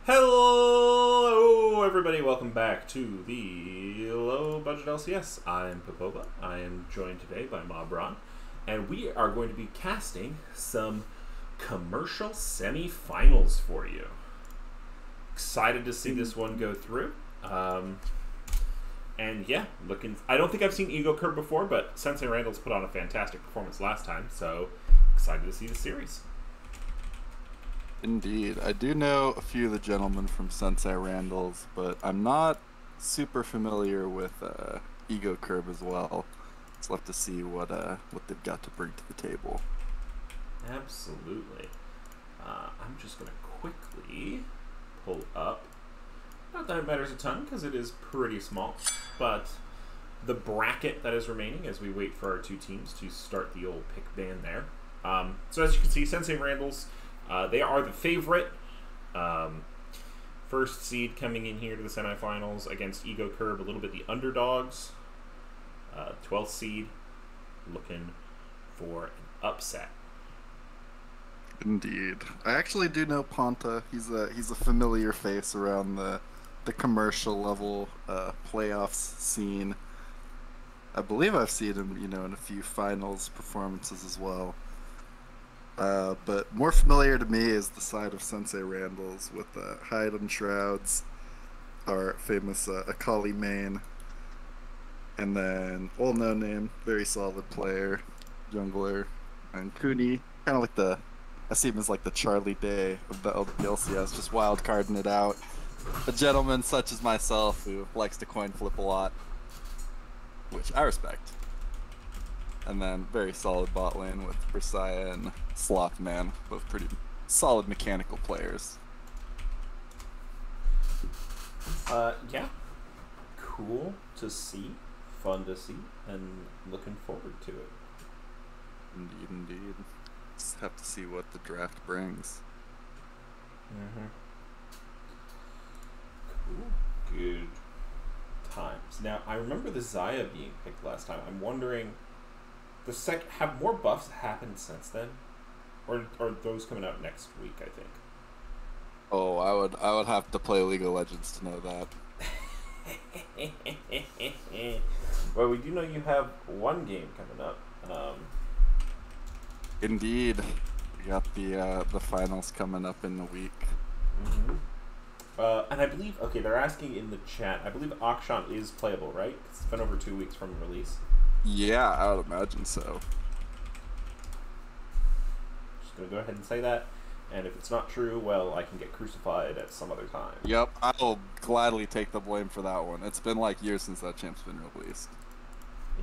Hello, everybody. Welcome back to the Low Budget LCS. I'm Popova. I am joined today by Mobron, and we are going to be casting some commercial semifinals for you. Excited to see this one go through. And yeah, I don't think I've seen Ego Curve before, but Sensei Randall's put on a fantastic performance last time, so excited to see the series. Indeed. I do know a few of the gentlemen from Sensei Randall's, but I'm not super familiar with Ego Curve as well. So we'll have to see what they've got to bring to the table. Absolutely. I'm just going to quickly pull up. Not that it matters a ton, because it is pretty small, but the bracket that is remaining as we wait for our two teams to start the old pick ban there. So as you can see, Sensei Randall's, they are the favorite. First seed coming in here to the semifinals against Ego Curve, a little bit the underdogs. 12th seed looking for an upset. Indeed. I actually do know Ponta. He's a familiar face around the commercial level playoffs scene. I believe I've seen him, in a few finals performances as well. But more familiar to me is the side of Sensei Randall's with Hyde and Shrouds, our famous Akali main, and then old no name, very solid player, jungler, and Kuni, kind of like I see him as like the Charlie Day of the LCS, just wild carding it out. A gentleman such as myself who likes to coin flip a lot, which I respect. And then very solid bot lane with Versailles and Slothman, both pretty solid mechanical players. Yeah. Cool to see, fun to see, and looking forward to it. Indeed, indeed. Just have to see what the draft brings. Mm-hmm. Cool. Good times. Now, I remember the Xayah being picked last time. I'm wondering, have more buffs happened since then? Or are those coming out next week, I think? Oh, I would have to play League of Legends to know that. Well, we do know you have one game coming up. Indeed. We got the finals coming up in the week. Mm-hmm. And I believe, they're asking in the chat, I believe Akshan is playable, right? It's been over 2 weeks from release. Yeah, I would imagine so. Just gonna go ahead and say that, and if it's not true, well, I can get crucified at some other time. Yep, I'll gladly take the blame for that one. It's been like years since that champ's been released.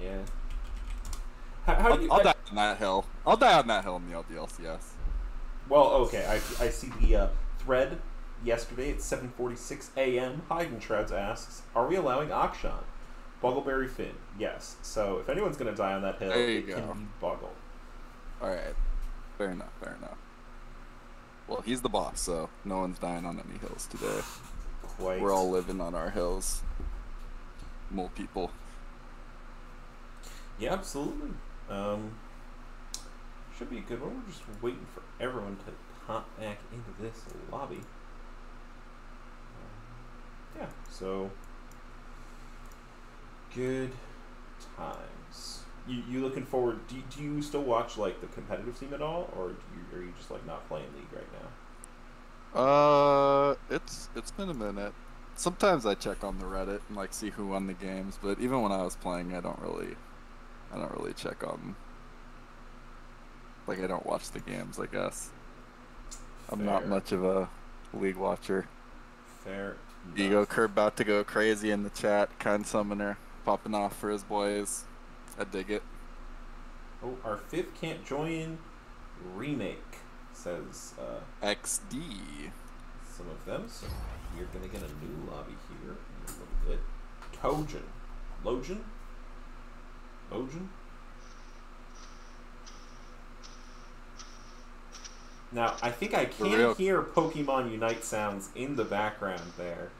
Yeah. I'll die on that hill. I'll die on that hill in the LDLCS. Well, okay, I see the thread yesterday at 7:46 a.m. Hyde and Shrouds asks, are we allowing Akshan? Boggleberry Finn, yes. So if anyone's going to die on that hill, it can be Boggle. Alright. Fair enough, fair enough. Well, he's the boss, so no one's dying on any hills today. Quite. We're all living on our hills. Mole people. Yeah, absolutely. Should be a good one. We're just waiting for everyone to pop back into this lobby. Yeah, so good times. You looking forward? Do you still watch like the competitive scene at all, or are you just like not playing League right now? It's been a minute. Sometimes I check on the Reddit and like see who won the games, but even when I was playing, I don't really check on. Like I don't watch the games, I guess. I'm not much of a League watcher. Fair. Ego Curve about to go crazy in the chat. Kind Summoner popping off for his boys. I dig it. Oh, our fifth can't join. Remake says XD. Some of them. So you're gonna get a new lobby here in a little bit. Tojan, Lojan. Now, I think I can hear Pokemon Unite sounds in the background there.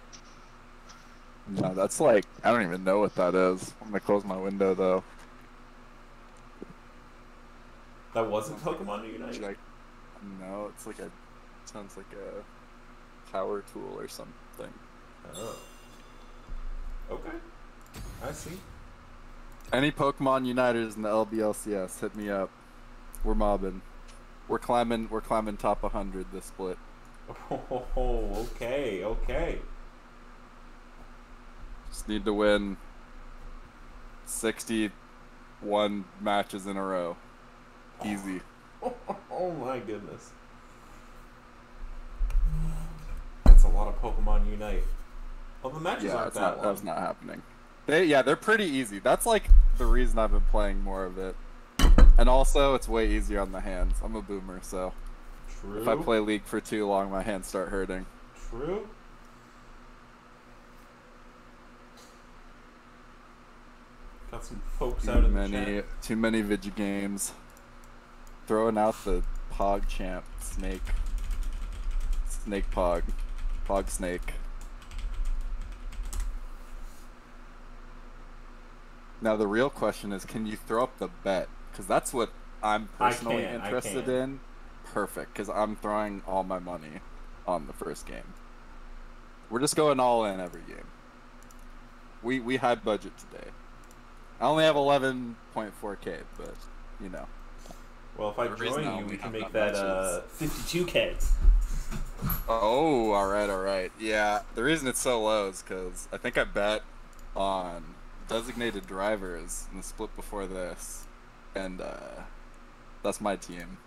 No, that's like, I don't even know what that is. I'm gonna close my window though. That wasn't Pokemon Unite? Like, no, it's like sounds like a power tool or something. Oh. Okay. I see. Any Pokemon Uniters in the LBLCS, hit me up. We're mobbing. We're climbing top 100 this split. Oh, okay, okay. Just need to win 61 matches in a row. Easy. Oh my goodness. That's a lot of Pokemon Unite. Well, the matches aren't that long. That's not happening. They're pretty easy. That's like the reason I've been playing more of it. And also, it's way easier on the hands. I'm a boomer, so True. if I play League for too long, my hands start hurting. True. Got some folks out in the chat. Too many video games. Throwing out the Pog champ, Snake Pog. Pog Snake. Now the real question is, can you throw up the bet? Because that's what I'm personally interested in. Perfect, because I'm throwing all my money on the first game. We're just going all in every game. We had budget today. I only have 11.4K, but you know. Well, if I join you, we can make that 52K. Oh, all right. Yeah, the reason it's so low is because I think I bet on designated drivers in the split before this, and that's my team.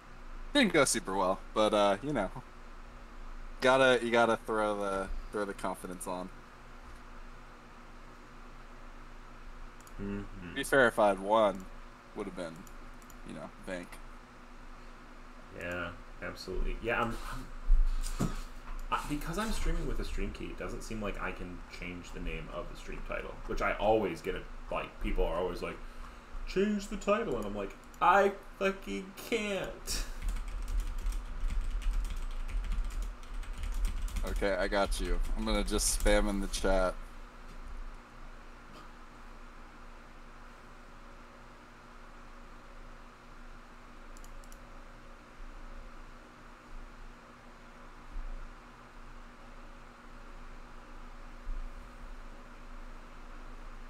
Didn't go super well, but you know, you gotta throw the confidence on. Mm-hmm. To be fair, if I had won, would have been, you know, bank. Yeah, absolutely. Yeah, because I'm streaming with a stream key, it doesn't seem like I can change the name of the stream title, which I always get like, people are always like, change the title, and I'm like, I fucking can't. Okay, I got you. I'm gonna just spam in the chat.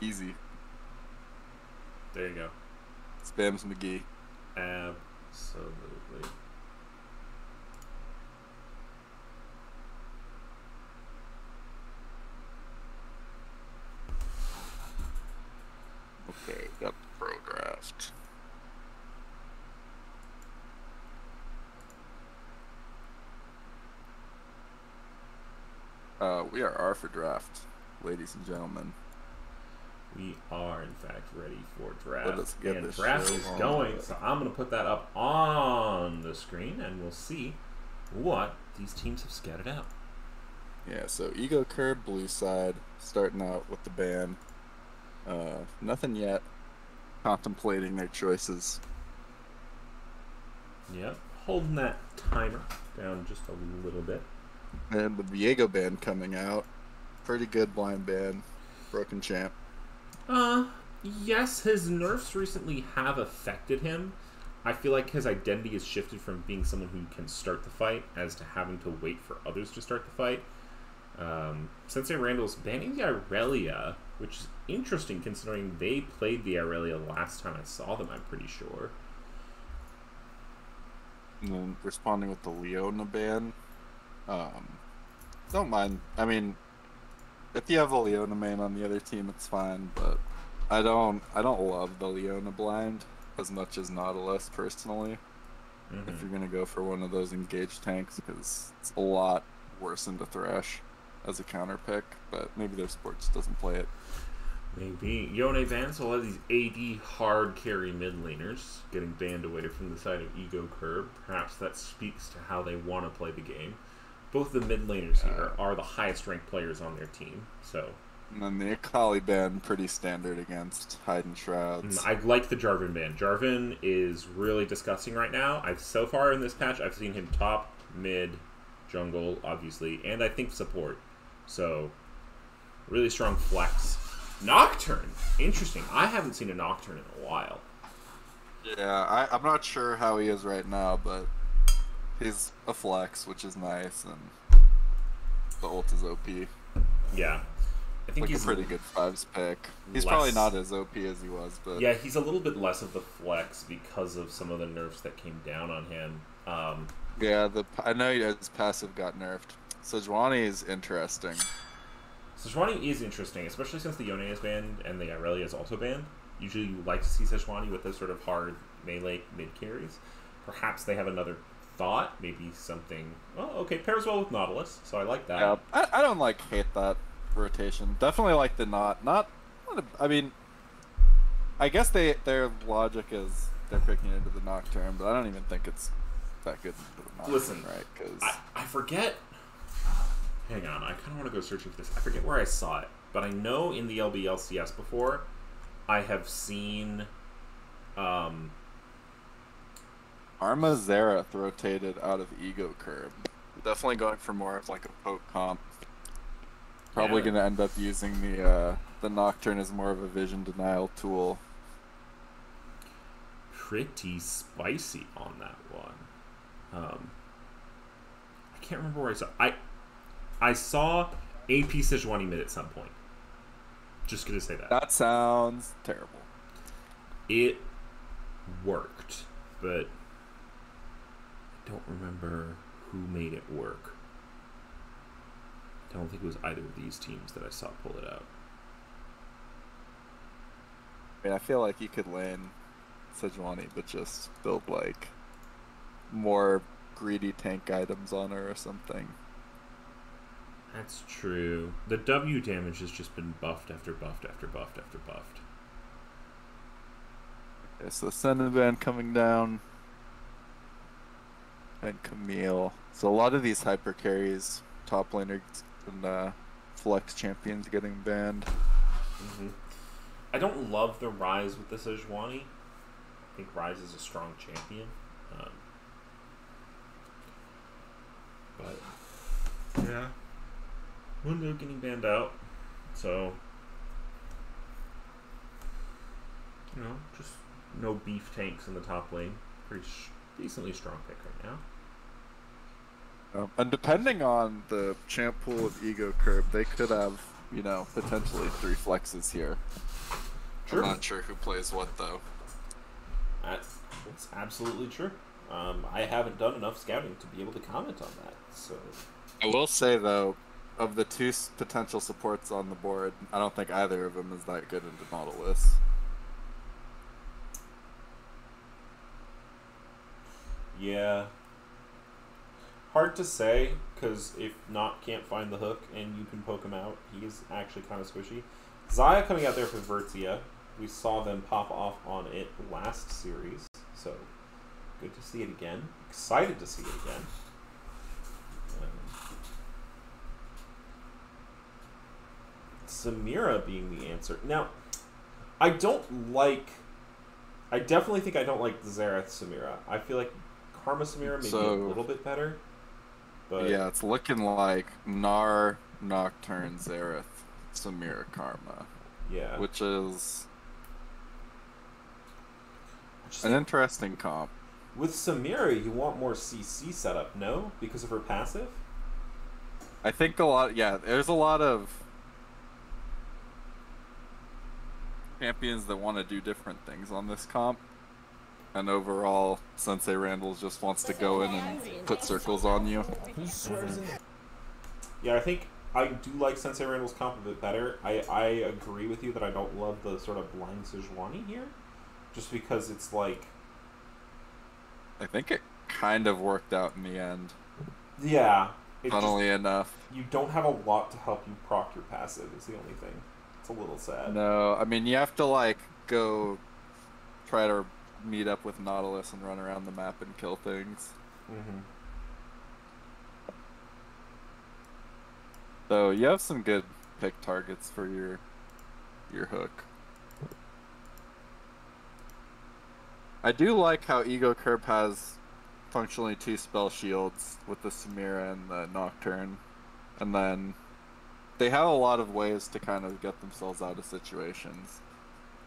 Easy. There you go. Spams McGee. Absolutely. Okay, got the pro draft. We are R for draft, ladies and gentlemen. We are, in fact, ready for draft. Let us get and this draft show is on. going, so I'm going to put that up on the screen, and we'll see what these teams have scouted out. Yeah, so Ego Curb, Blue Side, starting out with the ban. Nothing yet. Contemplating their choices. Yep, holding that timer down just a little bit. And the Viego ban coming out. Pretty good blind ban. Broken champ. Yes, his nerfs recently have affected him. I feel like his identity has shifted from being someone who can start the fight as to having to wait for others to start the fight. Sensei Randall's banning the Irelia, which is interesting considering they played the Irelia last time I saw them, I'm pretty sure. And then responding with the Leona ban. Don't mind. I mean, if you have a Leona main on the other team, it's fine, but I don't love the Leona blind as much as Nautilus personally. Mm-hmm. If you're gonna go for one of those engaged tanks, because it's a lot worse into Thresh as a counter pick, but maybe their sport just doesn't play it. Maybe. Yone bans a lot of these AD hard carry mid laners getting banned away from the side of Ego Curb. Perhaps that speaks to how they want to play the game. Both the mid laners here are the highest ranked players on their team, so. And then the Akali ban, pretty standard against Hidden Shrouds. I like the Jarvan ban. Jarvan is really disgusting right now. So far in this patch, I've seen him top, mid, jungle, obviously, and I think support. So, really strong flex. Nocturne! Interesting. I haven't seen a Nocturne in a while. Yeah, I'm not sure how he is right now, but he's a flex, which is nice. And the ult is OP. Yeah. I think Like he's a pretty good fives pick. He's less- probably not as OP as he was, but Yeah, he's a little bit less of the flex because of some of the nerfs that came down on him. yeah, I know his passive got nerfed. Sejuani is interesting. Sejuani is interesting, especially since the Yone is banned and the Irelia is also banned. Usually you like to see Sejuani with those sort of hard melee mid carries. Perhaps they have another thought, maybe something. Well, okay, pairs well with Nautilus, so I like that. Yeah, I don't hate that rotation. Definitely like the I mean, I guess their logic is they're picking into the Nocturne, but I don't even think it's that good into the Nocturne. Listen, right? Because I forget. Hang on, I kind of want to go searching for this. I forget where I saw it, but I know in the LBLCS before, I have seen. Arma Xerath rotated out of Ego Curb. Definitely going for more of like a poke comp. Probably Yeah. going to end up using the Nocturne as more of a vision denial tool. Pretty spicy on that one. I can't remember where I saw. I saw AP Sejuani mid at some point. Just gonna say that. That sounds terrible. It worked, but I don't remember who made it work. I don't think it was either of these teams that I saw pull it out. I mean, I feel like you could lane Sejuani, but just build like more greedy tank items on her or something. That's true. The W damage has just been buffed after buffed after buffed after buffed. Okay, so Cinnabon coming down. And Camille. So a lot of these hyper carries, top laners and flex champions getting banned. Mm-hmm. I don't love the Rise with the Sejuani. I think Rise is a strong champion. But, yeah. Mundo getting banned out. So, just no beef tanks in the top lane. Pretty decently strong pick right now. And depending on the champ pool of Ego Curb, they could have, potentially 3 flexes here. Sure. I'm not sure who plays what, though. That's absolutely true. I haven't done enough scouting to be able to comment on that. So I will say, though, of the 2 potential supports on the board, I don't think either of them is that good into Nautilus. yeah, hard to say because if Not can't find the hook and you can poke him out, he's actually kind of squishy. Xayah coming out there for Vertia. We saw them pop off on it last series, so good to see it again. Excited to see it again. Samira being the answer. Now, I definitely think I don't like Xerath Samira. I feel like Karma Samira may be a little bit better. But yeah, it's looking like Gnar, Nocturne, Xerath, Samira, Karma. Yeah. Which is an interesting comp. With Samira, you want more CC setup, no? Because of her passive? I think there's a lot of champions that want to do different things on this comp. And overall, Sensei Randall just wants to go in and put circles on you. Yeah, I think I do like Sensei Randall's comp a bit better. I agree with you that I don't love the sort of blind Sejuani here. Just because it's like... I think it kind of worked out in the end. Yeah. Funnily enough. You don't have a lot to help you proc your passive is the only thing. It's a little sad. No, I mean, you have to, go try to meet up with Nautilus and run around the map and kill things. Mm-hmm. So, you have some good pick targets for your hook. I do like how Ego Curb has functionally 2 spell shields with the Samira and the Nocturne. And then they have a lot of ways to kind of get themselves out of situations.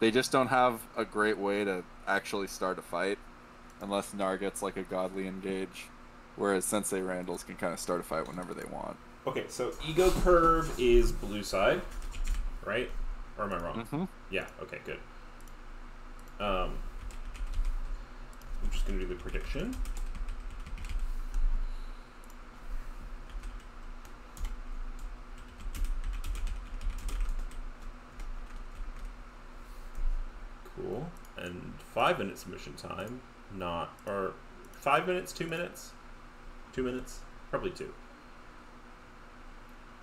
They just don't have a great way to actually start a fight unless Gnar gets a godly engage, whereas Sensei Randalls can kind of start a fight whenever they want. Okay, so Ego Curb is blue side, right? Or am I wrong? Mm-hmm. Yeah, okay, good. I'm just going to do the prediction. Cool. And 5 minutes mission time, or 5 minutes, 2 minutes? 2 minutes? Probably 2.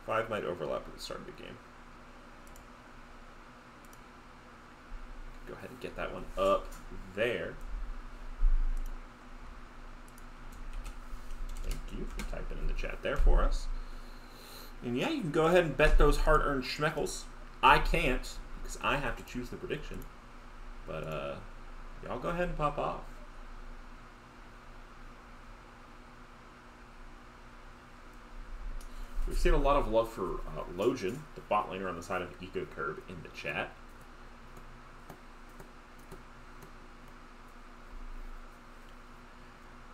5 might overlap at the start of the game. Go ahead and get that one up there. Thank you for typing in the chat there for us. And yeah, you can go ahead and bet those hard-earned schmeckles. I can't, because I have to choose the prediction. But, y'all go ahead and pop off. We've seen a lot of love for Logan, the bot laner on the side of Ego Curb, in the chat.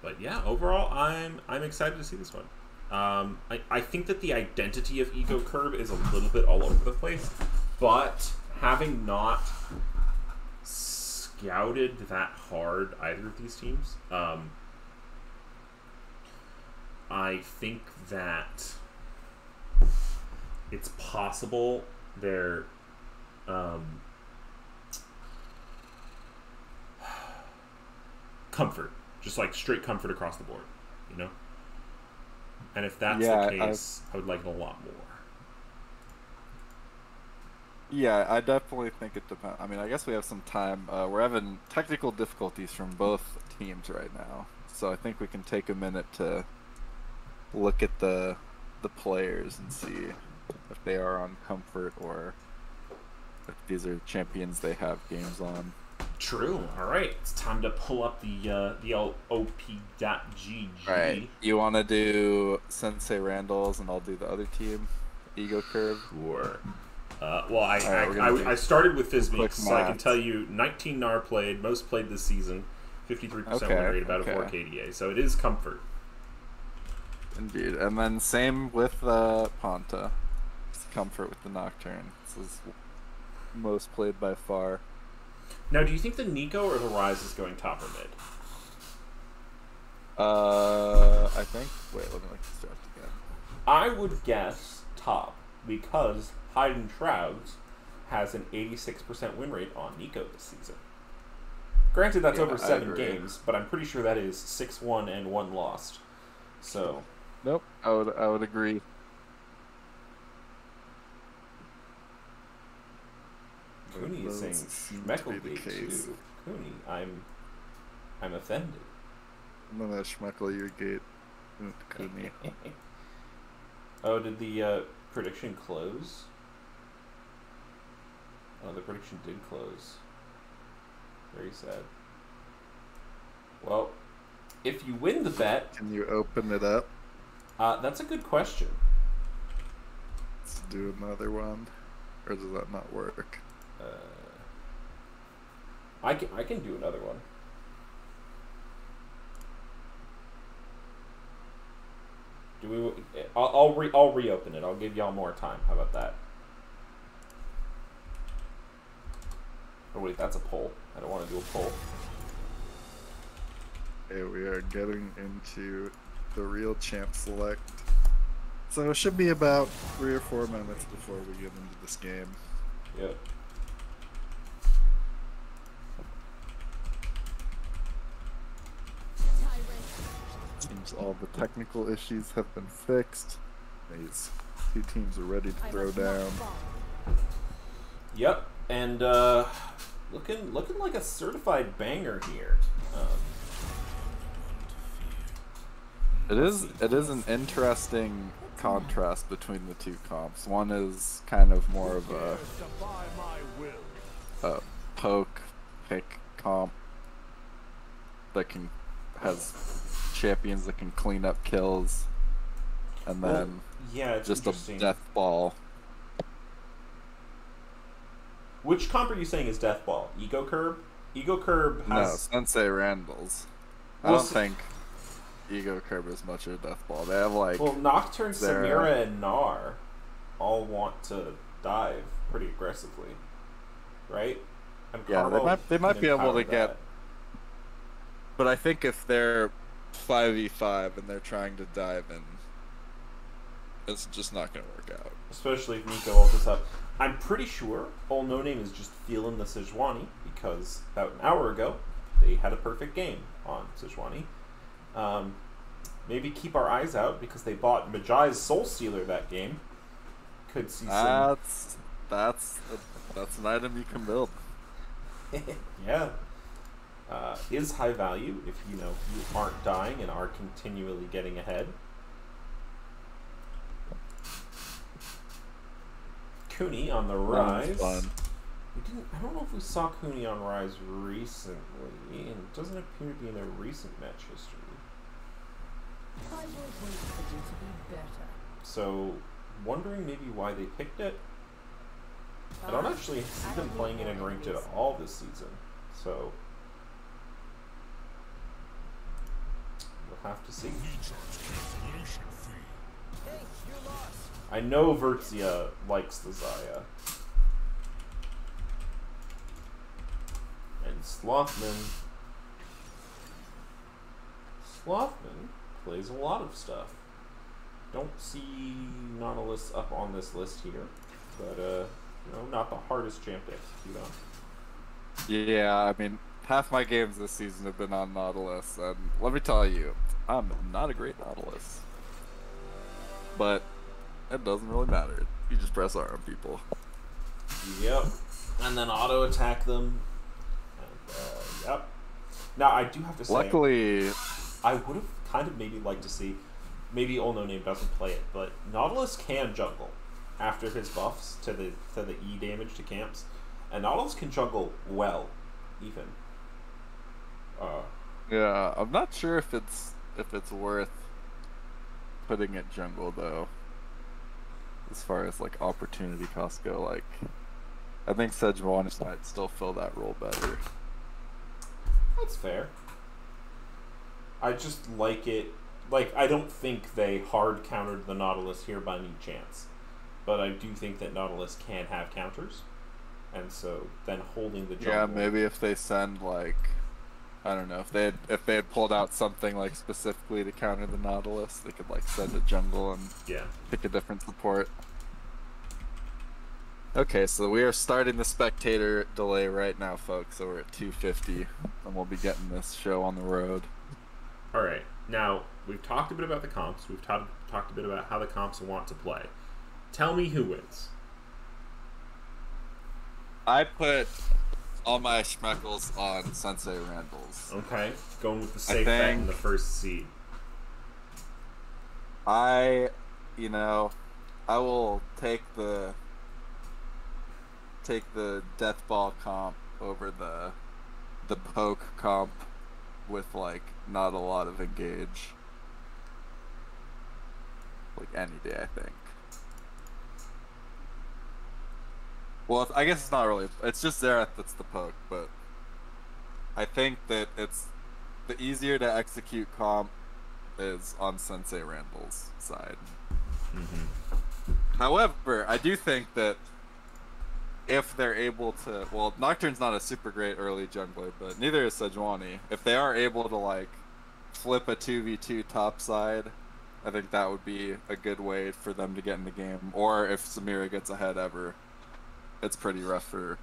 But yeah, overall, I'm excited to see this one. I think that the identity of Ego Curb is a little bit all over the place, but having not scouted that hard either of these teams, I think that it's possible they're comfort. Just like straight comfort across the board, you know? And if that's the case, I would like it a lot more. Yeah, I definitely think it depends. I mean, I guess we have some time. We're having technical difficulties from both teams right now. So I think we can take a minute to look at the players and see if they are on comfort or if these are champions they have games on. True. All right, it's time to pull up the old op.gg. All right, you want to do Sensei Randall's, and I'll do the other team, Ego Curb. Sure. Well, I started with Fizmeek, so I can tell you 19 NAR played, most played this season, 53% win rate, about a 4 KDA. So it is comfort. Indeed, and then same with Ponta. It's comfort with the Nocturne. This is most played by far. Now, do you think the Nico or the Ryze is going top or mid? I think. Wait, let me look this draft again. I would guess top because Hidden Shrouds has an 86% win rate on Nico this season. Granted, that's over 7 games, but I'm pretty sure that is 6-1 and 1 lost. So. Nope, I would agree. Cooney is saying Schmecklegate too. Cooney, I'm offended. I'm gonna Schmeckle your gate, Cooney. Oh, did the prediction close? Oh, the prediction did close. Very sad. Well, if you win the bet... Can you open it up? That's a good question. Let's do another one. Or does that not work? I can do another one. Do we? I'll reopen it. I'll give y'all more time. How about that? Oh wait, that's a poll. I don't want to do a poll. Okay, we are getting into the real champ select. So it should be about 3 or 4 minutes before we get into this game. Yep. Seems all the technical issues have been fixed. These 2 teams are ready to throw down. Yep, and looking like a certified banger here. It is an interesting contrast between the 2 comps. One is kind of more of a poke pick comp that has champions that can clean up kills, and then it's just a death ball. Which comp are you saying is death ball? Ego Curb? Ego Curb has... No, Sensei Randall's. I don't think... Ego Curb as much of a death ball. They have like Well, Nocturne, their, Samira, and Gnar all want to dive pretty aggressively, right? And yeah, Karma they might can be able to empower get. that. But I think if they're 5v5 and they're trying to dive in, it's just not going to work out. Especially if Nico ults up. I'm pretty sure All No Name is just feeling the Sejuani because about an hour ago they had a perfect game on Sejuani. Maybe keep our eyes out because they bought Majai's Soul Stealer that game. Could see some. That's an item you can build. Yeah. Is high value if you aren't dying and are continually getting ahead. Cooney on the rise. Fun. I don't know if we saw Cooney on rise recently, and it doesn't appear to be in a recent match history. I will wait for you to be better. So, wondering maybe why they picked it. I don't actually see them playing it in ranked at all this season, so we'll have to see. I know Vertzia likes the Zaya. And Slothman plays a lot of stuff. Don't see Nautilus up on this list here, but not the hardest champ to execute on. Yeah, I mean, half my games this season have been on Nautilus, and let me tell you, I'm not a great Nautilus. But it doesn't really matter. You just press R on people. Yep. And then auto attack them. And, yep. Now, I do have to say, Luckily, I would have kind of maybe liked to see, maybe All No Name doesn't play it, but Nautilus can jungle after his buffs to the E damage to camps. And Nautilus can jungle well, even. yeah, I'm not sure if it's worth putting it jungle though. As far as like opportunity costs go, like I think Sejuani might still fill that role better. That's fair. I just like it. Like, I don't think they hard countered the Nautilus here by any chance. But I do think that Nautilus can have counters. And so then holding the jungle. Yeah, maybe if they send like, I don't know, if they had pulled out something like specifically to counter the Nautilus, they could like send a jungle and pick a different support. Okay, so we are starting the spectator delay right now, folks. So we're at 2:50, and we'll be getting this show on the road. All right. Now, we've talked a bit about the comps. We've talked a bit about how the comps want to play. Tell me who wins. I put all my schmeckles on Sensei Randall's. Okay. Going with the safe bet in the first seed. I will take the death ball comp over the poke comp with like not a lot of engage. Like any day, I think. Well, I guess it's not really. It's just Xerath that's the poke, but I think that it's the easier to execute comp is on Sensei Randall's side. Mm-hmm. However, I do think that if they're able to, well, Nocturne's not a super great early jungler, but neither is Sejuani. If they are able to like flip a 2v2 top side, I think that would be a good way for them to get in the game. Or if Samira gets ahead ever, it's pretty rough for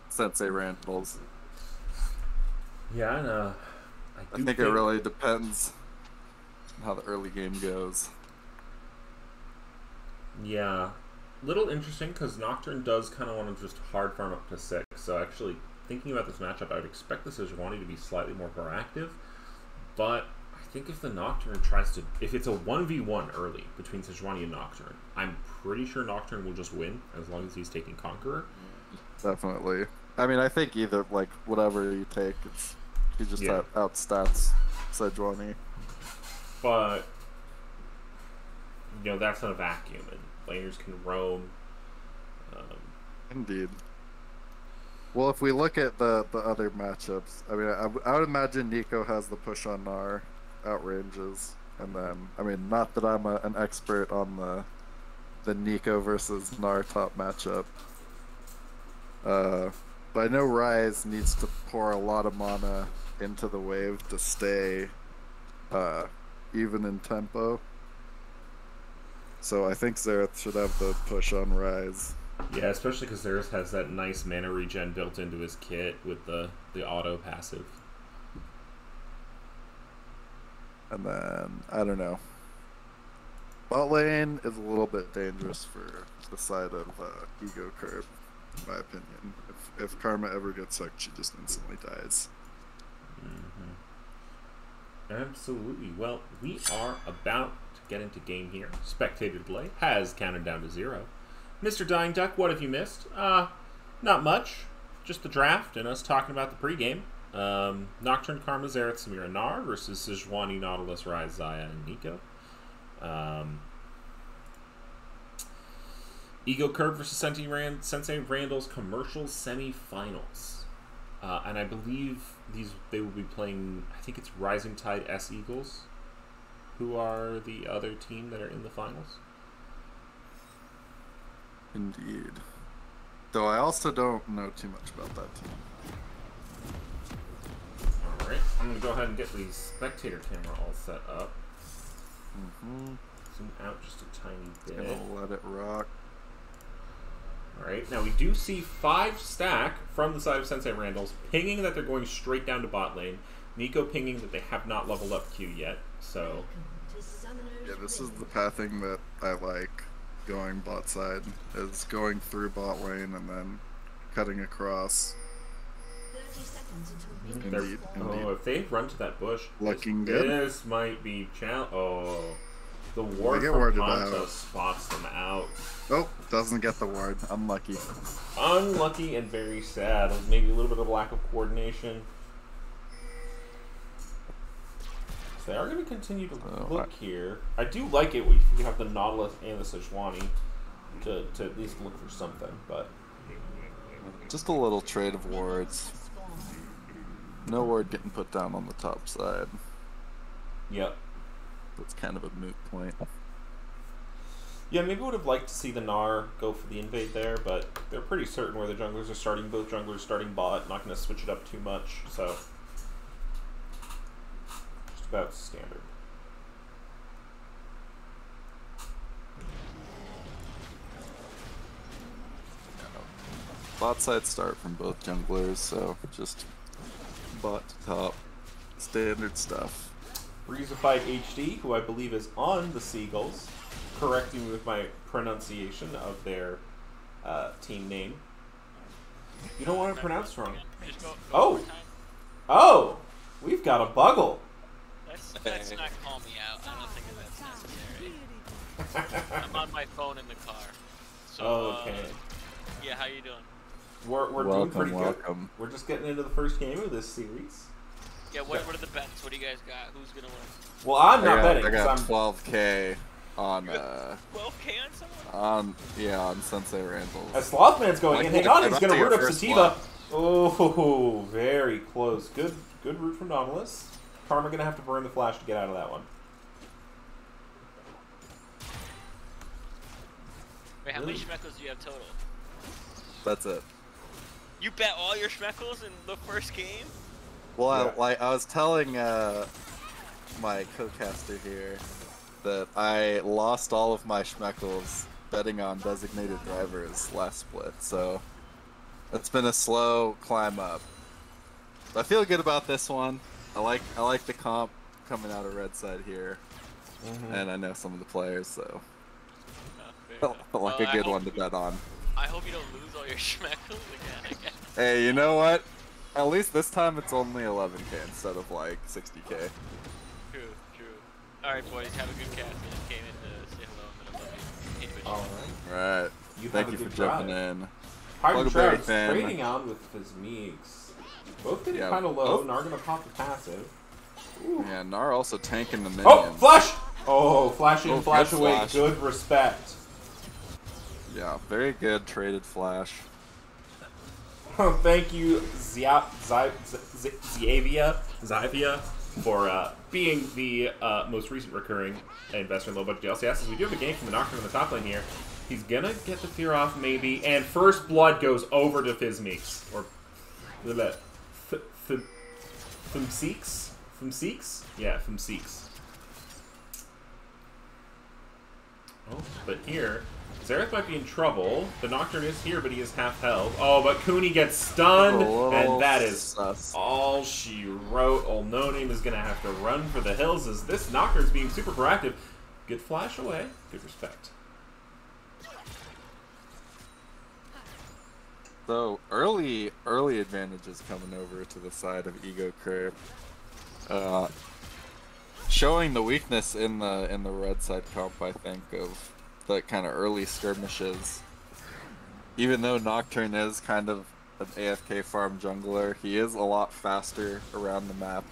Sensei Randall's. Yeah, and I think it really depends on how the early game goes. Yeah. Little interesting because Nocturne does kind of want to just hard farm up to 6. So actually, thinking about this matchup, I would expect the Sejuani to be slightly more proactive. But I think if the Nocturne tries to... If it's a 1v1 early between Sejuani and Nocturne, I'm pretty sure Nocturne will just win as long as he's taking Conqueror. Definitely. I mean, I think either, like, whatever you take, he just outstats Sejuani. But, that's not a vacuum, and laners can roam. Indeed. Well, if we look at the other matchups, I mean, I would imagine Nico has the push on Gnar. outranges. And then, I mean, not that I'm an expert on the Nico versus Gnar top matchup. But I know Ryze needs to pour a lot of mana into the wave to stay even in tempo. So I think Xerath should have the push on Ryze. Yeah, especially because Xerath has that nice mana regen built into his kit with the auto passive. And then, I don't know. Bot lane is a little bit dangerous for the side of Ego Curb, in my opinion. If Karma ever gets hooked, she just instantly dies. Absolutely. Well, we are about to get into game here. Spectator delay has counted down to 0. Mr. Dying Duck, what have you missed? Not much. Just the draft and us talking about the pregame. Nocturne, Karma, Xerath, Samira, Gnar versus Sejuani, Nautilus, Ryze, Xayah, and Nico. Ego Curb versus Sensei Randall's commercials semi-finals. And I believe they will be playing, I think it's Rising Tide S Eagles, who are the other team that are in the finals. Indeed. Though I also don't know too much about that team. Alright, I'm going to go ahead and get the spectator camera all set up. Zoom out just a tiny bit. Gonna let it rock. Alright, now we do see 5 stack from the side of Sensei Randall's, pinging that they're going straight down to bot lane. Nico pinging that they have not leveled up Q yet, so... Yeah, this is the pathing that I like going bot side, is going through bot lane and then cutting across. Indeed. Oh, if they run to that bush, Looking good. This might be Oh, the ward get from warded Ponta out. spots them out. Oh, doesn't get the ward. Unlucky. Unlucky and very sad. Maybe a little bit of lack of coordination. So they are going to continue to look here. I do like it when you have the Nautilus and the Sejuani to at least look for something, but... Just a little trade of wards. No ward getting put down on the top side. Yep. That's kind of a moot point. Yeah, maybe would have liked to see the Gnar go for the invade there, but they're pretty certain where the junglers are starting. Both junglers starting bot, not going to switch it up too much, so just about standard. Bot side start from both junglers, so just bot to top. Standard stuff. Breezified HD, who I believe is on the Seagulls, correcting me with my pronunciation of their team name. You don't want to pronounce wrong. Oh! Oh! We've got a Buggle! Let's not call me out. I don't think that's necessary. I'm on my phone in the car. So, Okay. Yeah, how you doing? We're doing pretty good. Welcome. We're just getting into the first game of this series. Yeah, what are the bets? What do you guys got? Who's gonna win? Well, I'm not betting. I got 'cause 12k on 12K on someone? on Sensei Randall's. As Slothman's going in, hang on, he's going to root up first Sativa. blood. Oh, very close. Good root from Nautilus. Karma going to have to burn the flash to get out of that one. Wait, how many schmeckles do you have total? That's it. You bet all your schmeckles in the first game? Well, Yeah. I was telling my co-caster here that I lost all of my schmeckles betting on designated drivers last split, so it's been a slow climb up. But I feel good about this one. I like the comp coming out of red side here, and I know some of the players, so like a good one to bet on. I hope you don't lose all your schmeckles again, I guess. Hey, you know what? At least this time it's only 11k instead of like 60k. True. Alright, boys, have a good cast. I just came in to say hello and then I love you. Right. You Thank have you a for good jumping drive. in. Hard Bugleberry Trout's fan. trading out with Fizmeeks. Both getting Yeah, kind of low. both- Gnar going to pop the passive. Ooh. Yeah, Gnar also tanking the minion. Oh, flash! Oh, flash in, Oh, flash good away. flash. Good respect. Yeah, very good traded flash. Thank you, Zyvia. for being the most recent recurring investor in low budget LCS. We do have a game from the Nocturne in the top lane here. He's gonna get the fear off, maybe, and first blood goes over to Fizzmeeks. Or Fimseeks? Fimseeks? Yeah, Fimseeks. Oh, but here, Xerath might be in trouble. The Nocturne is here, but he is half health. Oh, but Cooney gets stunned, and that is all she wrote. Old No Name is gonna have to run for the hills as this Nocturne's being super proactive. Good flash away. Good respect. So early advantages coming over to the side of Ego Curve, showing the weakness in the red side comp. I think of the kind of early skirmishes. Even though Nocturne is kind of an AFK farm jungler, he is a lot faster around the map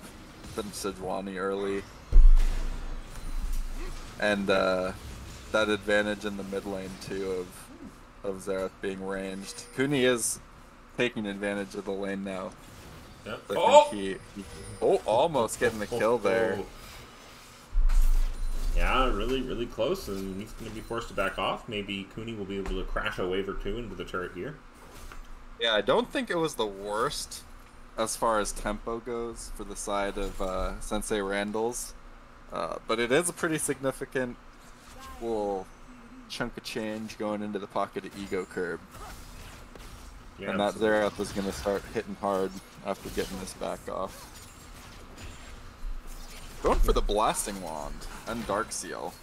than Sejuani early, and that advantage in the mid lane too of Xerath being ranged. Cooney is taking advantage of the lane now. Yep. I think he almost getting the kill there. Yeah, really, really close, and he's going to be forced to back off. Maybe Cooney will be able to crash a wave or two into the turret here. Yeah, I don't think it was the worst as far as tempo goes for the side of Sensei Randall's, but it is a pretty significant little chunk of change going into the pocket of Ego Curb. Yeah, and that Xerath is going to start hitting hard after getting this back off. Going for the Blasting Wand and Dark Seal.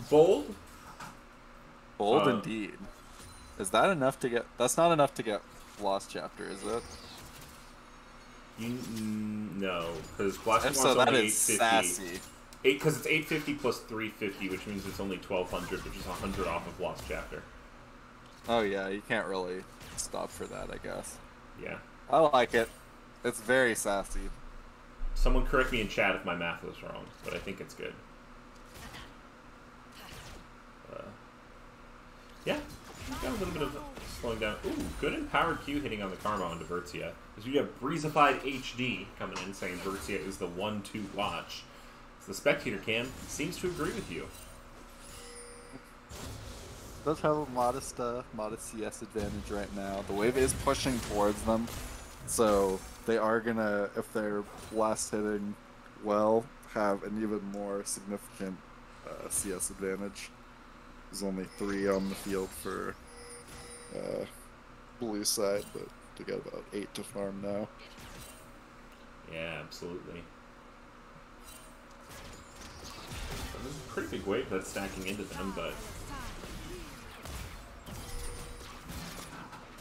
Bold? Bold indeed. Is that enough to get... That's not enough to get Lost Chapter, is it? No, because Blasting Wand's so only that 850. is sassy. Because it's 850 plus 350, which means it's only 1200, which is 100 off of Lost Chapter. Oh yeah, you can't really stop for that, I guess. Yeah. I like it. It's very sassy. Someone correct me in chat if my math was wrong, but I think it's good. Yeah, got a little bit of slowing down. Ooh, good empowered Q hitting on the Karma onto Vertia. Because we have Breezified HD coming in saying Vertia is the one to watch. So the Spectator Cam seems to agree with you. Does have a modest CS advantage right now. The wave is pushing towards them, so they are gonna, if they're blast hitting well, have an even more significant CS advantage. There's only 3 on the field for blue side, but they got about 8 to farm now. Yeah, absolutely. So this is a pretty big wave that's stacking into them, but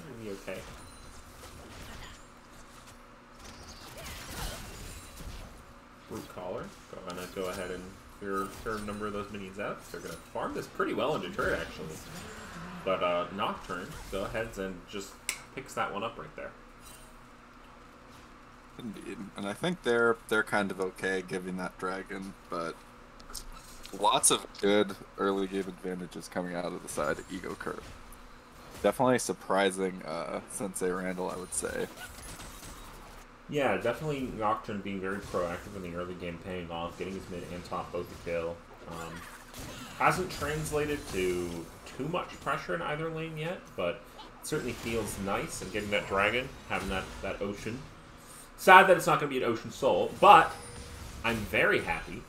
it'll be okay. Root Collar, gonna go ahead and clear a number of those minions out. They're gonna farm this pretty well into turret actually. But Nocturne go ahead and just picks that one up right there. Indeed, and I think they're kind of okay giving that dragon, but lots of good early game advantages coming out of the side of Ego Curve. Definitely surprising Sensei Randall, I would say. Yeah, definitely Nocturne being very proactive in the early game, paying off, getting his mid and top both the kill. Hasn't translated to too much pressure in either lane yet, but it certainly feels nice, and getting that dragon, having that ocean. Sad that it's not going to be an Ocean Soul, but I'm very happy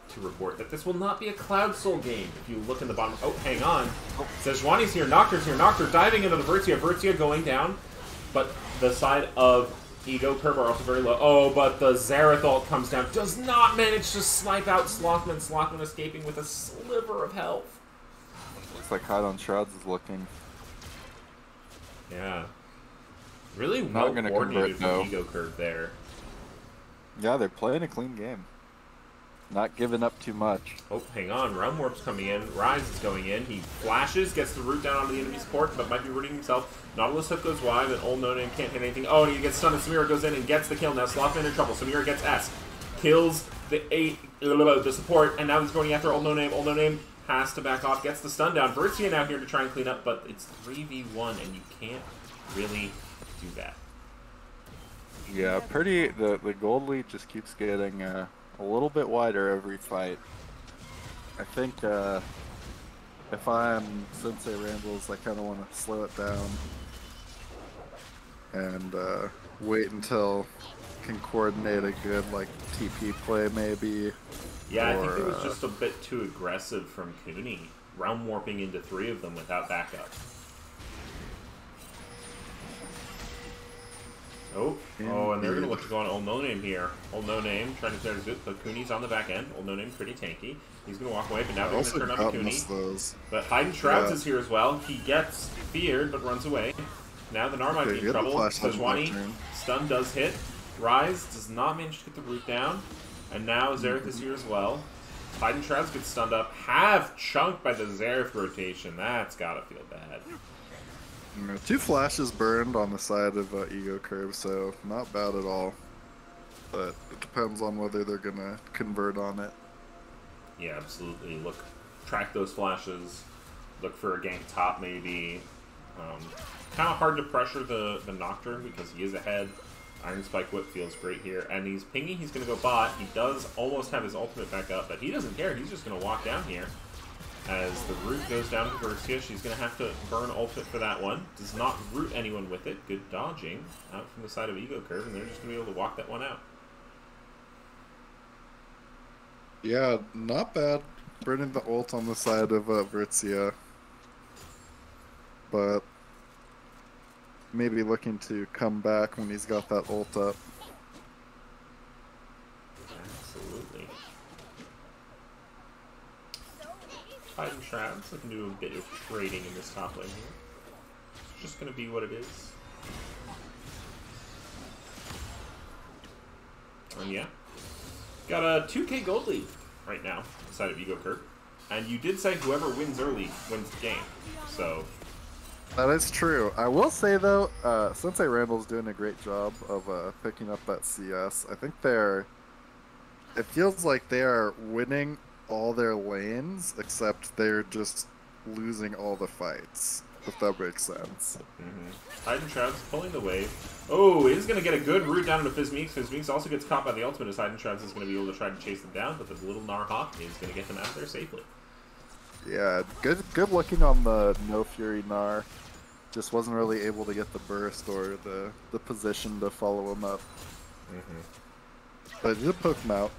to report that this will not be a Cloud Soul game. If you look in the bottom... Oh, hang on. Sejuani's here, Nocturne's here, Nocturne diving into the Vertia, Vertia going down, but the side of Ego Curve are also very low. Oh, but the Xerath ult comes down. Does not manage to snipe out Slothman. Slothman escaping with a sliver of health. Looks like Hide on Shrouds is looking. Yeah. Really well coordinated from Ego Curve there. Yeah, they're playing a clean game. Not giving up too much. Oh, hang on. Realm Warp's coming in. Rise is going in. He flashes, gets the root down onto the enemy support, but might be rooting himself. Nautilus hook goes wide, and Old No Name can't hit anything. Oh, and he gets stunned, and Samira goes in and gets the kill. Now Slothman in trouble. Samira gets S. Kills the support, and now he's going after Old No Name. Old No Name has to back off, gets the stun down. Vertia now here to try and clean up, but it's 3v1, and you can't really do that. Yeah, pretty. The gold lead just keeps getting a little bit wider every fight. I think if I'm Sensei Rambles, I kind of want to slow it down and wait until can coordinate a good like TP play maybe. Yeah, I think or, it was just a bit too aggressive from Cooney, realm warping into 3 of them without backup. Oh, and they're going to look to go on Old No Name here. Old No Name trying to clear his but Cooney's on the back end. Old No Name pretty tanky. He's going to walk away, but now they're going to turn on Cooney. But Hiding Shrouds is here as well. He gets feared, but runs away. Now the Gnar might be in trouble. Sejuani, stun does hit. Rise does not manage to get the root down. And now Xerath is here as well. Hiding Shrouds gets stunned up. Half chunked by the Xerath rotation. That's got to feel bad. 2 flashes burned on the side of Ego Curve, so not bad at all. But it depends on whether they're gonna convert on it. Yeah, absolutely. Look, track those flashes. Look for a gank top, maybe. Kind of hard to pressure the Nocturne because he is ahead. Iron Spike Whip feels great here, and he's pinging. He's gonna go bot. He does almost have his ultimate back up, but he doesn't care. He's just gonna walk down here. As the root goes down to Bercia, she's going to have to burn ultimate for that one. Does not root anyone with it. Good dodging out from the side of Ego Curve, and they're just going to be able to walk that one out. Yeah, not bad. Burning the ult on the side of Bercia. But maybe looking to come back when he's got that ult up. Absolutely. Hiding Shrouds looking to do a bit of trading in this top lane here. It's just going to be what it is. And yeah, got a 2k gold lead right now, inside of Ego Curve. And you did say whoever wins early wins the game. So that is true. I will say though, Sensei Randall's doing a great job of picking up that CS. I think it feels like they are winning all their lanes, except they're just losing all the fights, if that makes sense. Hiding Shrouds pulling the wave. Oh, he's going to get a good root down into Fizzmeeks. Fizzmeeks also gets caught by the ultimate as Hiding Shrouds is going to be able to try to chase them down, but the little Gnar Hawk is going to get them out of there safely. Yeah, good looking on the No Fury Gnar. Just wasn't really able to get the burst or the position to follow him up. But just poke him out.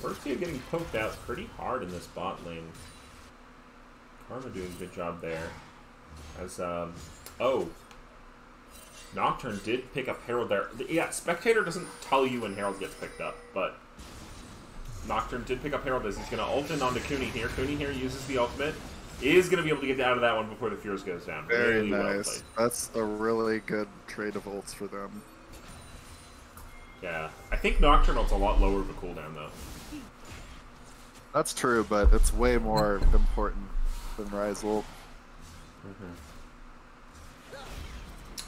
Bercia getting poked out pretty hard in this bot lane. Karma doing a good job there. As, Nocturne did pick up Herald there. Yeah, Spectator doesn't tell you when Herald gets picked up, but Nocturne did pick up Herald as he's going to ult in onto Cooney here. Cooney here uses the ultimate. Is going to be able to get out of that one before the Fierce goes down. Very really nice. Well played. That's a really good trade of ults for them. Yeah, I think Nocturne ult's a lot lower of a cooldown, though. That's true, but it's way more important than Rise ult.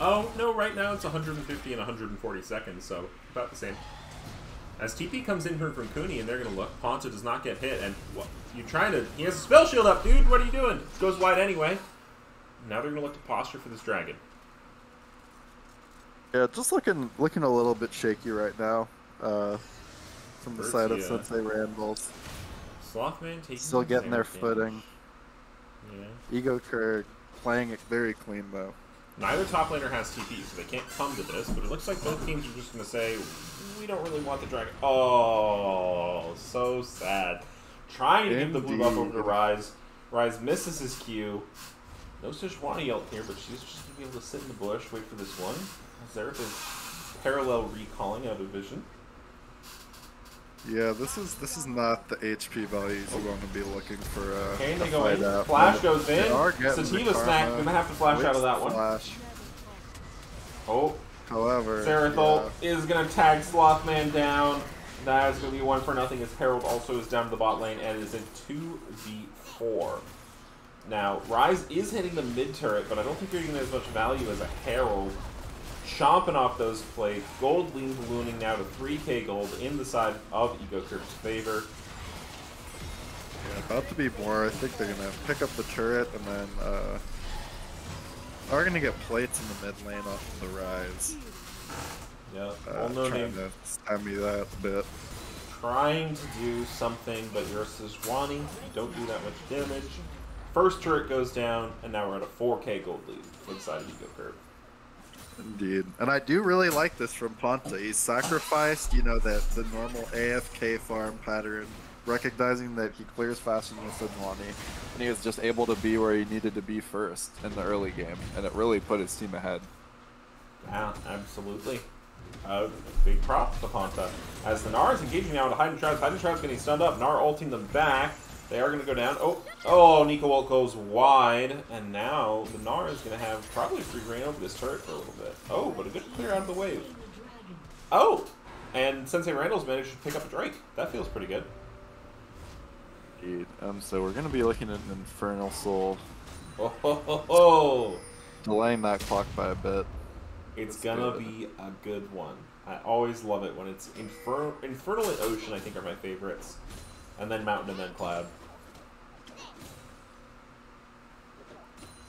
Oh, no, right now it's 150 and 140 seconds, so about the same. As TP comes in here from Cooney, and they're going to look. Ponta does not get hit, and what, you're trying to... He has a spell shield up, dude! What are you doing? It goes wide anyway. Now they're going to look to posture for this dragon. Yeah, just looking a little bit shaky right now. From the side of Sensei Randalls. Slothman taking still getting their footing. Yeah. Ego Curve playing it very clean though. Neither top laner has TP, so they can't come to this, but it looks like both teams are just going to say, we don't really want the dragon. Oh, so sad. Trying to give the blue buff over to Rise. Rise misses his Q. No Sejuani ult here, but she's just going to be able to sit in the bush, wait for this one. Xerath is parallel recalling out of vision. Yeah, this is not the HP values you want to be looking for. Okay, they go in. Flash goes in. Sativa Snack gonna have to flash out of that one. Oh. However, Serathol is gonna tag Slothman down. That is gonna be 1-0 as Herald also is down to the bot lane and is in 2v4. Now, Rise is hitting the mid turret, but I don't think you're getting as much value as a Herald. Chomping off those plates. Gold lean ballooning now to 3k gold in the side of Ego Curve's favor. Yeah, about to be more. I think they're going to pick up the turret and then are gonna get plates in the mid lane off of the rise. Yeah, well, no Trying name. to stem you that a bit. Trying to do something, but you're Sejuani. You don't do that much damage. First turret goes down, and now we're at a 4k gold lead for the side of Ego Curve. Indeed. And I do really like this from Ponta. He's sacrificed, you know, that the normal AFK farm pattern, recognizing that he clears faster than Sejuani, and he was just able to be where he needed to be first in the early game, and it really put his team ahead. Yeah, absolutely. Big props to Ponta. As the Gnar is engaging now into Hidden Shrouds. Hidden Shrouds getting stunned up. Gnar ulting them back. They are going to go down. Oh, Nico Ult goes wide. And now the Gnar is going to have probably free reign over this turret for a little bit. Oh, but a good clear out of the wave. Oh! And Sensei Randall's managed to pick up a Drake. That feels pretty good. Indeed. So we're going to be looking at an Infernal Soul. Oh, ho, ho, ho. Delaying that clock by a bit. It's gonna be a good one. I always love it when it's Infernal and Ocean, I think, are my favorites. And then Mountain and then Cloud.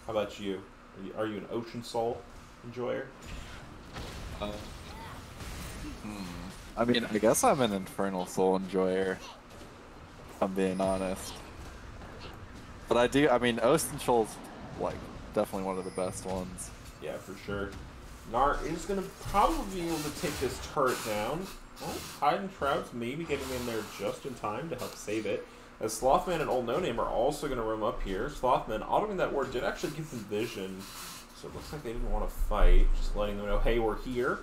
How about you? Are you an Ocean Soul enjoyer? I mean, I guess I'm an Infernal Soul enjoyer, if I'm being honest. But I mean, Ocean Soul's, like, definitely one of the best ones. Yeah, for sure. Gnar is going to probably be able to take this turret down. Well, Hidden Shrouds maybe getting in there just in time to help save it. As Slothman and Old No Name are also going to roam up here. Slothman, autoing that ward, did actually give them vision. So it looks like they didn't want to fight. Just letting them know, hey, we're here.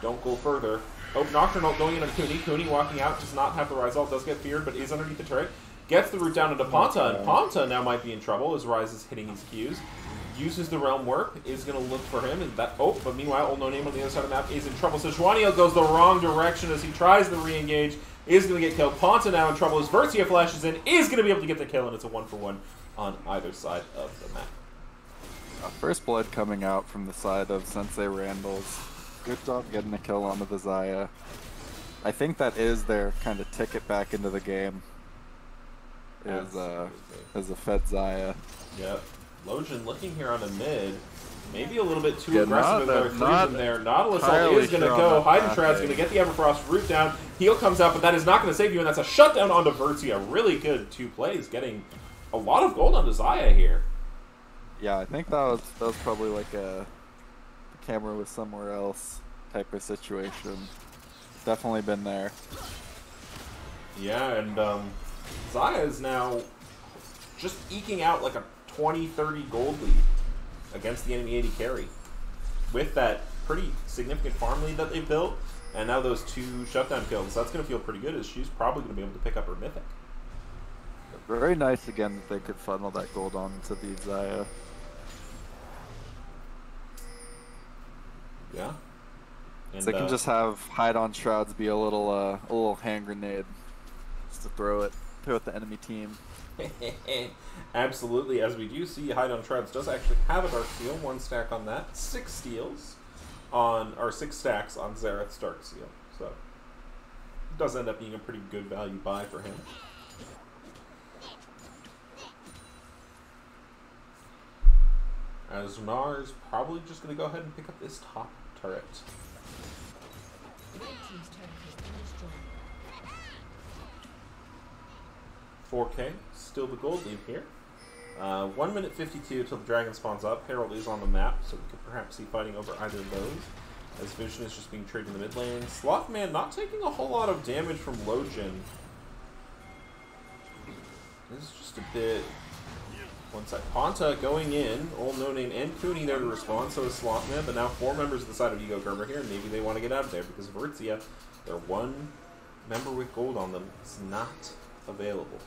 Don't go further. Oh, Nocturnal going in on Cooney. Cooney walking out, does not have the Rise ult, does get feared, but is underneath the turret. Gets the route down into Ponta, and Ponta now might be in trouble as Rise is hitting his Qs. Uses the Realm Warp, is going to look for him, and that, oh, but meanwhile, Old No Name on the other side of the map is in trouble. So Sejuani goes the wrong direction as he tries to re-engage, is going to get killed. Ponta now in trouble as Vertia flashes in, is going to be able to get the kill, and it's a 1-for-1 on either side of the map. First blood coming out from the side of Sensei Randall's. Good job getting a kill onto the Xayah. I think that is their kind of ticket back into the game. Is the Fed Xayah. Yep. Lojin looking here on the mid. Maybe a little bit too aggressive with their freezing there. Nautilus ult is going to go. Hidden Shroud's going to get the Everfrost root down. Heal comes out, but that is not going to save you, and that's a shutdown onto Vertia. Really good 2 plays, getting a lot of gold onto Xayah here. Yeah, I think that was probably like the camera was somewhere else type of situation. Definitely been there. Yeah, and Xayah is now just eking out like a 20-30 gold lead against the enemy AD carry with that pretty significant farm lead that they've built, and now those 2 shutdown kills. That's going to feel pretty good as she's probably going to be able to pick up her mythic. Very nice again that they could funnel that gold onto the Xayah. Yeah. And So they can just have hide on shrouds be a little hand grenade, just to throw it at the enemy team. Absolutely, as we do see, Hide on Shrouds does actually have a Dark Seal, 1 stack on that, 6 steals on, or 6 stacks on Xerath's Dark Seal. So it does end up being a pretty good value buy for him. As Gnar is probably just going to go ahead and pick up this top turret. Red team's turret has been destroyed. 4K, still the gold lead here. 1 minute 52 till the dragon spawns up. Herald is on the map, so we could perhaps see fighting over either of those. As Vision is just being traded in the mid lane. Slothman not taking a whole lot of damage from Lojin. This is just a bit... One side. Ponta going in. Old No Name and Cooney there to respond, so is Slothman, but now 4 members of the side of Ego Gerber here, and maybe they want to get out of there because Vertia, their 1 member with gold on them, is not available.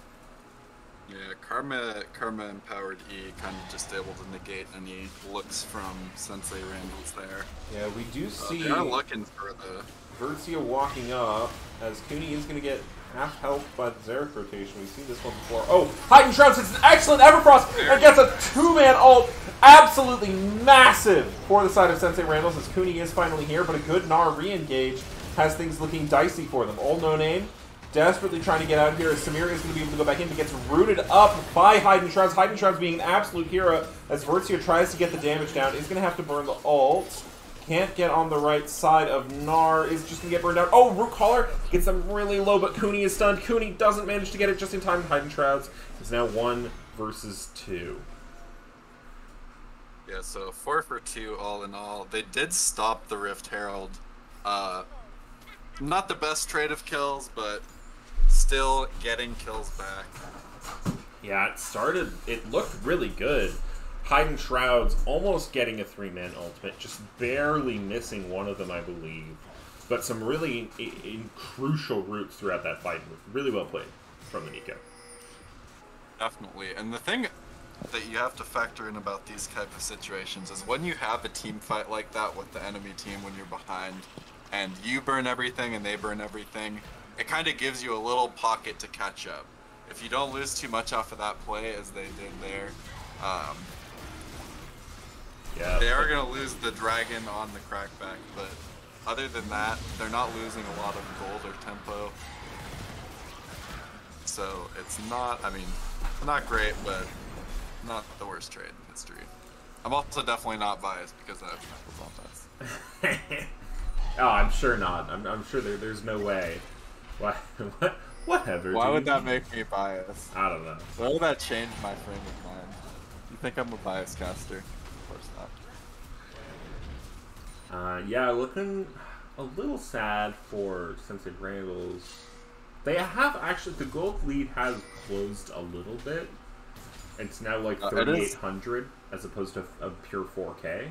Yeah, Karma empowered E kind of just able to negate any looks from Sensei Randall's there. Yeah, we do see They're looking for the Vertia walking up as Cooney is going to get half health by the Xerath rotation. We've seen this one before. Oh, Heightened Shrouds hits an excellent Everfrost and gets a 2-man ult. Absolutely massive for the side of Sensei Randall's as Cooney is finally here, but a good Gnar re-engage has things looking dicey for them. Old No Name desperately trying to get out here as Samir is going to be able to go back in, but gets rooted up by Heidenshrouds. Heidenshrouds being an absolute hero as Vertzia tries to get the damage down. Is going to have to burn the ult. Can't get on the right side of Gnar. Is just going to get burned out. Oh, Root Collar gets them really low, but Cooney is stunned. Cooney doesn't manage to get it just in time. Heidenshrouds is now 1 versus 2. Yeah, so 4 for 2 all in all. They did stop the Rift Herald. Not the best trade of kills, but still getting kills back. Yeah, it looked really good. Heidenshrouds almost getting a 3-man ultimate, just barely missing one of them, I believe. But some really crucial roots throughout that fight. Really well played from the Nico. Definitely. And the thing that you have to factor in about these type of situations is when you have a team fight like that with the enemy team when you're behind, and you burn everything and they burn everything, it kind of gives you a little pocket to catch up. If you don't lose too much off of that play, as they did there, they are going to lose the dragon on the crackback, but other than that, they're not losing a lot of gold or tempo. So it's not, I mean, not great, but not the worst trade in history. I'm also definitely not biased because I have Knuckles on this. Oh, I'm sure not. I'm sure there's no way. Whatever. Why would that make me biased? I don't know. Why would that change my frame of mind? You think I'm a bias caster? Of course not. Yeah, looking a little sad for Sensei Randall's. They have actually, the gold lead has closed a little bit. It's now like 3,800 as opposed to a pure 4K.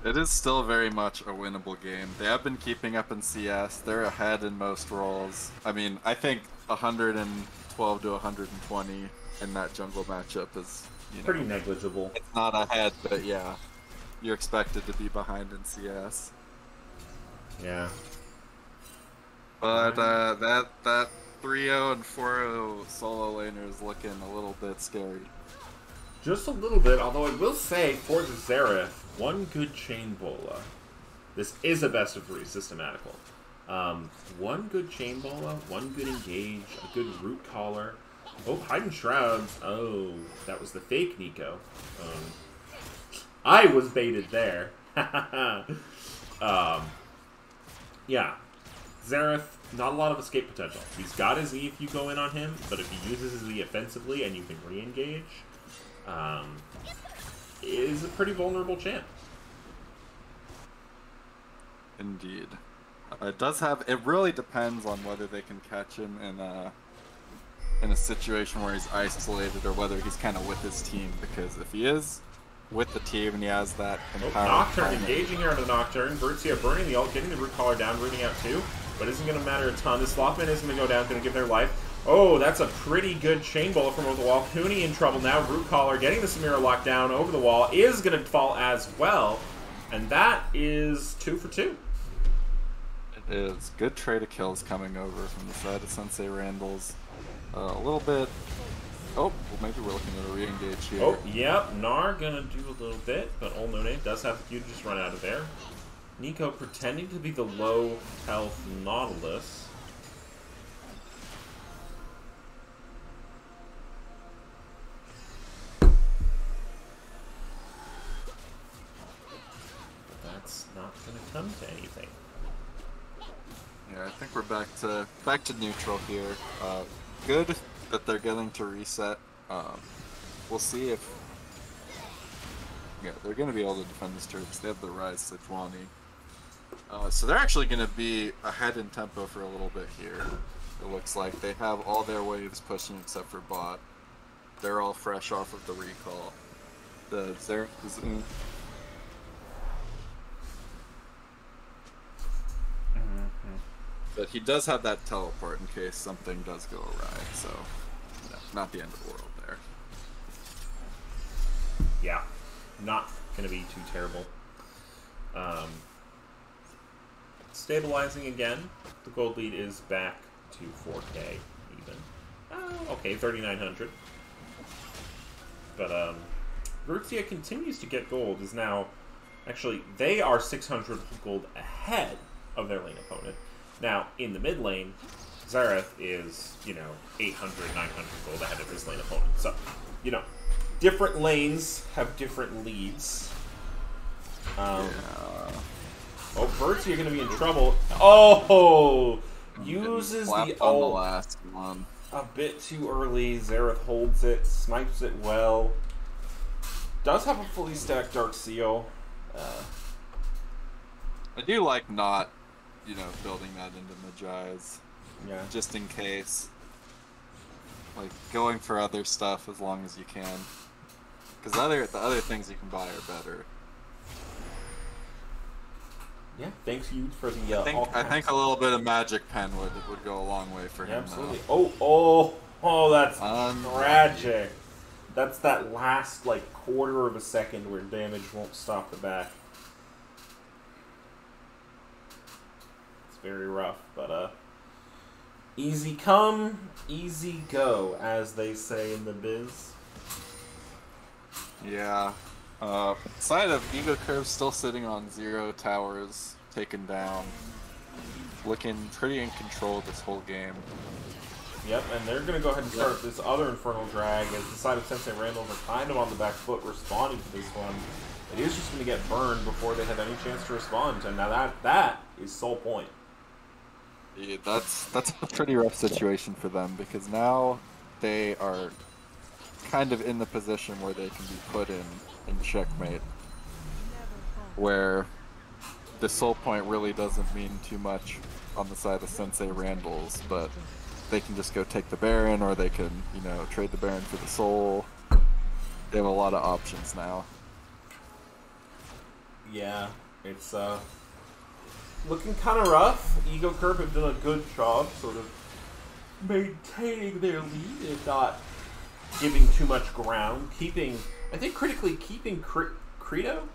It is still very much a winnable game. They have been keeping up in CS. They're ahead in most roles. I mean, I think 112 to 120 in that jungle matchup is, pretty negligible. It's not ahead, but yeah, you're expected to be behind in CS. Yeah. But that 3-0 and 4-0 solo laner is looking a little bit scary. Just a little bit, although I will say, for the Xerath, one good Chain Bola. This is a best of 3 systematical. One good Chain Bola, one good Engage, a good Root Collar. Oh, Heidenshrouds. Oh, that was the fake Nico. I was baited there. Yeah. Xerath, not a lot of escape potential. He's got his E if you go in on him, but if he uses his E offensively and you can re-engage, is a pretty vulnerable champ. Indeed. It does have. It really depends on whether they can catch him in a situation where he's isolated or whether he's kind of with his team. Because if he is with the team and he has that Nocturne engaging here on the Nocturne. Vertzia burning the ult, getting the Root Collar down, rooting out too. But isn't going to matter a ton. The Slothman is going to go down, going to give their life. Oh, that's a pretty good Chain Bola from over the wall. Cooney in trouble now. Root Collar getting the Samira locked down over the wall is going to fall as well. And that is 2 for 2. It is. Good trade of kills coming over from the side of Sensei Randall's. A little bit. Oh, well, maybe we're looking at a re-engage here. Oh, yep. Gnar going to do a little bit, but Olnone does have the Q to just run out of there. Nico pretending to be the low health Nautilus. That's not going to come to anything. Yeah, I think we're back to neutral here. Good that they're getting to reset. We'll see if they're going to be able to defend this turret. They have the Rise Sejuani. So they're actually going to be ahead in tempo for a little bit here. It looks like they have all their waves pushing except for bot. They're all fresh off of the recall. The Xerath is in. But he does have that teleport in case something does go awry, so not the end of the world there. Yeah, not going to be too terrible. Stabilizing again. The gold lead is back to 4K even. Okay, 3,900. But Vertzia continues to get gold. Is now actually they are 600 gold ahead of their lane opponent. Now, in the mid lane, Xerath is, 800, 900 gold ahead of his lane opponent. So, different lanes have different leads. Oh, Verts, you're going to be in trouble. Oh! Uses the on the ult last one. a bit too early. Xerath holds it, snipes it well. Does have a fully stacked Dark Seal. I do like not, building that into Magi's, Yeah. just in case. Like, going for other stuff as long as you can. Because the other things you can buy are better. Yeah, thanks you for the I think a little bit of Magic Pen would go a long way for Yeah, him. absolutely. Though. Oh, that's Unlucky. tragic. That's that last, quarter of a second where damage won't stop the back. It's very rough, but, easy come, easy go, as they say in the biz. Yeah. Side of Ego Curve still sitting on 0 towers, taken down. Looking pretty in control this whole game. Yep, and they're going to go ahead and start this other Infernal Drag as the side of Sensei Randalls are kind of on the back foot responding to this one. It is just going to get burned before they have any chance to respond, and now that is Soul Point. Yeah, that's a pretty rough situation for them because now they are kind of in the position where they can be put in checkmate, where the Soul Point really doesn't mean too much on the side of Sensei Randalls, but they can just go take the Baron, or they can, trade the Baron for the Soul. They have a lot of options now. Yeah, it's looking kind of rough. Ego Curve have done a good job sort of maintaining their lead and not giving too much ground. I think critically keeping Kirito.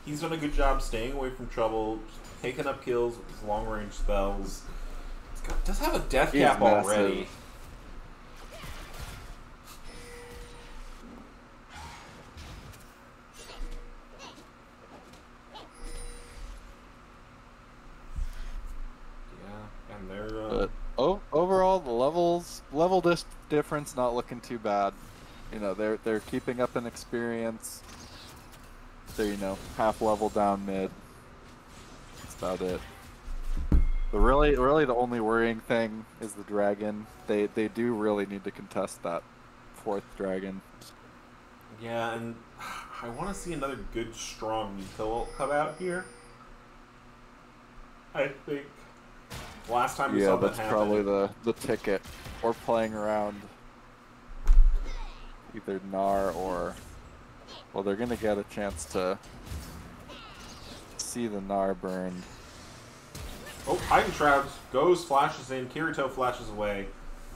He's done a good job staying away from trouble, taking up kills with his long-range spells. Does have a death cap already. Yeah, and they're. Overall, the level difference not looking too bad. They're keeping up in experience. They're half level down mid. That's about it. But really the only worrying thing is the dragon. They do really need to contest that 4th dragon. Yeah, and I want to see another good, strong Niko come out here. I think last time we saw that that's happen, probably the ticket. Or playing around either Gnar or... Well, they're going to get a chance to see the Gnar burned. Oh, Heightened Shrouds goes, flashes in, Kirito flashes away.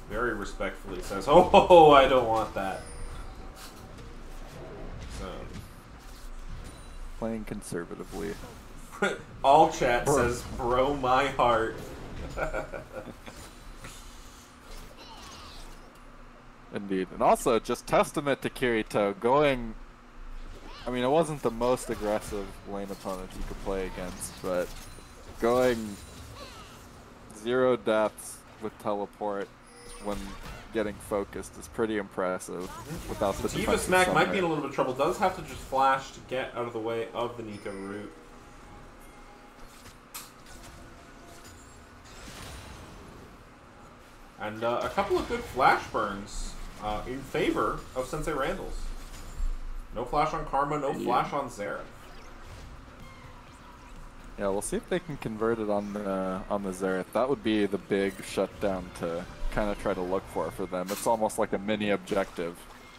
Very respectfully says, oh, I don't want that. So, Playing conservatively. all chat says, bro, my heart. Indeed. And also, just testament to Kirito going... I mean, it wasn't the most aggressive lane opponent you could play against, but going 0 deaths with teleport when getting focused is pretty impressive without the Tiva defensive Smack might summit. be in a little bit of trouble. Does have to just flash to get out of the way of the Niko route. And a couple of good flash burns in favor of Sensei Randalls. No flash on Karma, no flash on Xerath. Yeah, we'll see if they can convert it on the Xerath. That would be the big shutdown to kind of try to look for them. It's almost like a mini objective.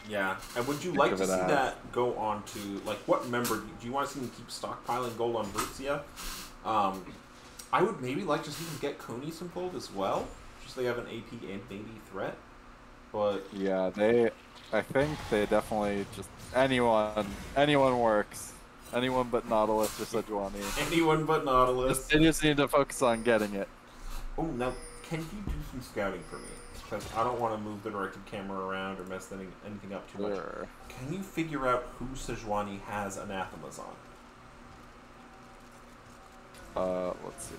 Yeah, and would you like to see that go on to, like, what member? Do you want to see them keep stockpiling gold on Brutia? I would maybe like to see them get Coney some gold as well, just so they have an AP and maybe threat. But yeah, I think they definitely just anyone works. Anyone but Nautilus or Sejuani. Anyone but Nautilus. They just need to focus on getting it. Oh, now can you do some scouting for me? Because I don't want to move the directed camera around or mess anything up too much. Sure. Can you figure out who Sejuani has anathemas on? Let's see.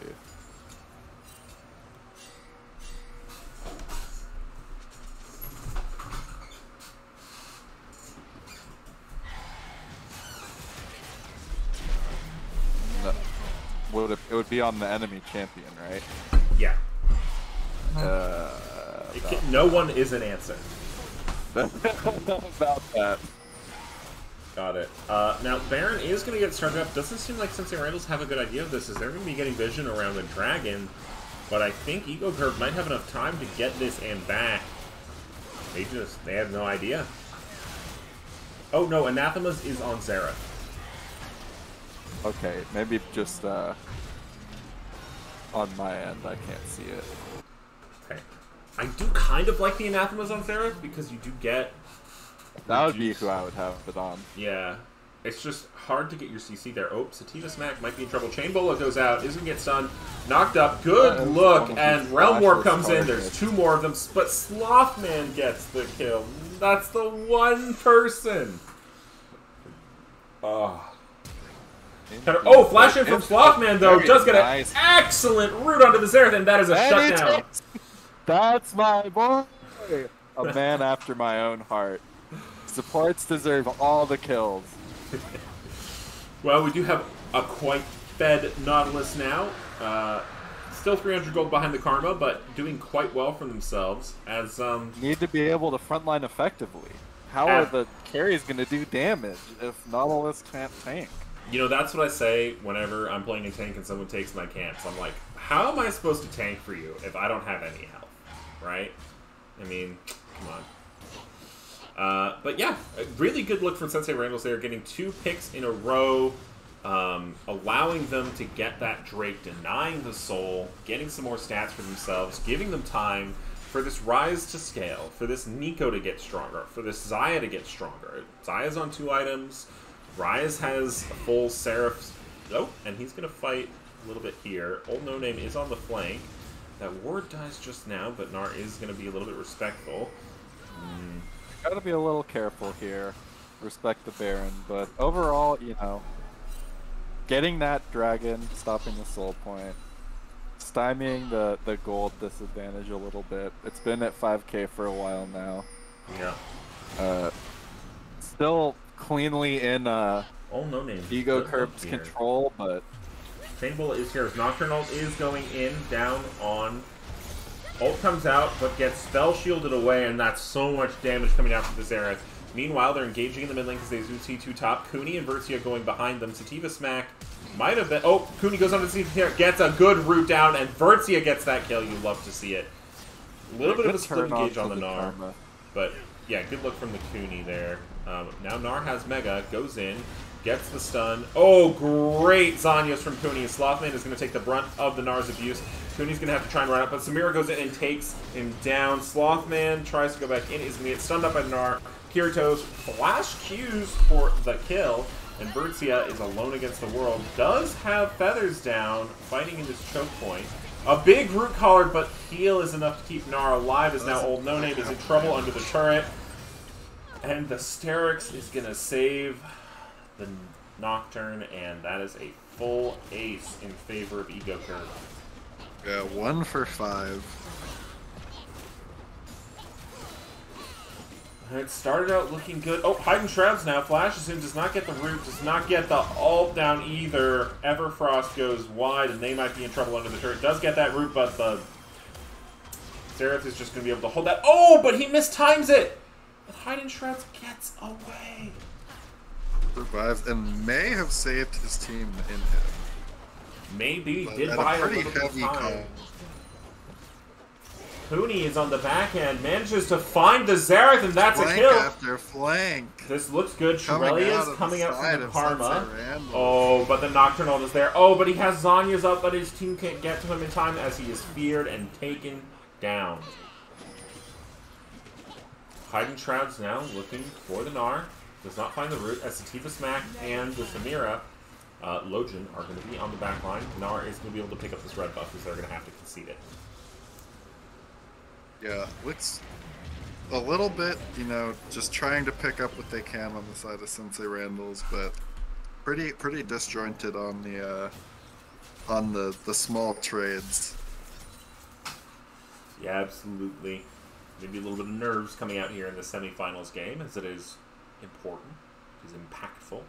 No. It would be on the enemy champion, right? Yeah. Uh, No one is an answer. about that. Got it. Now, Baron is going to get started up. Doesn't seem like Sensei Randall's have a good idea of this, as they're going to be getting vision around the dragon. But I think Ego Curve might have enough time to get this and back. They have no idea. Oh, no, Anathemas is on Xerath. Okay, maybe just on my end, I can't see it. Okay. I do kind of like the Anathemas on Xerath, because you do get... That would be who I would have it on. Yeah. It's just hard to get your CC there. Oh, Sativa Smack might be in trouble. Chain Bola goes out, isn't get stunned, knocked up. Good look, and Realm Warp comes in. There's two more of them, but Slothman gets the kill. That's the one person. Oh, flash in from Slothman, though. Does get an excellent root onto the Xerath, and that is a shutdown. That's my boy. A man after my own heart. Supports deserve all the kills. Well, we do have a quite fed Nautilus now. Still 300 gold behind the Karma, but doing quite well for themselves. As Need to be able to frontline effectively. How are the carries going to do damage if Nautilus can't tank? You know, that's what I say whenever I'm playing a tank and someone takes my camps. I'm like, how am I supposed to tank for you if I don't have any health? Right? I mean, come on. But yeah, a really good look from Sensei Randall's there, getting 2 picks in a row, allowing them to get that Drake, denying the soul, getting some more stats for themselves, giving them time for this Rise to scale, for this Nico to get stronger, for this Xayah to get stronger. Xayah's on 2 items, Rise has a full Seraph, and he's going to fight a little bit here. Old No Name is on the flank. That ward dies just now, but Gnar is going to be a little bit respectful. Gotta be a little careful here. Respect the Baron, but overall, you know, getting that dragon, stopping the soul point, stymieing the gold disadvantage a little bit. It's been at 5k for a while now. Yeah. Still cleanly in No Name. Ego Curve's control, but Chain Bola is here. His Nocturnal is going in, down on. Ult comes out, but gets spell shielded away, and that's so much damage coming out from the Xerath. Meanwhile, they're engaging in the mid lane because they do see 2 top. Cooney and Vertia going behind them. Sativa Smack might have been... Oh, Cooney goes on to see here, gets a good root down, and Vertia gets that kill. You love to see it. A little bit of a split engage on the Gnar. But, yeah, good look from the Cooney there. Now Gnar has Mega, goes in, gets the stun. Oh, great Zanyos from Cooney. Slothman is going to take the brunt of the Gnar's abuse. Cooney's going to have to try and run up, but Samira goes in and takes him down. Slothman tries to go back in. He's going to get stunned up by the Gnar. Kirito's flash Qs for the kill, and Vertia is alone against the world. Does have Feathers down, fighting in this choke point. A big root collar, but heal is enough to keep Gnar alive, as now Old No Name is in trouble under the turret. And the Sterix is going to save the Nocturne, and that is a full ace in favor of Ego Curve. Yeah, 1 for 5. It started out looking good. Oh, Hidden Shrouds now. Flashes in, does not get the root, does not get the ult down either. Everfrost goes wide, and they might be in trouble under the turret. Does get that root, but the Xerath is just going to be able to hold that. Oh, but he mistimes it! But Hidden Shrouds gets away. Survives, and may have saved his team in him. Maybe. But Did buy a little bit of time. Cooney is on the back end, manages to find the Xerath, and that's flank a kill. After flank. This looks good. Shirelli is coming out from the Karma. Randall. Oh, but the Nocturnal is there. Oh, but he has Zanya's up, but his team can't get to him in time as he is feared and taken down. Hidden Shrouds now looking for the Gnar. Does not find the root as Sativa Smack and the Samira Lojin are going to be on the back line. Gnar is going to be able to pick up this red buff because they're going to have to concede it. Yeah, looks a little bit, just trying to pick up what they can on the side of Sensei Randall's, but pretty disjointed on the small trades. Yeah, absolutely. Maybe a little bit of nerves coming out here in the semifinals game, as it is important, it is impactful.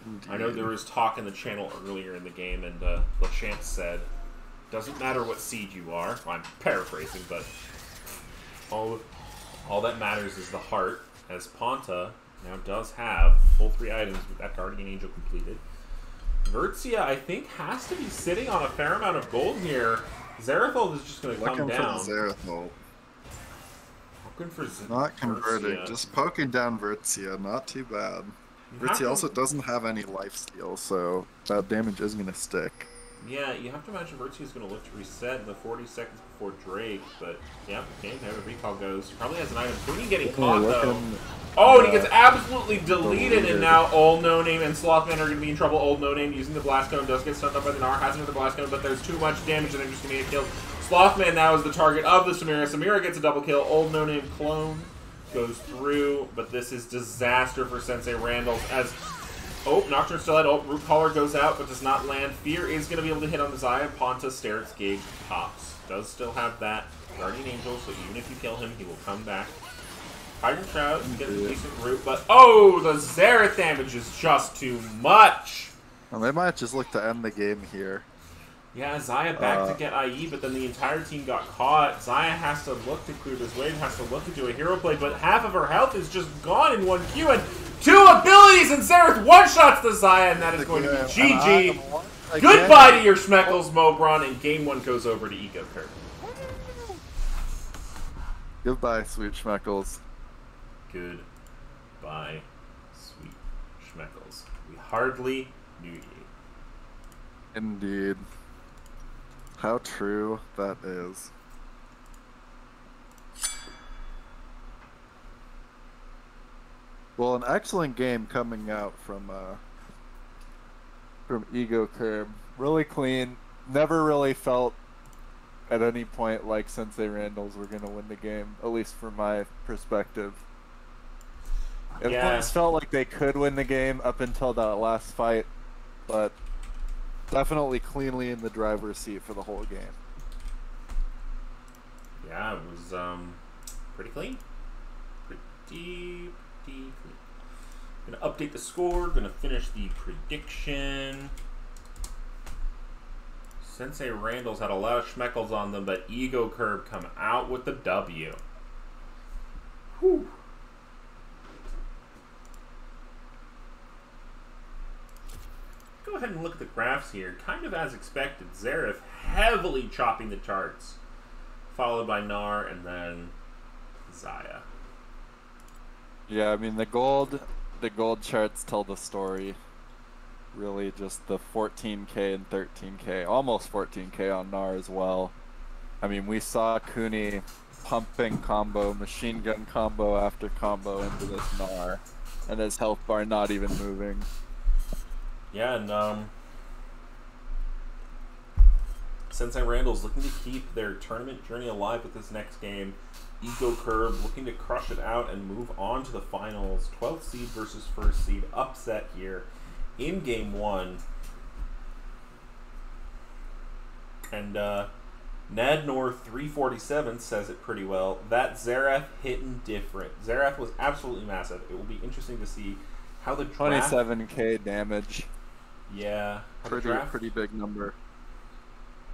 Indeed. I know there was talk in the channel earlier in the game, and LeChance said, doesn't matter what seed you are. Well, I'm paraphrasing, but all that matters is the heart, as Ponta now does have full 3 items with that Guardian Angel completed. Vertzia, I think, has to be sitting on a fair amount of gold here. Zerathol is just going to come down. Looking for the Zerathol. Looking for Not converting, Vertzia. just poking down Vertzia, not too bad. Vertzia also doesn't have any lifesteal, so that damage is going to stick. Yeah, you have to imagine Vertzia is going to look to reset in the 40 seconds before Drake, but yeah, okay, there the recall goes. Probably has an item. Queen getting caught, though. Oh, and he gets absolutely deleted, and now Old No Name and Slothman are going to be in trouble. Old No Name using the Blast Cone does get stunned up by the Gnar, has another Blast Cone, but there's too much damage, and they're just going to get killed. Slothman now is the target of the Samira. Samira gets a double kill. Old No Name clone goes through, but this is disaster for Sensei Randall's as... Oh, Nocturne still at ult. Root Caller goes out, but does not land. Fear is going to be able to hit on the Xayah. Ponta Starrett's Gauge pops. Does still have that Guardian Angel, so even if you kill him, he will come back. Hydrant Shroud gets a decent root, but oh, the Xerath damage is just too much! And they might just look to end the game here. Yeah, Xayah back to get IE, but then the entire team got caught. Xayah has to look to clear this wave, has to look to do a hero play, but half of her health is just gone in 1Q, and 2 abilities, and Xerath one-shots the Xayah, and that is going to be GG. Goodbye to your Schmeckles, Mobron, and game 1 goes over to Ego Curve. Goodbye, sweet Schmeckles. Goodbye, sweet Schmeckles. We hardly knew you. Indeed. How true that is. Well, an excellent game coming out from Ego Curb. Really clean. Never really felt at any point like Sensei Randall's were going to win the game, at least from my perspective. It almost felt like they could win the game up until that last fight, but definitely cleanly in the driver's seat for the whole game. Yeah, it was pretty clean. Pretty clean. Gonna update the score, gonna finish the prediction. Sensei Randall's had a lot of Schmeckles on them, but Ego Curb come out with the W. Whew. Go ahead and look at the graphs here. Kind of as expected, Xerath heavily chopping the charts, followed by Gnar and then Xayah. Yeah, I mean the gold charts tell the story. Really, just the 14k and 13k, almost 14k on Gnar as well. I mean, we saw Kuni pumping combo, machine gun combo after combo into this Gnar, and his health bar not even moving. Yeah, and Sensei Randall's looking to keep their tournament journey alive with this next game. Ego Curb looking to crush it out and move on to the finals. 12th seed versus 1st seed upset here in game 1. And Nadnor347 says it pretty well. That Xerath hitting different. Xerath was absolutely massive. It will be interesting to see how the draft... 27k damage. Yeah. Pretty big number.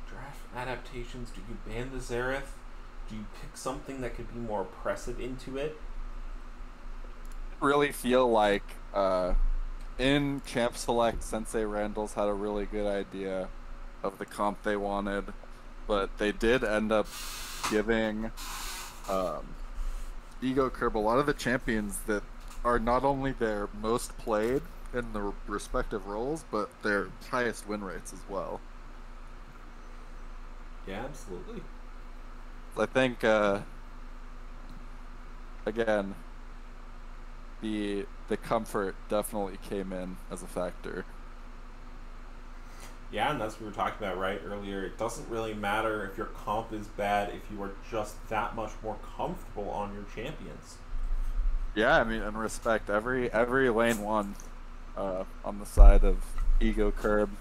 Draft adaptations. Do you ban the Xerath? Do you pick something that could be more oppressive into it? Really feel like in Champ Select, Sensei Randall's had a really good idea of the comp they wanted, but they did end up giving Ego Curb a lot of the champions that are not only their most played in the respective roles, but their highest win rates as well. Yeah, absolutely. I think, again, the comfort definitely came in as a factor. Yeah, and that's what we were talking about right earlier. It doesn't really matter if your comp is bad if you are just that much more comfortable on your champions. Yeah, I mean, in respect, every lane one on the side of Ego Curb,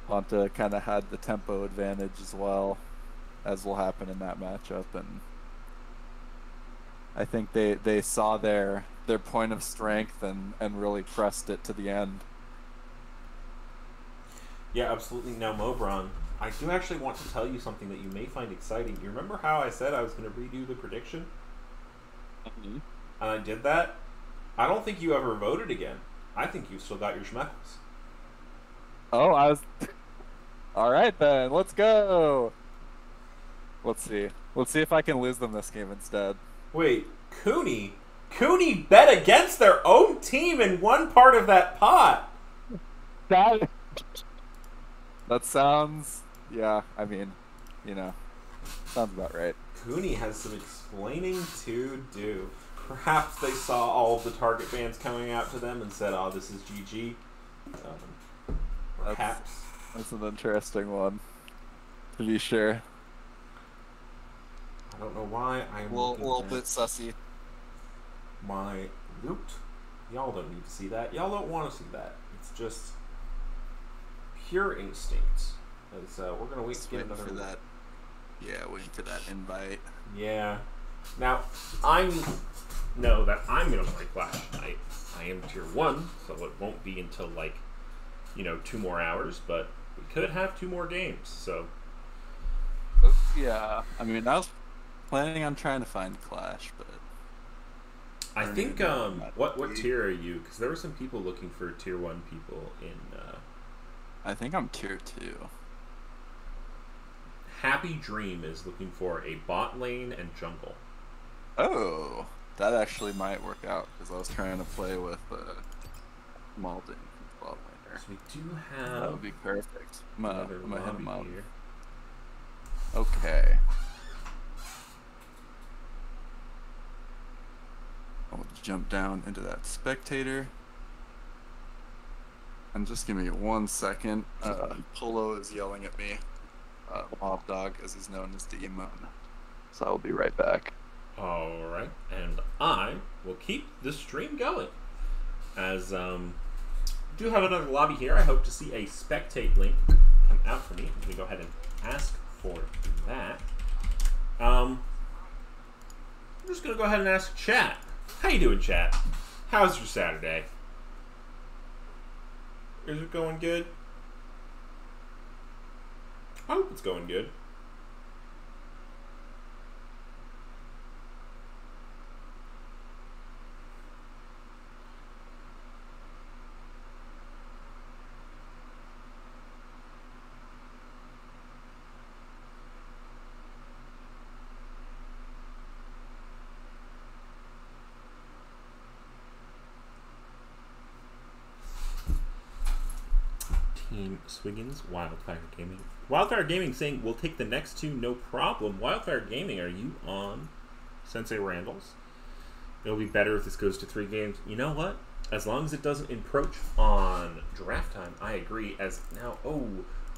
Ponta kind of had the tempo advantage as well, as will happen in that matchup, and I think they saw their point of strength and really pressed it to the end. Yeah, absolutely. Now, Mobron, I do actually want to tell you something that you may find exciting. You remember how I said I was going to redo the prediction? Mm-hmm. And I did that? I don't think you ever voted again. I think you've still got your schmeckles. Oh, I was... All right, then. Let's go. Let's see. Let's see if I can lose them this game instead. Wait, Cooney? Cooney bet against their own team in one part of that pot. That sounds... Yeah, I mean, sounds about right. Cooney has some explaining to do. Perhaps they saw all of the target bans coming out to them and said, oh, this is GG. Perhaps. That's an interesting one, to be sure. I don't know why I'm A little bit sussy. My loot. Y'all don't need to see that. Y'all don't want to see that. It's just pure instinct. As, we're going to wait to get another... for that. Yeah, waiting for that invite. Yeah. Now, I know that I'm going to play Clash tonight. I am tier 1, so it won't be until, 2 more hours, but we could have 2 more games, so... Yeah, I mean, I was planning on trying to find Clash, but... I think, what tier are you? Because there were some people looking for tier 1 people in, I think I'm tier 2. Happy Dream is looking for a bot lane and jungle. Oh, that actually might work out, because I was trying to play with Malden, bot laner. So we do have... That would be perfect. I'm gonna hit him out. Here. Okay. I'll jump down into that spectator. And just give me 1 second. Polo is yelling at me. Mob Dog, as he's known as the emote. So I'll be right back. Alright, and I will keep the stream going. As, do have another lobby here. I hope to see a spectate link come out for me. Let me go ahead and ask for that. I'm just going to go ahead and ask chat. How you doing, chat? How's your Saturday? Is it going good? I hope it's going good. Team Swiggins, Wildfire Gaming. Wildfire Gaming saying, we'll take the next 2, no problem. Wildfire Gaming, are you on Sensei Randall's? It'll be better if this goes to 3 games. You know what? As long as it doesn't encroach on draft time, I agree. As now,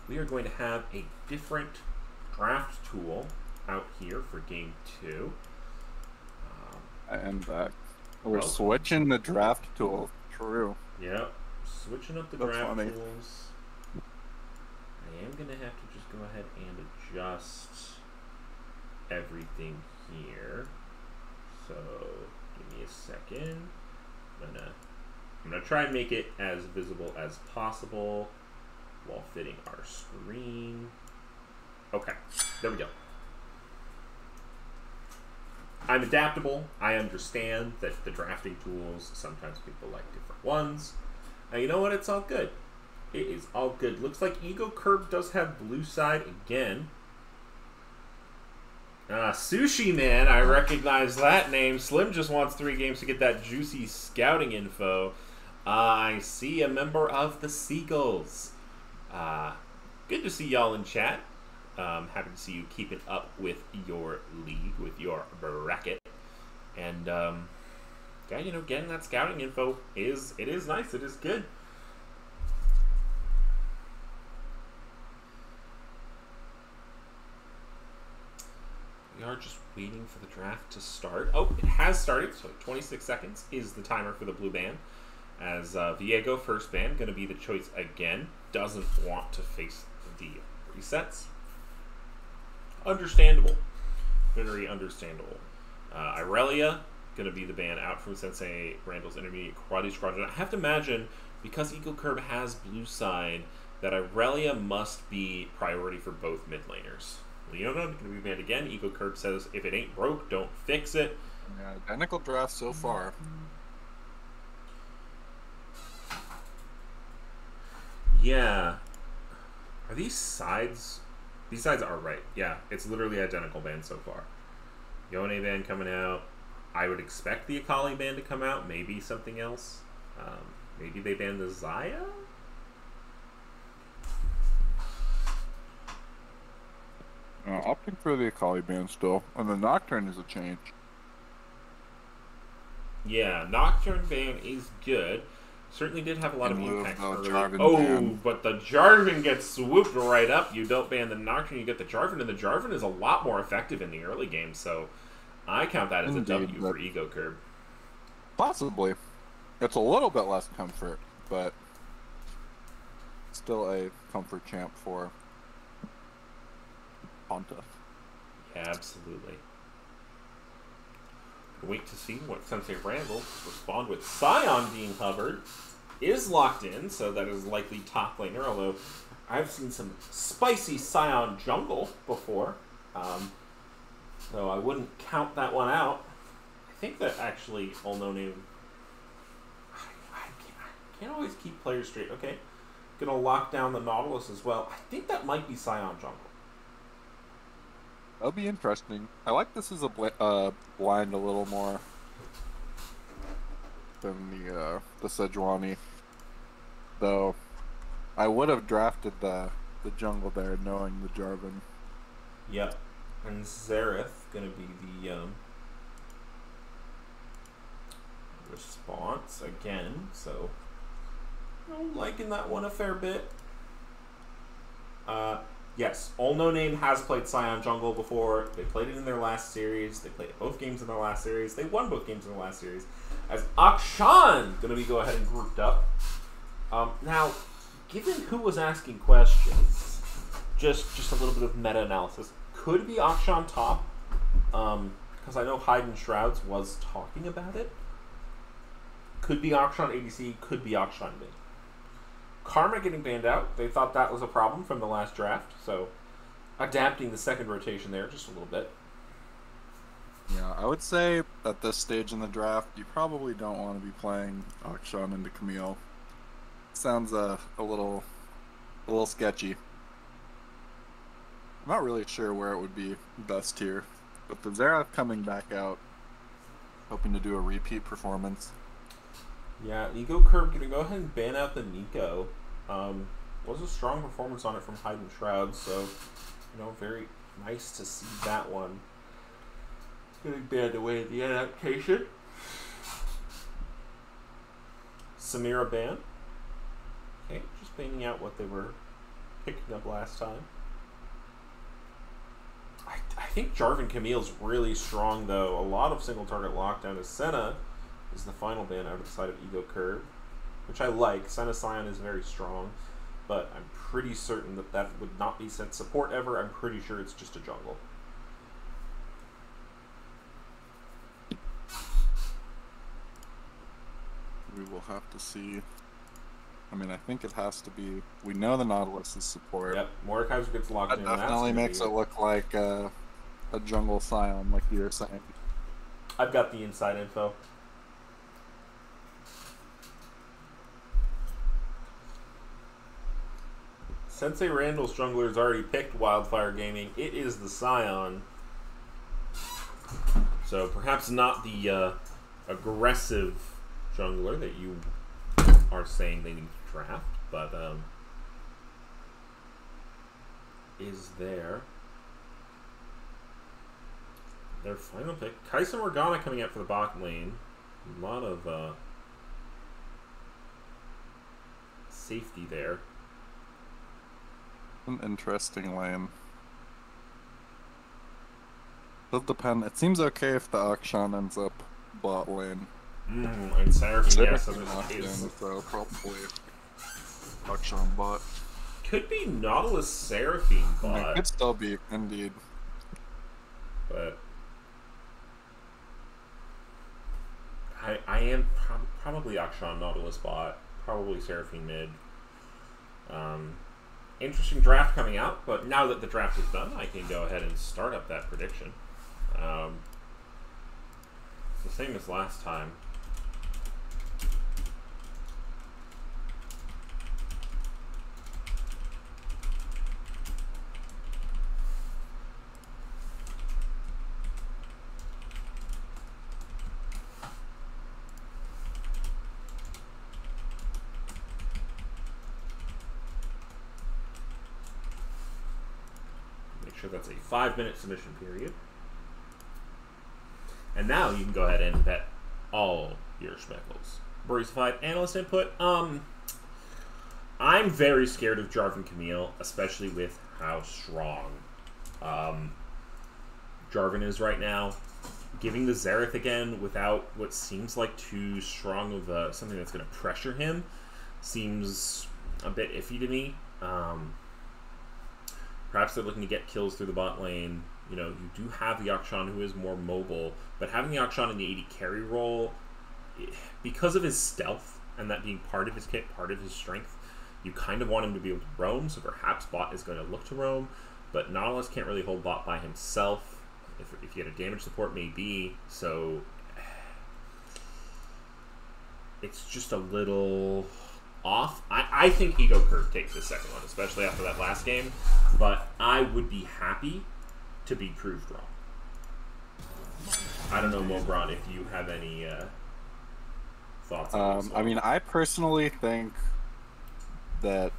we are going to have a different draft tool out here for game 2. I am back. We're switching the draft tool. True. Yep. Switching up the draft tools. I am going to have to just go ahead and adjust everything here. So, give me a second. I'm gonna try and make it as visible as possible while fitting our screen. Okay, there we go. I'm adaptable. I understand that the drafting tools, sometimes people like different ones. You know what? It's all good. It is all good. Looks like Ego Curb does have blue side again. Sushi Man, I recognize that name. Slim just wants 3 games to get that juicy scouting info. I see a member of the Seagulls. Good to see y'all in chat. Happy to see you keeping up with your league, with your bracket. And, yeah, you know, getting that scouting info is nice. It is good. we are just waiting for the draft to start. Oh, it has started, so 26 seconds is the timer for the blue ban. As Viego, first ban, going to be the choice again. Doesn't want to face the resets. Understandable. Very understandable. Irelia, going to be the ban out from Sensei Randall's Intermediate Quality Squadron. I have to imagine, because Eagle Curb has blue side, that Irelia must be priority for both mid laners. Leona going to be banned again. Eagle Curb says, if it ain't broke, don't fix it. Yeah, identical draft so far. Yeah. Are these sides? These sides are right. Yeah, it's literally identical ban so far. Yone ban coming out. I would expect the Akali ban to come out. Maybe something else. Maybe they ban the Xayah? Opting for the Akali ban still. And the Nocturne is a change. Yeah, Nocturne ban is good. Certainly did have a lot In of lieu of impact the early. Jarvan Oh, ban. but the Jarvan gets swooped right up. You don't ban the Nocturne, you get the Jarvan, and the Jarvan is a lot more effective in the early game, so I count that as Indeed, a W for but- Ego Curb. Possibly. It's a little bit less comfort, but still a comfort champ for Ponta. Yeah, absolutely. Wait to see what Sensei Randall respond with. Scion being hovered is locked in, so that is likely top laner, although I've seen some spicy Scion jungle before, so I wouldn't count that one out. I think that actually, all no name. I can't always keep players straight. Okay, gonna lock down the Nautilus as well. I think that might be Scion jungle. That'll be interesting. I like this as a blind a little more than the Sejuani. Though I would have drafted the jungle there knowing the Jarvan. Yep. And Xerath gonna be the response again, so liking that one a fair bit. Yes, All No Name has played Scion Jungle before. They played it in their last series. They played both games in their last series. They won both games in their last series. As Akshan gonna be go ahead and grouped up. Now, given who was asking questions, just a little bit of meta-analysis. Could be Akshan top, because I know Hyden Shrouds was talking about it. Could be Akshan ADC, could be Akshan mid. Karma getting banned out, they thought that was a problem from the last draft, so adapting the second rotation there just a little bit. Yeah, I would say at this stage in the draft, you probably don't want to be playing Akshan into Camille. Sounds a little sketchy. I'm not really sure where it would be best here, but the Xerath coming back out, hoping to do a repeat performance. Yeah, Ego Curb gonna go ahead and ban out the Nico. Was a strong performance on it from Hyden Shroud, so very nice to see that one getting banned away in the adaptation. Samira ban. Okay, just banning out what they were picking up last time. I think Jarvan Camille's really strong, though. A lot of single target lockdown. As Senna is the final ban out of the side of Ego Curb, which I like. Senna Scion is very strong, but I'm pretty certain that that would not be sent support ever. I'm pretty sure it's just a jungle. We will have to see. I mean, I think it has to be. We know the Nautilus is support. Yep, Mordekaiser gets locked That in. definitely makes it look like a jungle Scion, like you were saying. I've got the inside info. Sensei Randall's jungler has already picked Wildfire Gaming. It is the Scion. So perhaps not the aggressive jungler that you are saying they need to draft, but is there. Their final pick. Kaisa Morgana coming out for the bot lane. A lot of safety there. An interesting lane. Does depend. It seems okay if the Akshan ends up bot lane. And Seraphine, yes, Seraphine in this locked case. in, so probably Akshan bot. Could be Nautilus Seraphine I mean, it bot, could still be, indeed. but I am probably Akshan Nautilus bot, probably Seraphine mid. Interesting draft coming out, but now that the draft is done, I can go ahead and start up that prediction. It's the same as last time. Make sure that's a 5-minute submission period. And now you can go ahead and bet all your speckles. Barista analyst input. I'm very scared of Jarvan Camille, especially with how strong Jarvan is right now. Giving the Xerath again without what seems like too strong of something that's going to pressure him seems a bit iffy to me. Perhaps they're looking to get kills through the bot lane. You know, you do have the Akshan who is more mobile, but having the Akshan in the AD carry role, because of his stealth and that being part of his kit, part of his strength, you kind of want him to be able to roam, so perhaps bot is going to look to roam, but Nautilus can't really hold bot by himself. If you had a damage support, maybe, so it's just a little off. I think Ego Curve takes the second one, especially after that last game, but I would be happy to be proved wrong. I don't know, Mobron, if you have any thoughts on this. I mean, I personally think that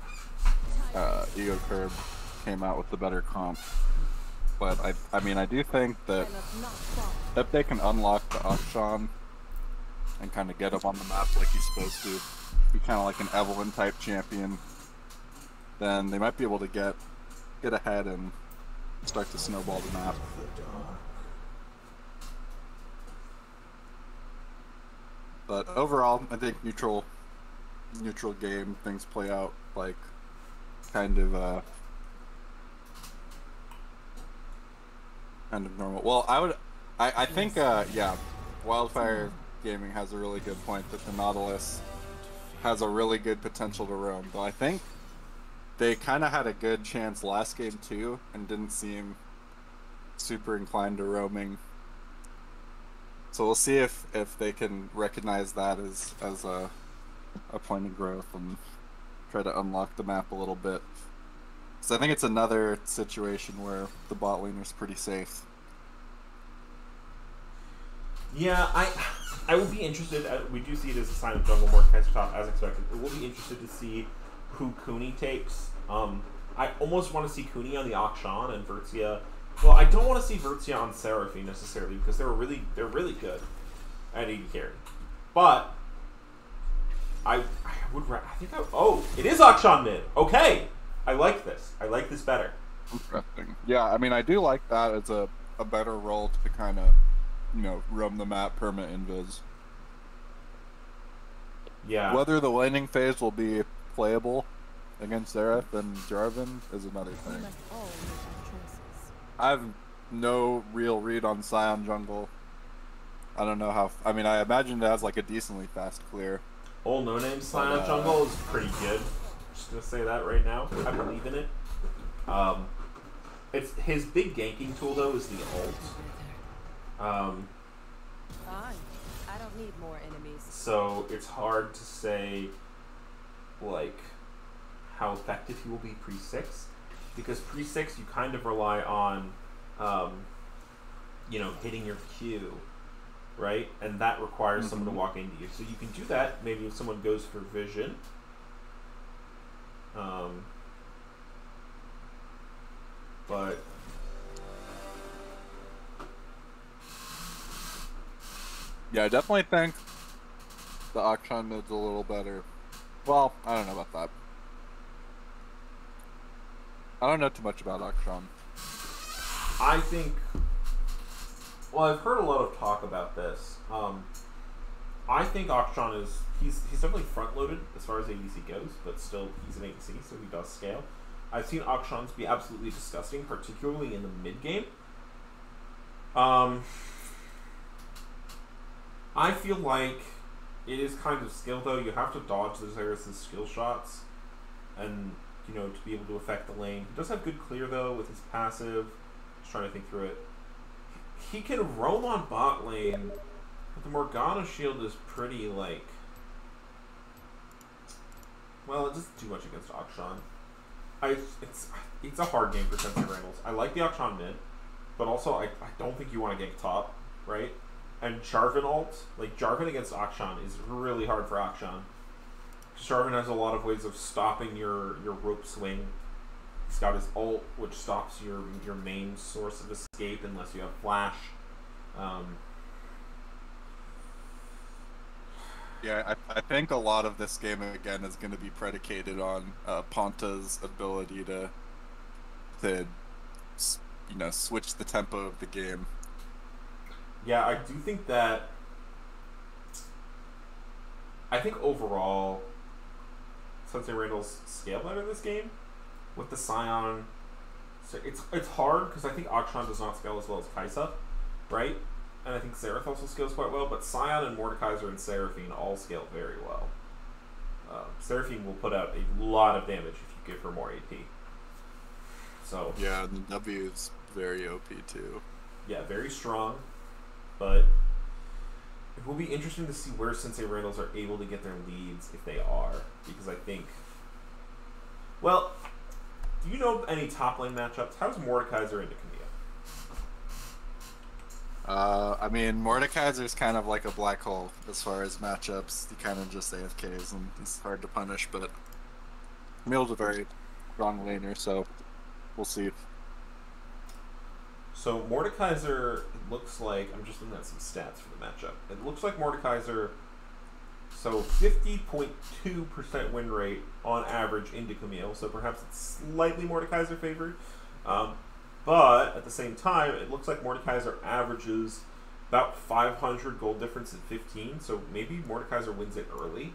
Ego Curb came out with the better comp, but I mean, I do think that if they can unlock the Akshan and kind of get him on the map like he's supposed to, be kind of like an Evelyn type champion, then they might be able to get ahead and start to snowball the map. But overall, I think neutral game, things play out like kind of normal. Well, I think yeah, Wildfire Gaming has a really good point that the Nautilus has a really good potential to roam, though I think they kind of had a good chance last game too and didn't seem super inclined to roaming. So we'll see if they can recognize that as a point of growth and try to unlock the map a little bit. So I think it's another situation where the bot laner's pretty safe. Yeah, I will be interested. We do see it as a sign of jungle more Kaiser top as expected. We'll be interested to see who Cooney takes. I almost want to see Cooney on the Akshan and Vertia. Well, I don't want to see Vertia on Seraphine necessarily because they're really good at AD carry. But I think it is Akshan mid. Okay, I like this. I like this better. Interesting. Yeah, I mean, I do like that as a better role to kind of, you know, roam the map, perma invis. Yeah. Whether the laning phase will be playable against Xerath and Jarvan is another We thing. must all make our choices. I have no real read on Scion jungle. I don't know how. I mean, I imagine it has like a decently fast clear. Old no name Scion jungle is pretty good. Just gonna say that right now. I believe in it. It's his big ganking tool though is the ult. Fine. I don't need more enemies. So it's hard to say like how effective he will be pre-6 because pre-6 you kind of rely on you know, hitting your Q, right? And that requires someone to walk into you. So you can do that maybe if someone goes for vision. But Yeah, I definitely think the Akshan mid's a little better. Well, I don't know about that. I don't know too much about Akshan. I think Well, I've heard a lot of talk about this. I think Akshan is he's definitely front loaded as far as ADC goes, but still he's an ADC, so he does scale. I've seen Akshans be absolutely disgusting, particularly in the mid game. I feel like it is kind of skill though. You have to dodge the Xerath's skill shots, and you know, to be able to affect the lane. He does have good clear though with his passive. Just trying to think through it. He can roam on bot lane, but the Morgana shield is pretty like. Well, it doesn't do much against Akshan. It's a hard game for Sensei Randalls. I like the Akshan mid, but also I don't think you want to gank top, right? And Jarvan ult, like Jarvan against Akshan is really hard for Akshan. Jarvan has a lot of ways of stopping your rope swing. He's got his ult, which stops your main source of escape unless you have flash. Yeah, I think a lot of this game again is going to be predicated on Ponta's ability to you know, switch the tempo of the game. Yeah, I do think that. I think overall, Sensei Randall's scale better in this game with the Scion. So it's hard because I think Akshan does not scale as well as Kaisa, right? And I think Xerath also scales quite well, but Scion and Mordekaiser and Seraphine all scale very well. Seraphine will put out a lot of damage if you give her more AP. So yeah, the W is very OP too. Yeah, very strong, but it will be interesting to see where Sensei Randalls are able to get their leads if they are, because I think. Well, do you know any top lane matchups? How's Mordekaiser into Camille? I mean, Mordekaiser's kind of like a black hole as far as matchups. He kind of just AFKs and he's hard to punish, but Camille's a very strong laner, so we'll see. So Mordekaiser looks like, I'm just looking at some stats for the matchup. It looks like Mordekaiser, so 50.2% win rate on average into Camille, so perhaps it's slightly Mordekaiser favored. But at the same time, it looks like Mordekaiser averages about 500 gold difference at 15, so maybe Mordekaiser wins it early.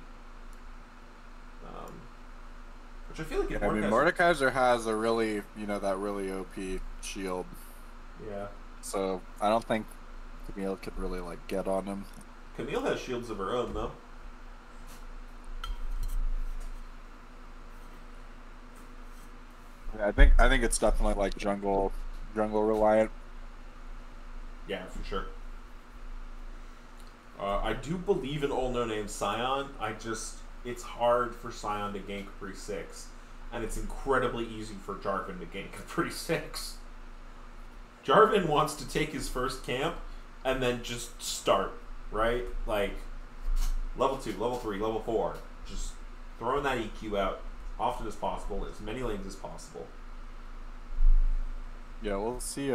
Which I feel like I mean, Mordekaiser has a really, that really OP shield. Yeah. So I don't think Camille could really get on him. Camille has shields of her own though. Yeah, I think it's definitely jungle reliant. Yeah, for sure. I do believe in All No Name Scion. It's hard for Scion to gank Capri 6, and it's incredibly easy for Jarvan to gank Capri 6. Jarvan wants to take his first camp and then just start, right? Like, level 2, level 3, level 4. Just throwing that EQ out often as possible, as many lanes as possible. Yeah, we'll see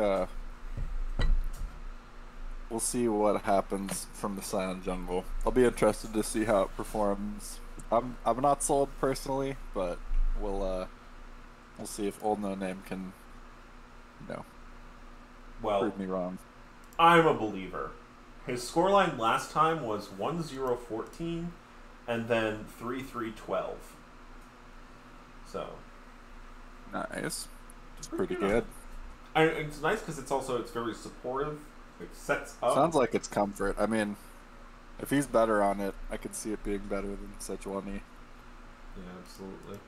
what happens from the Scion jungle. I'll be interested to see how it performs. I'm not sold personally, but we'll see if Old No Name can prove me wrong. I'm a believer. His scoreline last time was 1-0-14 and then 3-3-12. So nice. It's pretty good. It's nice because it's very supportive. It sets up. Sounds like it's comfort. I mean, if he's better on it, I could see it being better than Sejuani. Yeah, absolutely.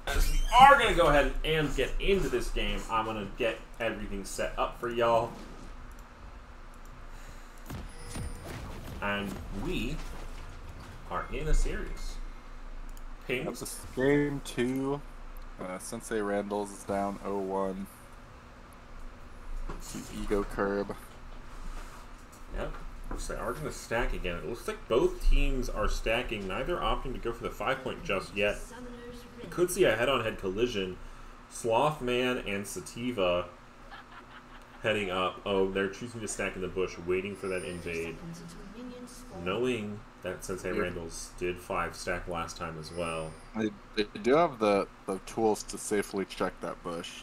As we are going to go ahead and get into this game, I'm going to get everything set up for y'all. And we are in a series. Pings. That's game 2. Sensei Randalls is down 0-1. Ego curb. Yep. They are going to stack again. It looks like both teams are stacking, neither opting to go for the 5-point just yet. You could see a head-on-head collision. Slothman and Sativa heading up. Oh, they're choosing to stack in the bush, waiting for that invade. Knowing that Sensei Randalls did 5-stack last time as well. They do have the tools to safely check that bush.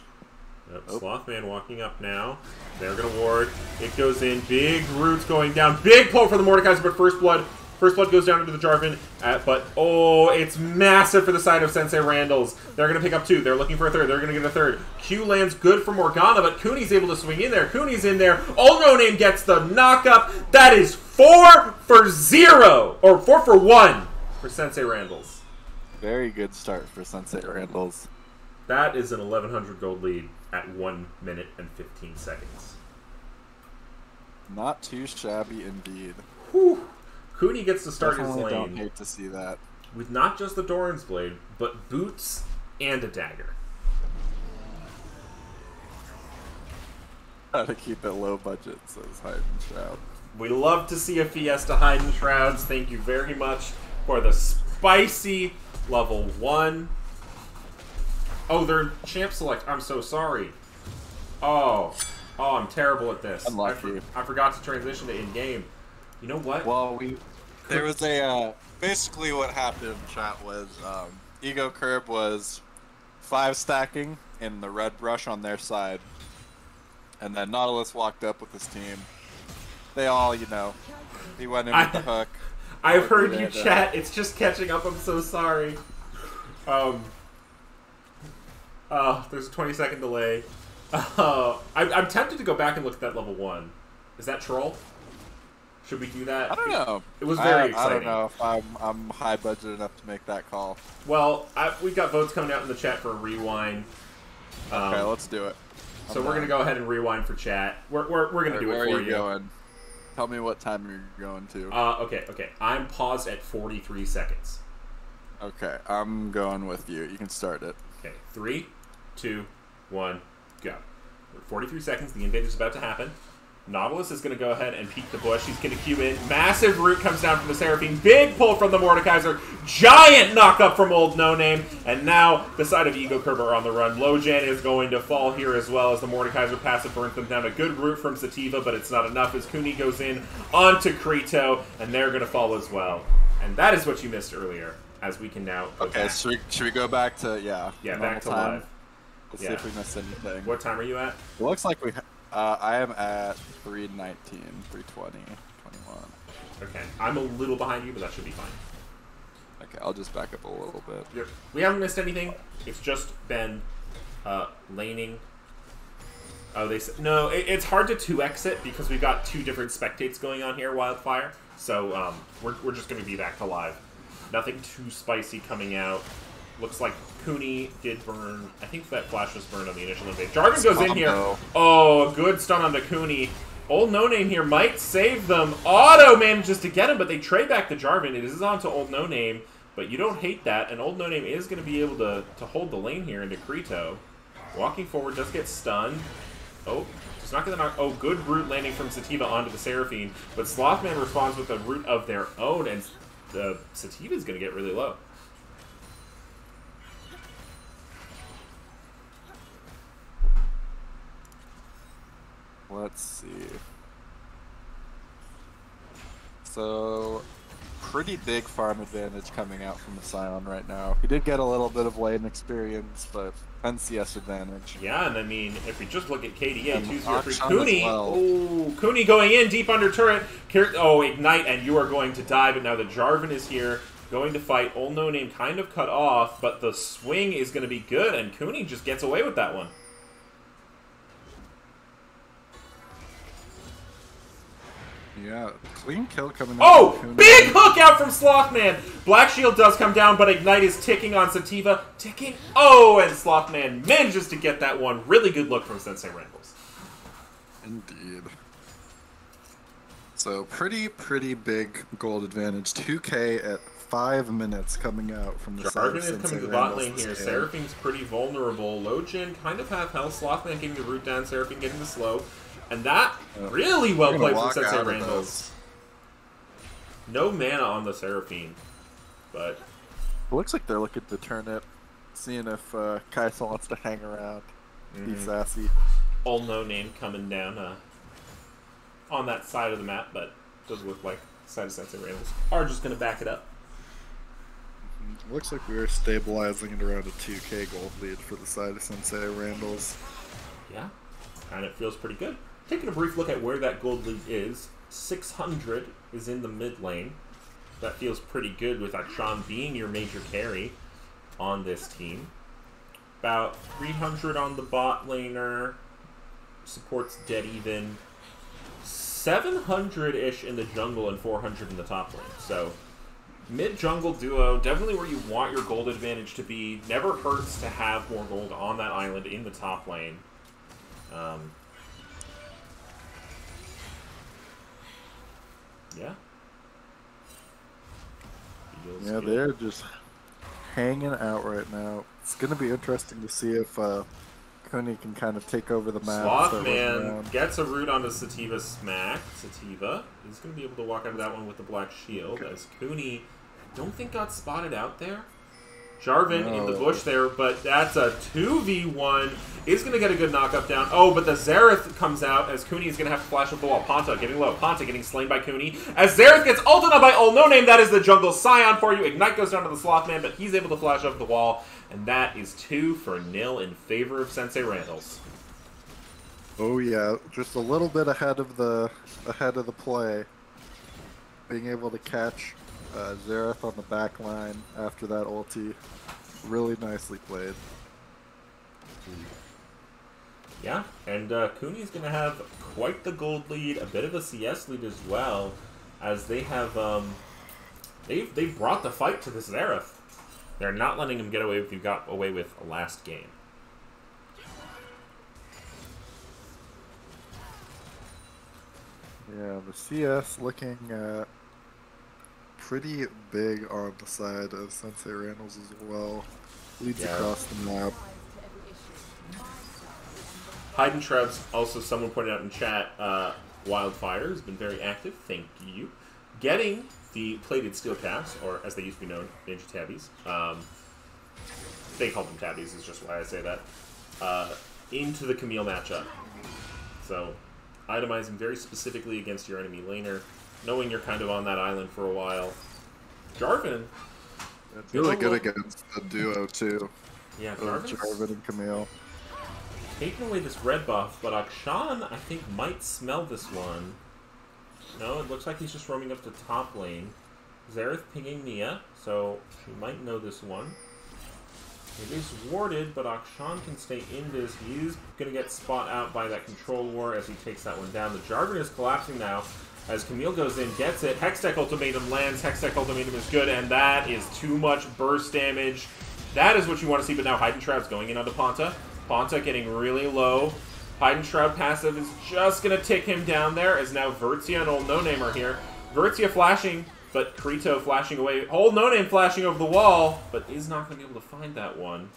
Yep, Slothman walking up now. They're going to ward. It goes in. Big roots going down. Big pull for the Mordekaiser, but First Blood goes down into the Jarvan. But, oh, it's massive for the side of Sensei Randall's. They're going to pick up 2. They're looking for a 3rd. They're going to get a 3rd. Q lands good for Morgana, but Cooney's able to swing in there. Cooney's in there. Old No Name gets the knock-up. That is 4 for 0. Or 4 for 1 for Sensei Randall's. Very good start for Sensei Randall's. That is an 1,100 gold lead at 1 minute and 15 seconds. Not too shabby indeed. Whew. Cooney gets to start Definitely his don't lane hate to see that. with not just the Doran's Blade, but boots and a dagger. Try to keep it low budget, says Hidden Shroud. We love to see a Fiesta Hidden Shrouds. Thank you very much for the spicy level 1. Oh, they're champ select. I'm so sorry. Oh, I'm terrible at this. Unlucky. I forgot to transition to in-game. You know what? Well, there was a basically what happened in chat was Ego Curb was 5 stacking in the red brush on their side, and then Nautilus walked up with his team. They all, he went in with the hook. I've heard you chat. It's just catching up. I'm so sorry. There's a 20-second delay. I'm tempted to go back and look at that level 1. Is that troll? Should we do that? I don't know. It was very exciting. I don't know if I'm high budget enough to make that call. Well, we've got votes coming out in the chat for a rewind. Okay, let's do it. So we're gonna go ahead and rewind for chat. We're gonna do it for you. Where are you going? Tell me what time you're going to. Okay. I'm paused at 43 seconds. Okay, I'm going with you. You can start it. Okay, 3, 2, 1, go. 43 seconds. The invader's about to happen. Nautilus is going to go ahead and peek the bush. He's going to queue in. Massive root comes down from the Seraphine. Big pull from the Mordekaiser. Giant knock up from Old No Name. And now the side of Ego Curb are on the run. Lojan is going to fall here as well as the Mordekaiser passive burns them down. A good root from Sativa, but it's not enough as Cooney goes in onto Krito, and they're going to fall as well. And that is what you missed earlier, as we can now go back. Should we go back to, back to time? live. Let's see if we missed anything. What time are you at? It looks like I am at 3:19, 3:20, 21. Okay, I'm a little behind you, but that should be fine. Okay, I'll just back up a little bit. Yep. We haven't missed anything. It's just been laning. Oh, they said no. It's hard to 2x it because we've got 2 different spectates going on here. Wildfire. So we're just going to be back to live. Nothing too spicy coming out. Looks like Cooney did burn. I think that flash was burned on the initial invade. Jarvan goes in here. Oh, good stun on the Cooney. Old No Name here might save them. Auto manages to get him, but they trade back to Jarvan. It is on to Old No Name, but you don't hate that. And Old No Name is going to be able to hold the lane here into Krito. Walking forward, does get stunned. Oh, just not going to knock. Oh, good root landing from Sativa onto the Seraphine. But Slothman responds with a root of their own, and the Sativa is going to get really low. Let's see. So, pretty big farm advantage coming out from the Scion right now. He did get a little bit of lane experience, but NCS advantage. Yeah, and I mean, if we just look at KDA, And 203, Akshan Cooney, as well. oh, Cooney going in deep under turret. Oh, Ignite, and you are going to die, but now the Jarvan is here, going to fight. Old No Name kind of cut off, but the swing is going to be good, and Cooney just gets away with that one. Yeah, clean kill coming out. Oh, big hook out from Slothman. Black Shield does come down, but Ignite is ticking on Sativa. Ticking. Oh, and Slothman manages to get that one. Really good look from Sensei Randall's. Indeed. So pretty big gold advantage. 2K at 5 minutes coming out from the side Jarvan of is coming Sensei to the bot Randall's lane here. stand. Seraphine's pretty vulnerable. Lojin kind of half health. Slothman getting the root down. Seraphine getting the slow. And that really well We're played gonna from walk Sensei out of Randall's. this. No mana on the Seraphine. But It looks like they're looking to turn it, seeing if Kaisa wants to hang around, be sassy. Old No Name coming down on that side of the map, but does look like the side of Sensei Randall's are just going to back it up. Looks like we're stabilizing at around a 2K gold lead for the side of Sensei Randall's. Yeah, and it feels pretty good. Taking a brief look at where that gold lead is, 600 is in the mid lane. That feels pretty good with Akshan being your major carry on this team. About 300 on the bot laner. Support's dead even. 700-ish in the jungle and 400 in the top lane. So, mid-jungle duo, definitely where you want your gold advantage to be. Never hurts to have more gold on that island in the top lane. Yeah. Feels Yeah, good. they're just hanging out right now. It's going to be interesting to see if Kuni can kind of take over the map. start running Slothman around. gets a root onto Sativa's smack. Sativa is going to be able to walk out of that one with the black shield, as Kuni, I don't think got spotted out there. Jarvan in the No. bush there, but that's a 2v1. Is going to get a good knock-up down. Oh, but the Xerath comes out as Kuni is going to have to flash up the wall. Ponta getting low. Ponta getting slain by Kuni. As Xerath gets ulted on by Ul No Name, that is the jungle Scion for you. Ignite goes down to the Slothman, but he's able to flash over the wall. And that is 2-0 in favor of Sensei Randalls. Oh yeah, just a little bit ahead of the play. Being able to catch Xerath on the back line after that ulti, really nicely played. Yeah, and Kuni's going to have quite the gold lead, a bit of a CS lead as well, as they have they brought the fight to this Xerath. They're not letting him get away with got away with last game. Yeah, the CS looking pretty big on the side of Sensei Randalls as well. Leads Yeah. across the map. Hayden Shrouds, also someone pointed out in chat, Wildfire has been very active, thank you. Getting the plated steel caps, or as they used to be known, Ninja Tabbies. They call them Tabbies, is just why I say that. Into the Camille matchup. So, itemizing very specifically against your enemy laner, knowing you're kind of on that island for a while. Jarvan. It's really good against the duo too. Yeah, Of Jarvan's Jarvan and Camille. taking away this red buff, but Akshan, I think, might smell this one. No, it looks like he's just roaming up to top lane. Xerath pinging Nia, so she might know this one. It is warded, but Akshan can stay in this. He is going to get spot out by that control war as he takes that one down. The Jarvan is collapsing now as Camille goes in, gets it. Hextech Ultimatum lands. Hextech Ultimatum is good, and that is too much burst damage. That is what you want to see, but now Hayden Shroud's going in onto Ponta. Ponta getting really low. Hayden Shroud passive is just going to tick him down there, as now Vertia and Old No Name are here. Vertia flashing, but Krito flashing away. Old No Name flashing over the wall, but is not going to be able to find that one.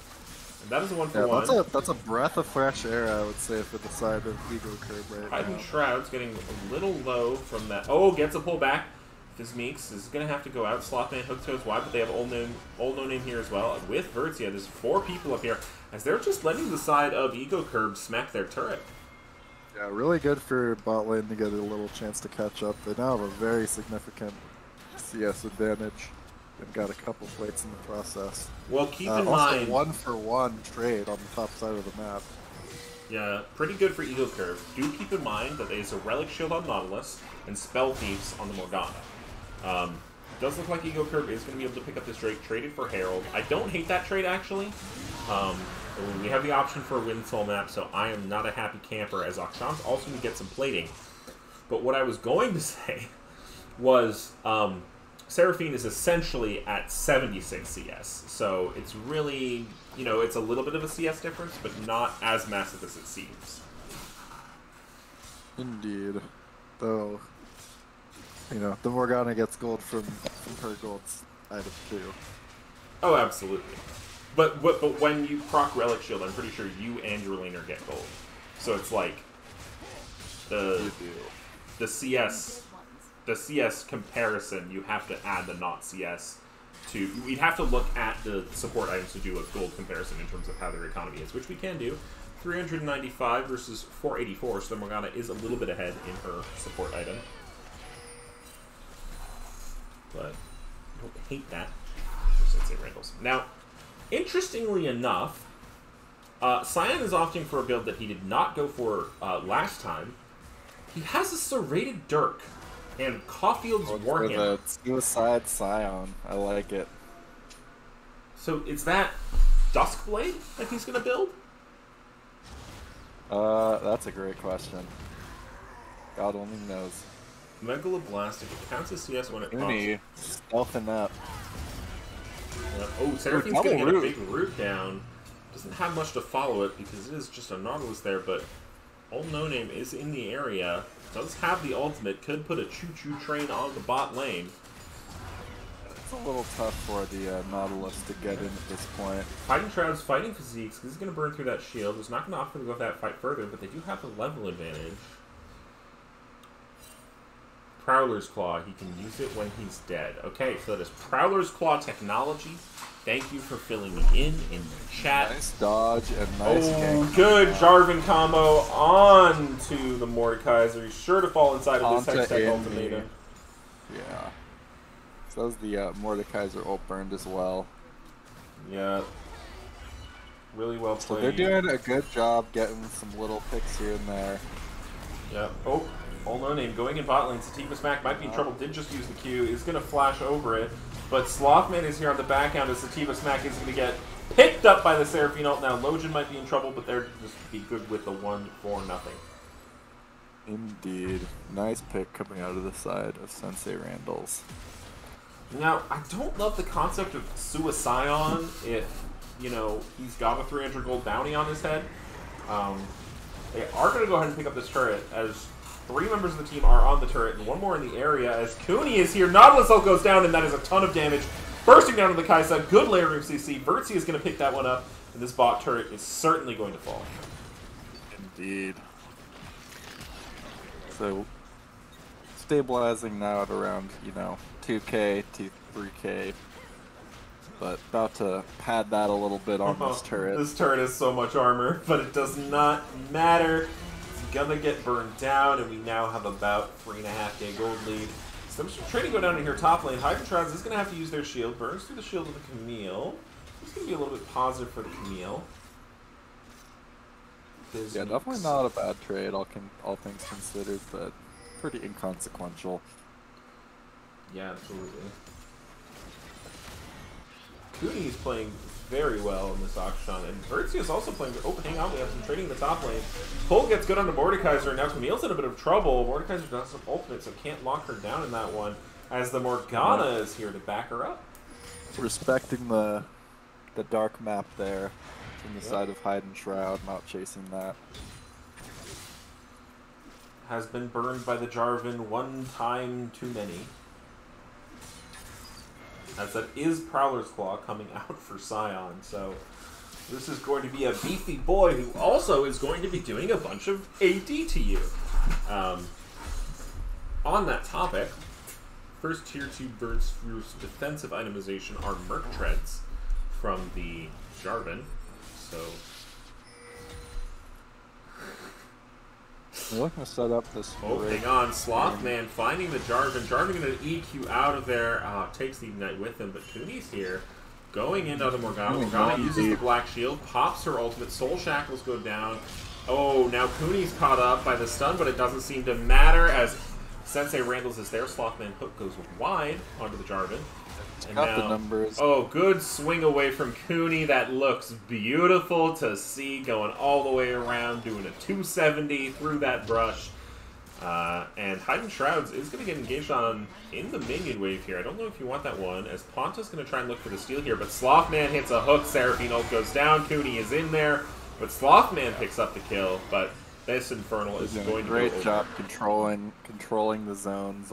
And that is a one for Yeah, one. that's a breath of fresh air, I would say, for the side of Ego Curb right Hayden now. Shroud's getting a little low from that. Oh, gets a pullback. Fizmeeks is going to have to go out. Slothman hooks goes wide, but they have Old No Name here as well. With Vertia, there's 4 people up here, as they're just letting the side of Ego Curb smack their turret. Yeah, really good for bot lane to get a little chance to catch up. They now have a very significant CS advantage and got a couple plates in the process. Well, keep in Also, mind... 1-for-1 trade on the top side of the map. Yeah, pretty good for Ego Curve. Do keep in mind that there's a Relic Shield on Nautilus and Spell Thieves on the Morgana. It does look like Ego Curve is going to be able to pick up this trade, traded for Herald. I don't hate that trade, actually. We have the option for a Windsoul map, so I am not a happy camper, as Akshan's also going to get some plating. But what I was going to say was Seraphine is essentially at 76 CS, so it's really, you know, it's a little bit of a CS difference, but not as massive as it seems. Indeed. Though, you know, the Morgana gets gold from her gold item too. Oh, absolutely. But when you proc Relic Shield, I'm pretty sure you and your laner get gold. So it's like the CS comparison, you have to add the not CS to. We'd have to look at the support items to do a gold comparison in terms of how their economy is, which we can do. 395 versus 484, so the Morgana is a little bit ahead in her support item. But I don't hate that for Sensei Randalls. Now, interestingly enough, Cyan is opting for a build that he did not go for last time. He has a Serrated Dirk and Caulfield's For Warhammer. the Suicide Scion. I like it. So is that Duskblade that he's going to build? That's a great question. God only knows. Megaloblastic. It counts as CS when it Uni, stealthing up. Oh, Seraphim's double going to get a root. big root down. Doesn't have much to follow it because it is just a Nautilus there, but Old No Name is in the area. Does have the ultimate. Could put a choo-choo train on the bot lane. It's a little tough for the Nautilus to get in at this point. Fighting Shroud's fighting physiques because he's going to burn through that shield. He's not going to offer to go that fight further, but they do have the level advantage. Prowler's Claw. He can use it when he's dead. Okay, so that is Prowler's Claw technology. Thank you for filling me in the chat. Nice dodge and nice gank. Good Jarvan combo on to the Mordekaiser. He's sure to fall inside of this Onto Hextech Indy. Ultimatum. Yeah. So that was the Mordekaiser ult burned as well. Yeah. Really well So played. they're doing a good job getting some little picks here and there. Yeah. Oh, Old No Name going in bot lane. Sativa Smack might be in trouble. Did just use the Q. Is going to flash over it. But Slothman is here on the backhand as Sativa Smack is going to get picked up by the Seraphine ult. Now Lojan might be in trouble, but they're just be good with the 1-4-0. Indeed. Nice pick coming out of the side of Sensei Randall's. Now, I don't love the concept of Suicyon if, you know, he's got a 300 gold bounty on his head. They are going to go ahead and pick up this turret as 3 members of the team are on the turret and 1 more in the area as Cooney is here. Nautilus ult goes down and that is a ton of damage. Bursting down to the Kaisa. Good layer of CC. Vertzi is going to pick that one up and this bot turret is certainly going to fall. Indeed. So, stabilizing now at around, 2k to 3k. But about to pad that a little bit on this turret. This turret has so much armor, but it does not matter. It's gonna get burned down, and we now have about 3.5k gold lead. So I'm just trying to go down in here top lane. Hydrotrons is gonna have to use their shield. Burns through the shield of the Camille. It's gonna be a little bit positive for the Camille. Yeah, definitely not a bad trade, all things considered, but pretty inconsequential. Yeah, absolutely. Cooney is playing very well in this auction, and Vertzi is also playing. Oh, hang on, we have some trading in the top lane. Cole gets good onto Mordekaiser, and now Camille's in a bit of trouble. Mordekaiser does some ultimate, so can't lock her down in that one, as the Morgana is here to back her up. Respecting the dark map there from the side of Hide and Shroud, not chasing that. Has been burned by the Jarvan 1 time too many. As that is Prowler's Claw coming out for Scion, so this is going to be a beefy boy who also is going to be doing a bunch of AD to you. On that topic, first tier 2 Birds Fruit's defensive itemization are Merc Treads from the Jarvan, so We're looking to set up this. oh, hang on. Slothman finding the Jarvan. Jarvan going to EQ out of there. Takes the Ignite with him, but Cooney's here. Going into the Morgana. Morgana uses the Black Shield, pops her ultimate. Soul Shackles go down. Oh, now Cooney's caught up by the stun, but it doesn't seem to matter as Sensei Randall's is there. Slothman hook goes wide onto the Jarvan. And got the numbers. Oh, good swing away from Cooney. That looks beautiful to see, going all the way around, doing a 270 through that brush. And Hide and Shrouds is going to get engaged on in the minion wave here. I don't know if you want that one, as Ponta's going to try and look for the steal here, but Slothman hits a hook. Seraphine ult goes down. Cooney is in there, but Slothman picks up the kill, but this Infernal is going to great go job over. controlling the zones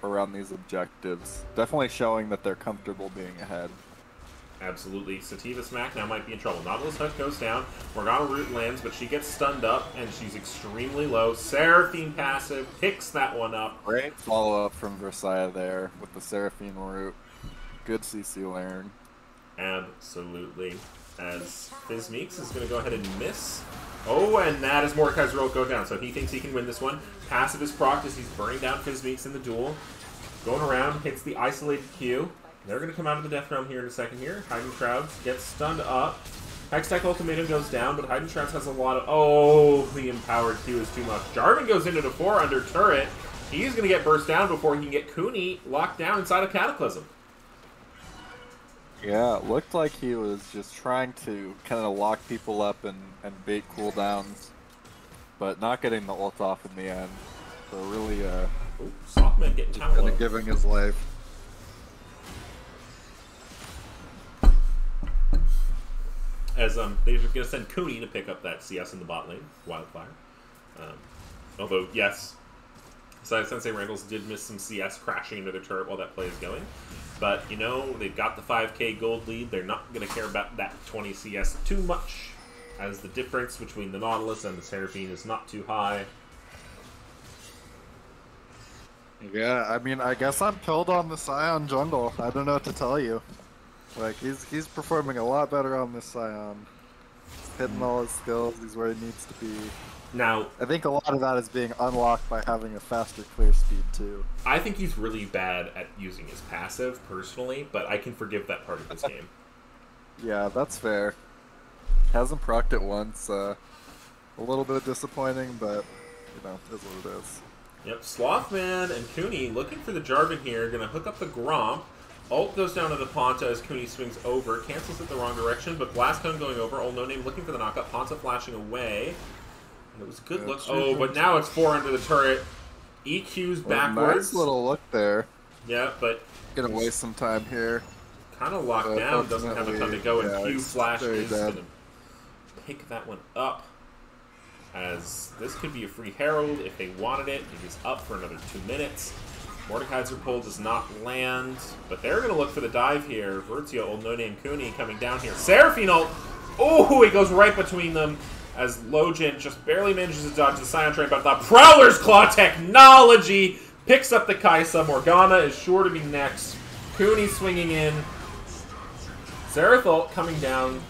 around these objectives. Definitely showing that they're comfortable being ahead. Absolutely. Sativa Smack now might be in trouble. Nautilus hook goes down. Morgana root lands, but she gets stunned up, and she's extremely low. Seraphine passive picks that one up. Great follow-up from Versailles there with the Seraphine root. Good CC learn. Absolutely. As Fizzmeeks is going to go ahead and miss. Oh, and that is Mordekaiser ult go down. So he thinks he can win this one. Passive is procced as he's burning down Fizzmeeks in the duel. Going around, hits the isolated Q. They're going to come out of the Death Realm here in a second here. Hiding Shrouds, gets stunned up. Hextech Ultimatum goes down, but Heidenstrauss has a lot of... Oh, the empowered Q is too much. Jarvan goes into the 4 under turret. He's going to get burst down before he can get Cooney locked down inside of Cataclysm. Yeah, it looked like he was just trying to kind of lock people up and bait cooldowns, but not getting the ult off in the end. So really, Ooh, Softman getting just tower kind low. of giving his life. As they're going to send Cooney to pick up that CS in the bot lane, Wildfire. Although, yes, Sensei Randalls did miss some CS crashing into their turret while that play is going. But, you know, they've got the 5k gold lead. They're not going to care about that 20 CS too much, as the difference between the Nautilus and the Seraphine is not too high. Yeah, I mean, I guess I'm killed on the Scion jungle. I don't know what to tell you. Like, he's performing a lot better on this Scion. He's hitting all his skills. He's where he needs to be. Now, I think a lot of that is being unlocked by having a faster clear speed, too. I think he's really bad at using his passive, personally, but I can forgive that part of this game. Yeah, that's fair. Hasn't procced it once. A little bit disappointing, but, you know, is what it is. Yep, Slothman and Cooney looking for the Jarvan here. Going to hook up the Gromp. Ult goes down to the Ponta as Cooney swings over. Cancels it the wrong direction, but Blast Cone going over. Old No Name looking for the knockup. Ponta flashing away. And it was a good look. Oh, but now it's 4 under the turret. EQ's backwards. Nice little look there. Yeah, but Gonna waste some time here. kind of locked down. Doesn't have a ton to go. And yeah, Q he's flash very is dead. going to pick that one up. As this could be a free Herald if they wanted it. It is up for another 2 minutes. Mordekaiser pull does not land, but they're going to look for the dive here. Vertio, Old No Name Cooney coming down here. Seraphine ult! Oh, he goes right between them as Lojin just barely manages to dodge the Scion Train, but the Prowler's Claw technology picks up the Kaisa. Morgana is sure to be next. Cooney swinging in. Xerath ult coming down.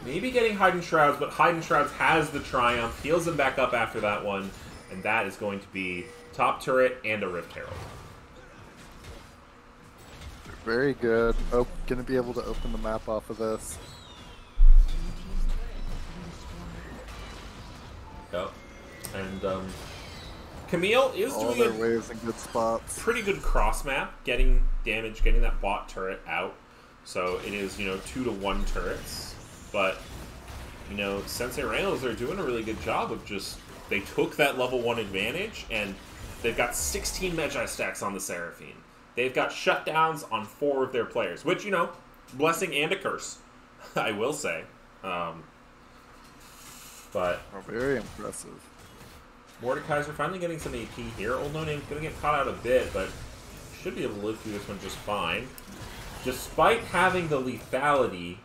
Maybe getting Heidenshrouds, but Heidenshrouds has the Triumph. Heals him back up after that one. And that is going to be top turret and a Rift Herald. Very good. Oh, gonna be able to open the map off of this. Yep. And Camille is All doing their waves in good spots. pretty good cross map, getting damage, getting that bot turret out. So it is, 2-to-1 turrets. But, Sensei Randalls are doing a really good job of just, they took that level 1 advantage, and they've got 16 Magi stacks on the Seraphine. They've got shutdowns on 4 of their players, which, blessing and a curse, I will say. But Very impressive. Mordekaiser finally getting some AP here. Old No Name's going to get caught out a bit, but should be able to live through this one just fine. Despite having the lethality,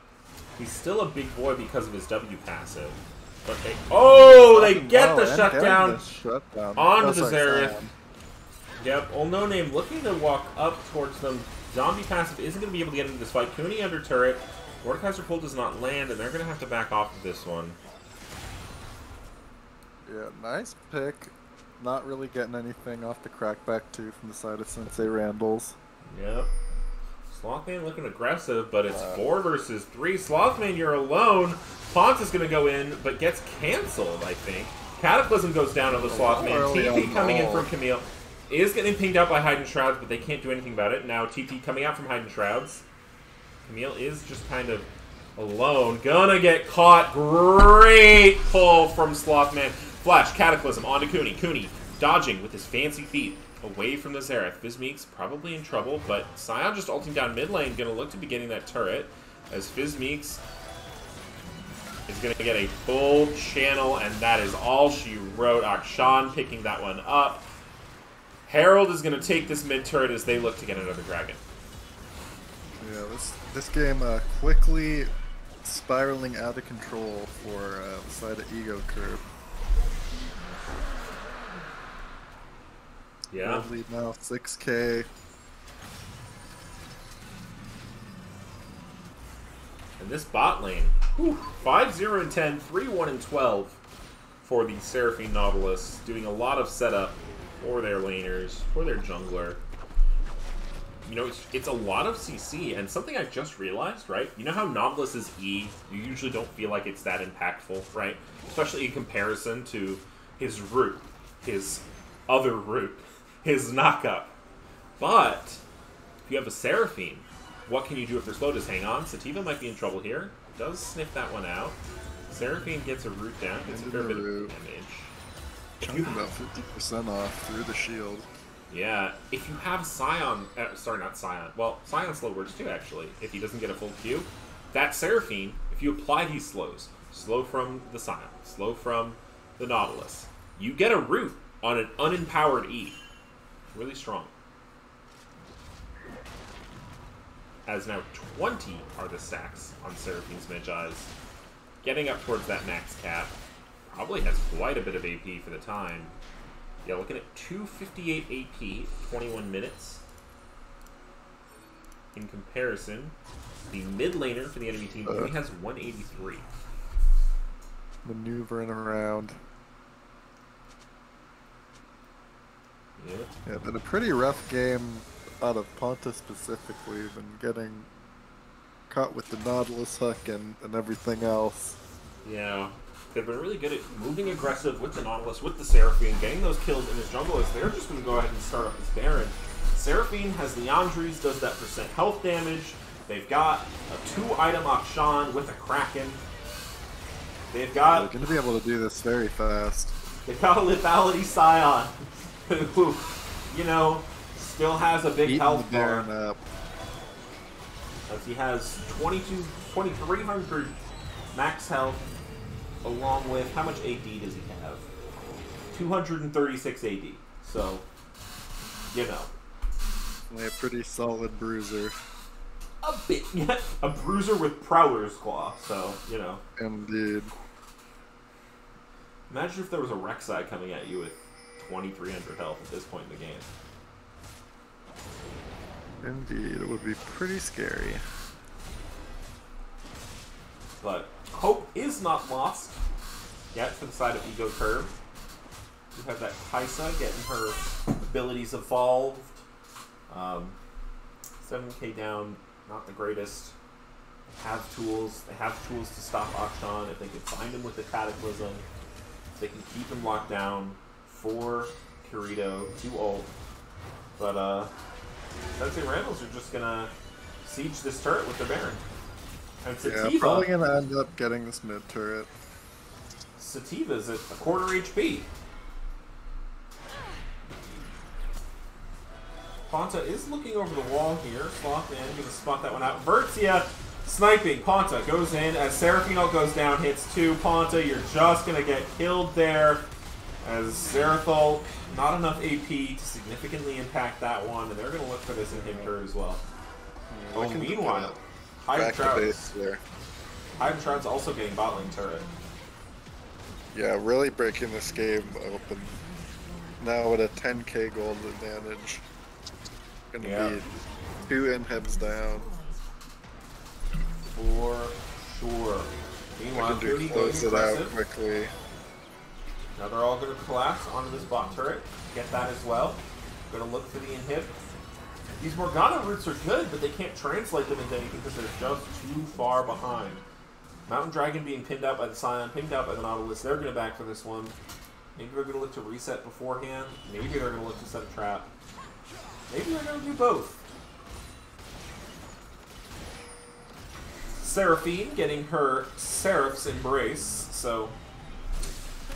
he's still a big boy because of his W passive. But they get the shutdown onto the Xerath. Yep, Old No Name looking to walk up towards them. Zombie passive isn't going to be able to get into this fight. Cooney under turret. Mordekaiser pull does not land, and they're going to have to back off of this one. Yeah, nice pick. Not really getting anything off the crackback too from the side of Sensei Randalls. Yep. Slothman looking aggressive, but it's 4 versus 3. Slothman, you're alone. Ponta's going to go in, but gets canceled, I think. Cataclysm goes down on the Slothman. TP coming in from Camille. Is getting pinged out by Heidenshrouds, but they can't do anything about it. Now TP coming out from Heidenshrouds. Camille is just kind of alone. Gonna get caught. Great pull from Slothman. Flash, Cataclysm onto Cooney. Cooney dodging with his fancy feet away from the Xerath. Fizmeek's probably in trouble, but Scion just ulting down mid lane. Gonna look to be getting that turret as Fizmeek's is gonna get a full channel, and that is all she wrote. Akshan picking that one up. Herald is going to take this mid turret as they look to get another dragon. Yeah, this game quickly spiraling out of control for the side of Ego Curve. Yeah. World lead now 6K. And this bot lane, 5-0 and 10, 3-1 and 12 for the Seraphine Nautilus, doing a lot of setup for their laners, for their jungler. you know, it's a lot of CC, and something I just realized, right? You know how Nautilus's E, you usually don't feel like it's that impactful, right? Especially in comparison to his root, his other root, his knockup. But if you have a Seraphine, what can you do if they're slow? Just hang on. Sativa might be in trouble here. Does sniff that one out. Seraphine gets a root down, gets a fair bit of damage. Chunk about 50% off through the shield. Yeah, if you have Scion, sorry, not Scion. Well, Scion slow works too, actually. If he doesn't get a full Q, that Seraphine, if you apply these slows, slow from the Scion, slow from the Nautilus, you get a root on an unempowered E. Really strong. As now 20 are the stacks on Seraphine's Magi's. Getting up towards that max cap. Probably has quite a bit of AP for the time. Yeah, looking at 258 AP, 21 minutes. In comparison, the mid laner for the enemy team only has 183. Maneuvering around. Yeah. Yeah, been a pretty rough game out of Ponta specifically. Been getting caught with the Nautilus hook and everything else. Yeah. They've been really good at moving aggressive with the Nautilus, with the Seraphine, getting those kills in his jungle as they're just going to go ahead and start up his Baron. Seraphine has Leandries, does that percent health damage. They've got a 2-item Akshan with a Kraken. They've got... They're going to be able to do this very fast. They've got a Lethality Scion, who, you know, still has a big Eating health the Baron bar. up. As he has 2,300 max health, along with, how much AD does he have? 236 AD. So, you know. Only a pretty solid bruiser. A bit, yeah. A bruiser with Prowler's Claw, so, you know. Indeed. Imagine if there was a Rek'Sai coming at you with 2,300 health at this point in the game. Indeed, it would be pretty scary. But hope is not lost yet for the side of Ego Curve. We have that Kaisa getting her abilities evolved. 7k down, not the greatest. They have tools. They have tools to stop Akshan. If they can find him with the Cataclysm, if they can keep him locked down for Kirito, 2 ult. But Sensei Randalls are just gonna siege this turret with the Baron. And Sativa, Yeah, probably gonna end up getting this mid turret. Sativa's at a quarter HP. Ponta is looking over the wall here. Sloth Man gonna spot that one out. Vertia sniping. Ponta goes in as Seraphino goes down, hits 2. Ponta, you're just gonna get killed there. As Zerathol, not enough AP to significantly impact that one, and they're gonna look for this inhibitor as well. Oh, Looking to meanwhile, crack the base Shroud's there. also getting bot lane turret. Yeah, really breaking this game open. Now with a 10k gold advantage. Gonna Yeah. be 2 inhibs down. For sure. Meanwhile, Looking to Cody close going it out aggressive. quickly. Now they're all going to collapse onto this bot turret. Get that as well. Going to look for the inhib. These Morgana roots are good, but they can't translate them into anything because they're just too far behind. Mountain Dragon being pinned out by the Scion, pinned out by the Nautilus. They're going to back for this one. Maybe they're going to look to reset beforehand. Maybe they're going to look to set a trap. Maybe they're going to do both. Seraphine getting her Seraph's Embrace. So,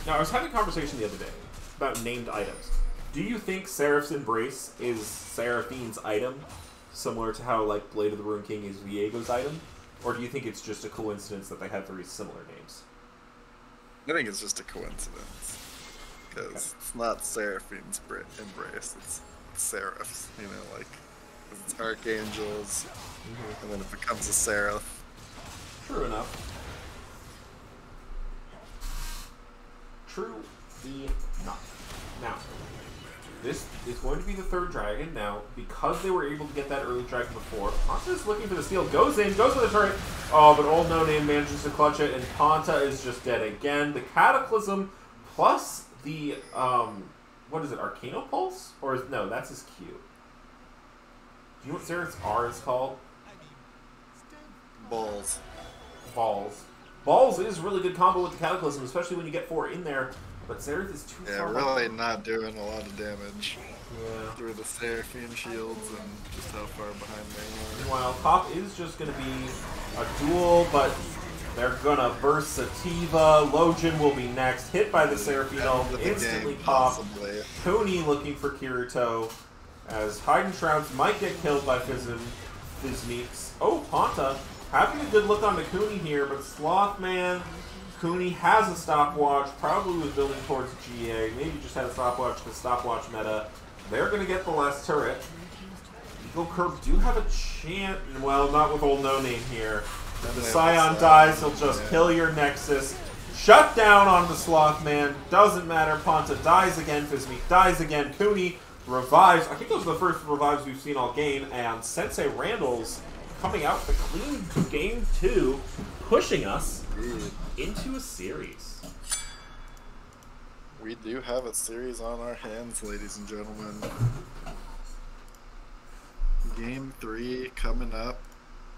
now I was having a conversation the other day about named items. Do you think Seraph's Embrace is Seraphine's item, similar to how like Blade of the Ruined King is Viego's item? Or do you think it's just a coincidence that they have very similar names? I think it's just a coincidence. Because it's not Seraphine's embrace, it's Seraph's, you know, like, 'cause it's archangels, and then it becomes a seraph. True enough. True enough. Now, this is going to be the 3rd dragon. Now, because they were able to get that early dragon before, Ponta is looking for the steal. Goes in, goes for the turret. Oh, but Old No Name manages to clutch it, and Ponta is just dead again. The Cataclysm plus the, what is it, Arcano Pulse? Or, no, that's his Q. Do you know what Xerath's R is called? Balls. Balls. Balls is really good combo with the Cataclysm, especially when you get 4 in there. But Xerath is too Yeah, far. really not doing a lot of damage Yeah. through the Seraphine shields and just how far behind they are. Meanwhile, top is just going to be a duel, but they're going to burst Sativa. Lojin will be next. Hit by the Seraphino. End of the Instantly game, pop. possibly. Cooney looking for Kirito. As Hidden Shrouds might get killed by Fizmeeks. Oh, Ponta having a good look on the Cooney here, but Slothman, Cooney has a stopwatch, probably was building towards GA, maybe just had a stopwatch because stopwatch meta. They're going to get the last turret. Eagle Curb do have a chance, well, not with old No Name here. And the Scion dies, he'll just kill your Nexus. Shut down on the Slothman, doesn't matter, Ponta dies again, Fizmeek dies again, Cooney revives. I think those are the first revives we've seen all game, and Sensei Randall's coming out with a clean game 2, pushing us into a series. We do have a series on our hands, ladies and gentlemen. Game 3 coming up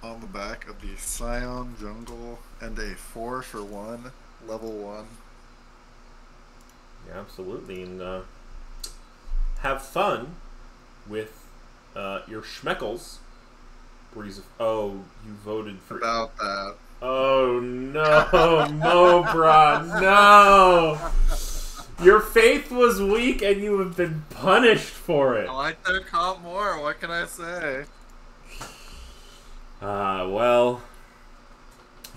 on the back of the Scion Jungle and a 4-for-1 level 1. Yeah, absolutely, and have fun with your Schmeckles. Oh, you voted for... About that. Oh no, Mobra, no! Your faith was weak and you have been punished for it. I like their comp more, what can I say? Well,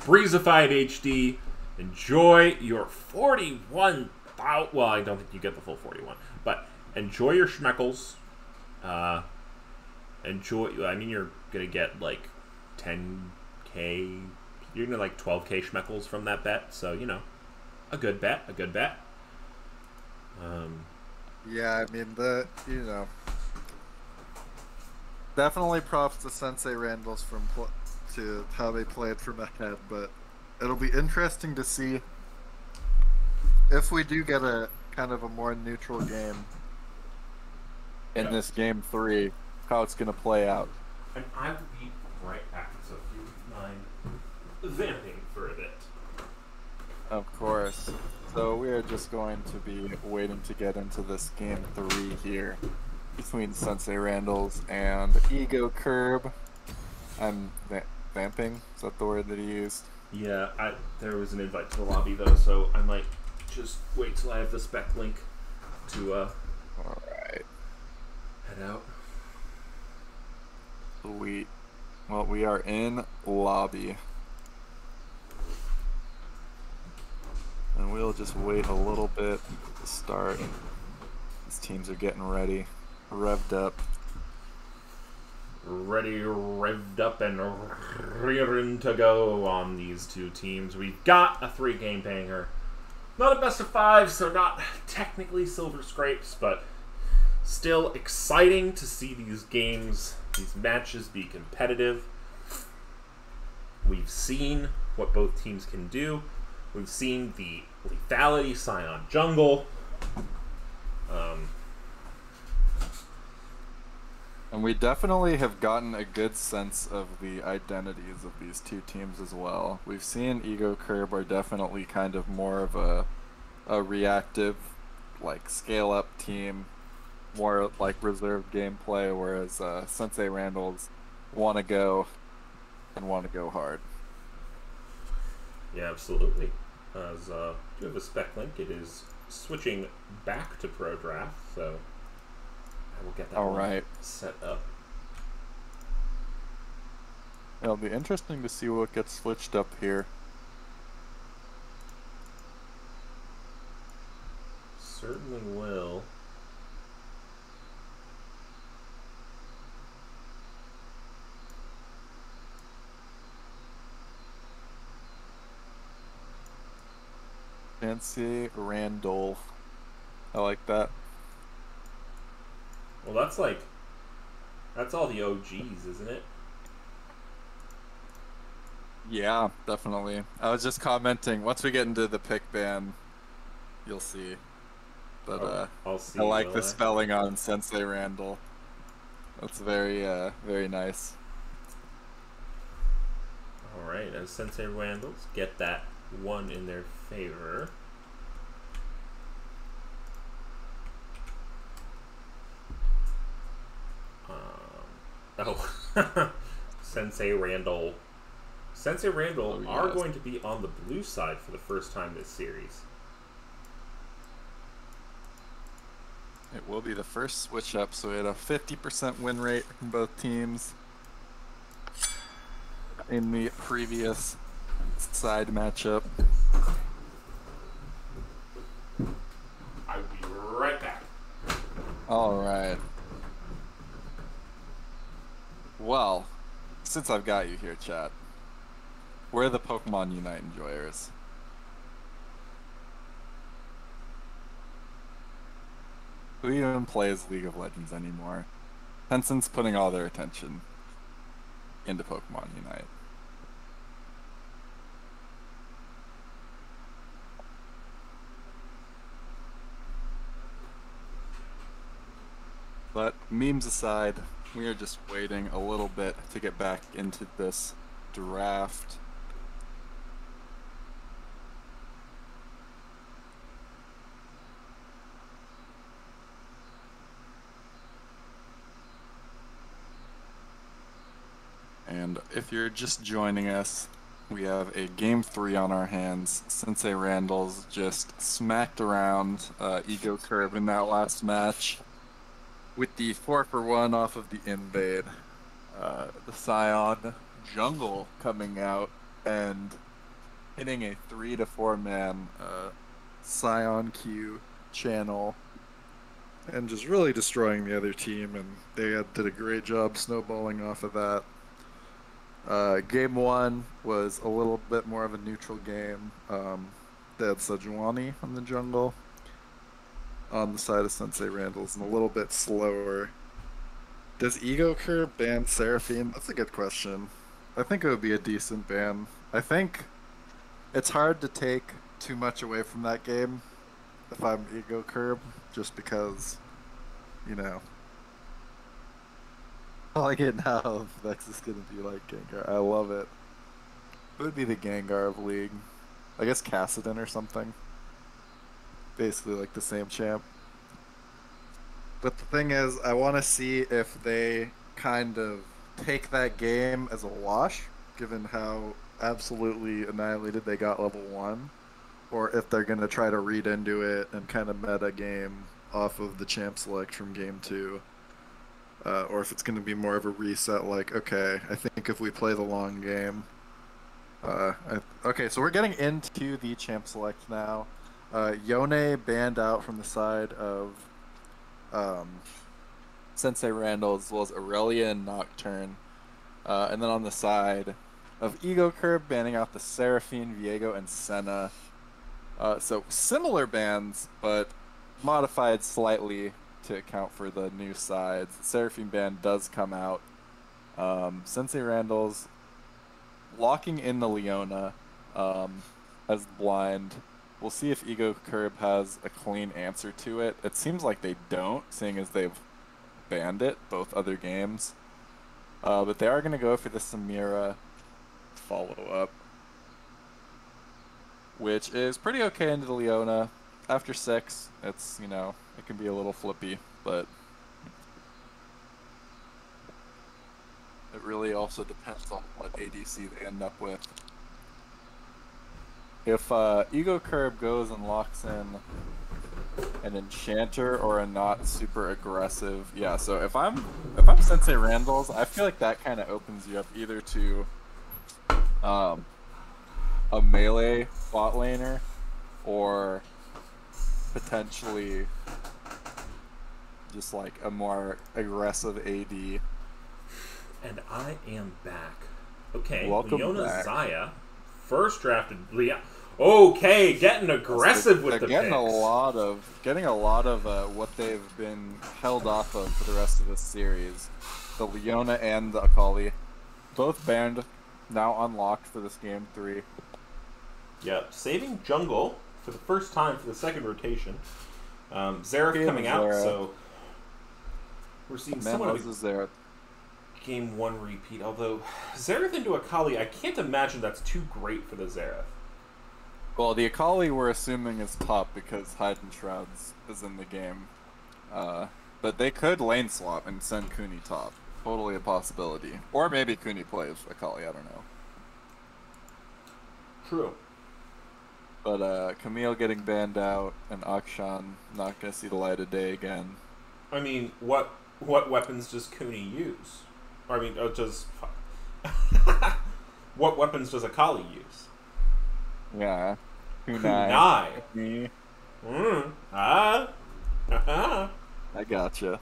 Breezified HD, enjoy your 41,000... Well, I don't think you get the full 41, but enjoy your Schmeckles. I mean, you're gonna get like 10k, you're gonna like 12k Schmeckles from that bet, so you know, a good bet. Yeah, I mean, definitely props to Sensei Randall's to how they played from ahead, but it'll be interesting to see if we do get a kind of a more neutral game In this game 3, how it's gonna play out. And I will be right back, so if you would mind vamping for a bit. Of course. So we are just going to be waiting to get into this game 3 here between Sensei Randall's and Ego Curb. I'm vamping. Is that the word that he used? Yeah, there was an invite to the lobby though, so I might just wait till I have the spec link to Alright. head out. Sweet. Well, we are in lobby. And we'll just wait a little bit to start. These teams are getting ready. Revved up. Ready, revved up, and rearing to go on these two teams. We've got a 3-game banger. Not a best of 5, so not technically Silver Scrapes, but still exciting to see these games, these matches be competitive. We've seen what both teams can do. We've seen the lethality Scion Jungle. And we definitely have gotten a good sense of the identities of these two teams as well. We've seen Ego Curb are definitely kind of more of a reactive, like, scale-up team, more like reserved gameplay, whereas Sensei Randall's want to go and want to go hard. Yeah, absolutely. As you have a spec link, it is switching back to Pro Draft, so I will get that one set up. It'll be interesting to see what gets switched up here. Certainly will. Sensei Randall. I like that. Well, that's all the OGs, isn't it? Yeah, definitely. I was just commenting, once we get into the pick ban, you'll see. But I'll see. I like the spelling on Sensei Randall. That's very nice. All right, as Sensei Randalls get that one in their favor. Sensei Randall are going to be on the blue side for the first time this series. It will be the first switch up, so we had a 50% win rate from both teams in the previous side matchup. I'll be right back. Alright. Well, since I've got you here, chat, we're the Pokemon Unite enjoyers. Who even plays League of Legends anymore? Tencent's putting all their attention into Pokemon Unite. But memes aside, we are just waiting a little bit to get back into this draft. And if you're just joining us, we have a Game 3 on our hands. Sensei Randalls just smacked around Ego Curve in that last match with the 4-for-1 off of the invade. The Scion Jungle coming out and hitting a 3 to 4 man Scion Q channel and just really destroying the other team, and they did a great job snowballing off of that. Game 1 was a little bit more of a neutral game. They had Sejuani on the jungle on the side of Sensei Randalls and a little bit slower. Does Ego Curve ban Seraphine? That's a good question. I think it would be a decent ban. I think it's hard to take too much away from that game if I'm Ego Curve, just because, you know, I like it now. Vex is gonna be like Gengar. I love it. It would be the Gengar of League. I guess Kassadin or something. Basically like the same champ. But the thing is, I want to see if they kind of take that game as a wash, given how absolutely annihilated they got level 1, or if they're going to try to read into it and kind of meta game off of the champ select from game 2. Or if it's going to be more of a reset, like, okay, I think if we play the long game... okay, so we're getting into the champ select now. Yone banned out from the side of Sensei Randall, as well as Aurelia and Nocturne. And then on the side of Ego Curve, banning out the Seraphine, Viego, and Senna. So similar bans, but modified slightly to account for the new sides. The Seraphine ban does come out. Sensei Randall's locking in the Leona as blind. We'll see if Ego Curve has a clean answer to it. It seems like they don't, seeing as they've banned it, both other games. But they are going to go for the Samira follow-up, which is pretty okay into the Leona. After 6, it's, you know, it can be a little flippy, but it really also depends on what ADC they end up with. If Ego Curve goes and locks in an Enchanter or a not super aggressive, yeah. So if I'm Sensei Randalls, I feel like that kind of opens you up either to a melee bot laner or potentially just like a more aggressive AD. And I am back. Okay, Welcome Leona back. Zaya, first drafted Leona. Okay, getting aggressive with the They're getting picks. getting a lot of what they've been held off of for the rest of this series. The Leona and the Akali, both banned, now unlocked for this game 3. Yep, saving jungle for the first time for the second rotation. Xerath Yeah, coming out, Xerath. so We're seeing Man, someone of Moses there. Game 1 repeat, although Xerath into Akali, I can't imagine that's too great for the Xerath. Well, the Akali we're assuming is top because Hidden Shrouds is in the game. But they could lane swap and send Kuni top. Totally a possibility. Or maybe Kuni plays Akali, I don't know. True. But Camille getting banned out and Akshan not gonna see the light of day again. I mean, what weapons does Kuni use? I mean, what weapons does Akali use? Yeah. Kunai. Me. I Gotcha.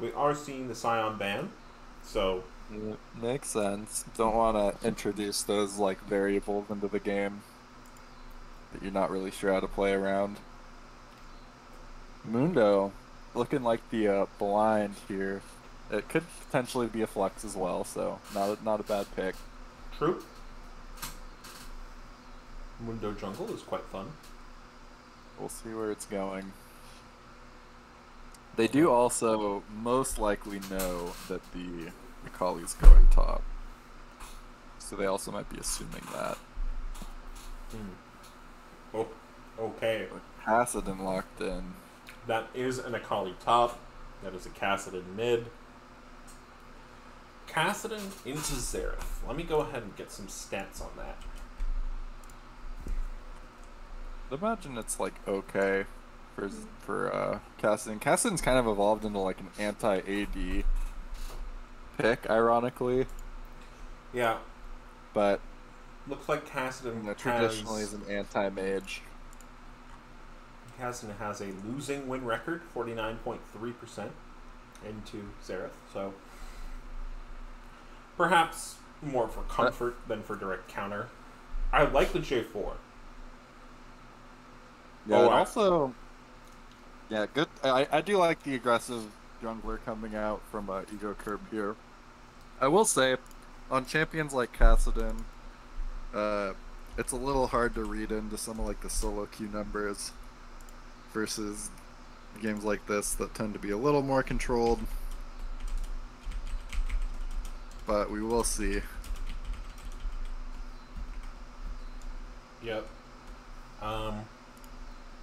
We are seeing the Scion ban, so Makes sense. Don't want to introduce those like variables into the game that you're not really sure how to play around. Mundo looking like the blind here. It could potentially be a flex as well, so not a bad pick. true. Mundo Jungle is quite fun. We'll see where it's going. They do also most likely know that the Akali's going top. So they also might be assuming that. Oh, okay. Kassadin locked in. That is an Akali top. That is a Kassadin mid. Kassadin into Xerath. Let me go ahead and get some stats on that. I'd imagine it's like okay for Kassadin. Kassadin's kind of evolved into like an anti-AD pick, ironically. Yeah, But looks like Kassadin traditionally is an anti-mage. Kassadin has a losing win record, 49.3% into Xerath. So perhaps more for comfort than for direct counter. I like the J4. Yeah, Oh, and I- also, yeah, good. I do like the aggressive jungler coming out from Ego Curb here. I will say, on champions like Kassadin, it's a little hard to read into some of like the solo queue numbers versus games like this that tend to be a little more controlled. But we will see. Yep.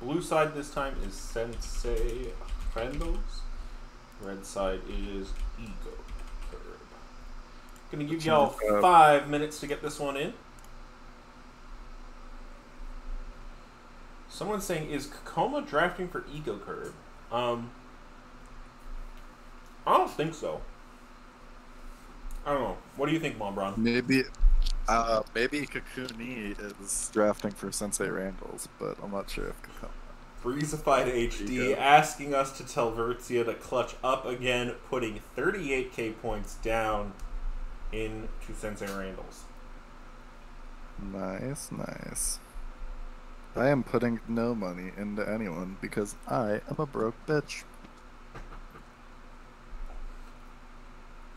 Blue side this time is Sensei Randos. Red side is Ego Curb. Gonna give y'all 5 minutes to get this one in. Someone's saying, is Kakoma drafting for Ego Curb? I don't think so. I don't know. What do you think, Mombron? Maybe Kakuni is drafting for Sensei Randalls, but I'm not sure if Kakuni. Breezified HD asking us to tell Vertzia to clutch up again, putting 38k points down into Sensei Randalls. Nice, nice. I am putting no money into anyone because I am a broke bitch.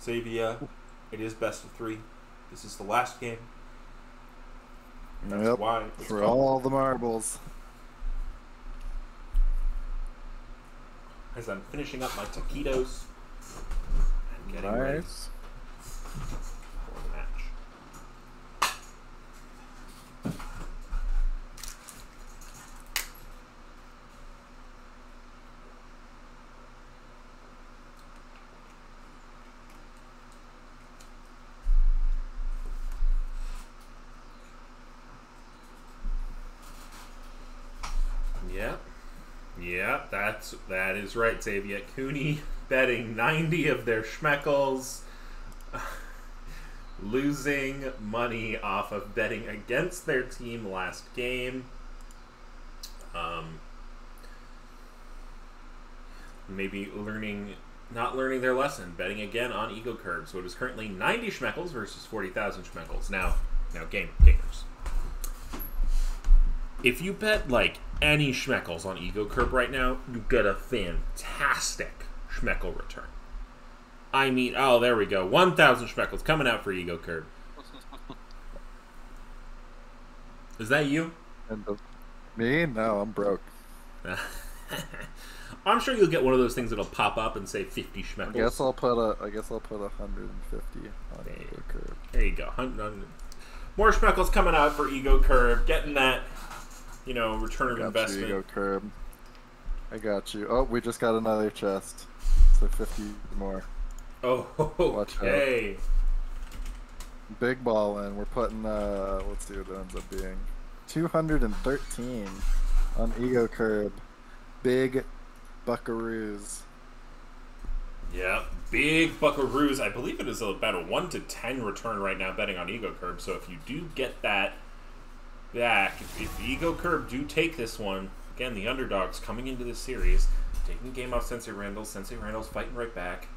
Xavier, it is best of 3. This is the last game. That's Yep, why it's for called- all the marbles. As I'm finishing up my taquitos and getting ready Nice. for the match. Yep, that is right, Xavier. Cooney betting 90 of their schmeckles, losing money off of betting against their team last game. Maybe not learning their lesson, betting again on Ego Curb. So it is currently 90 schmeckles versus 40,000 schmeckles. Now gamers. If you bet like any schmeckles on Ego Curb right now, you get a fantastic schmeckle return. I mean, oh, there we go. 1,000 schmeckles coming out for Ego Curb. Is that you? And me? No, I'm broke. I'm sure you'll get one of those things that'll pop up and say 50 I schmeckles. guess I'll put 150 on Ego Curb. There you go. More schmeckles coming out for Ego Curb. Getting that, return of Got investment. you, Ego Curb. I got you. Oh, we just got another chest. So 50 more. Oh, okay. Big ball in. We're putting, let's see what it ends up being. 213 on Ego Curb. Big buckaroos. Yeah, big buckaroos. I believe it is about a 1 to 10 return right now betting on Ego Curb. So if you do get that back, if Ego Curb do take this one, again, the underdogs coming into this series, taking the game off Sensei Randall. Sensei Randall's fighting right back.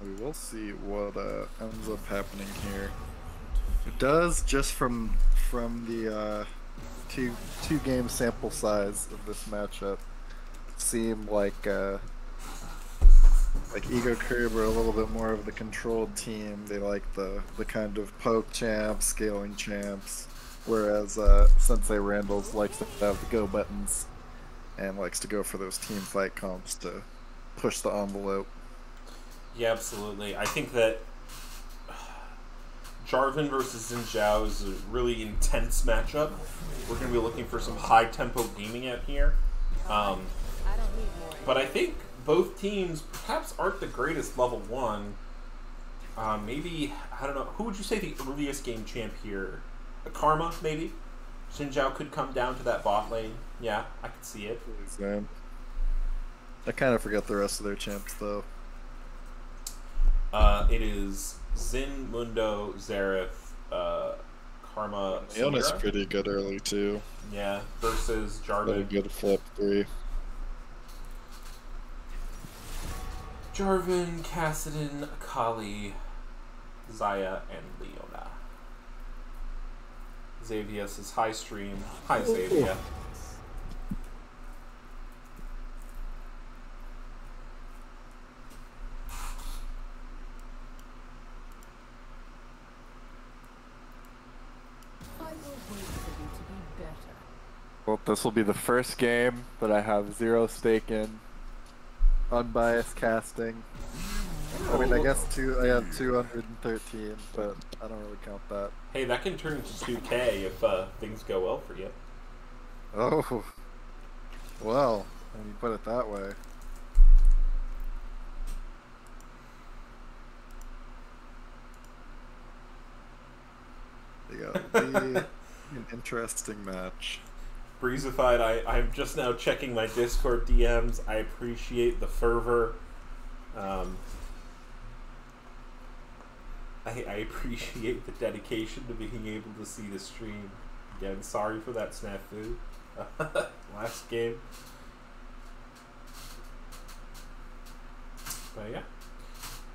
We will see what ends up happening here. It does, just from the two game sample size of this matchup, seem like Ego Curb are a little bit more of the controlled team. They like the kind of poke champs, scaling champs, whereas Sensei Randall's likes to have the go buttons and likes to go for those team fight comps to push the envelope. Yeah, absolutely. I think that Jarvan versus Xin Zhao is a really intense matchup. We're going to be looking for some high-tempo gaming out here. But I think both teams perhaps aren't the greatest level 1. Maybe, I don't know, who would you say the earliest game champ here? Karma, maybe? Xin Zhao could come down to that bot lane. Yeah, I could see it. Please, man. I kind of forget the rest of their champs, though. It is Xin, Mundo, Xerath, Karma, Leona's Samira. pretty good early, too. Yeah, versus Jarvan. Really good flip 3. Jarvan, Kassadin, Akali, Xayah, and Leona. Xavier says hi stream. Hi Xavier. Well, this will be the first game that I have 0 stake in. Unbiased casting. I mean, I guess I have 213, but I don't really count that. Hey, that can turn into 2K if things go well for you. Oh, well, when you put it that way. Yeah, it'll be an interesting match. Breezified, I'm just now checking my Discord DMs. I appreciate the fervor. I appreciate the dedication to being able to see the stream. Again, sorry for that snafu last game. But yeah,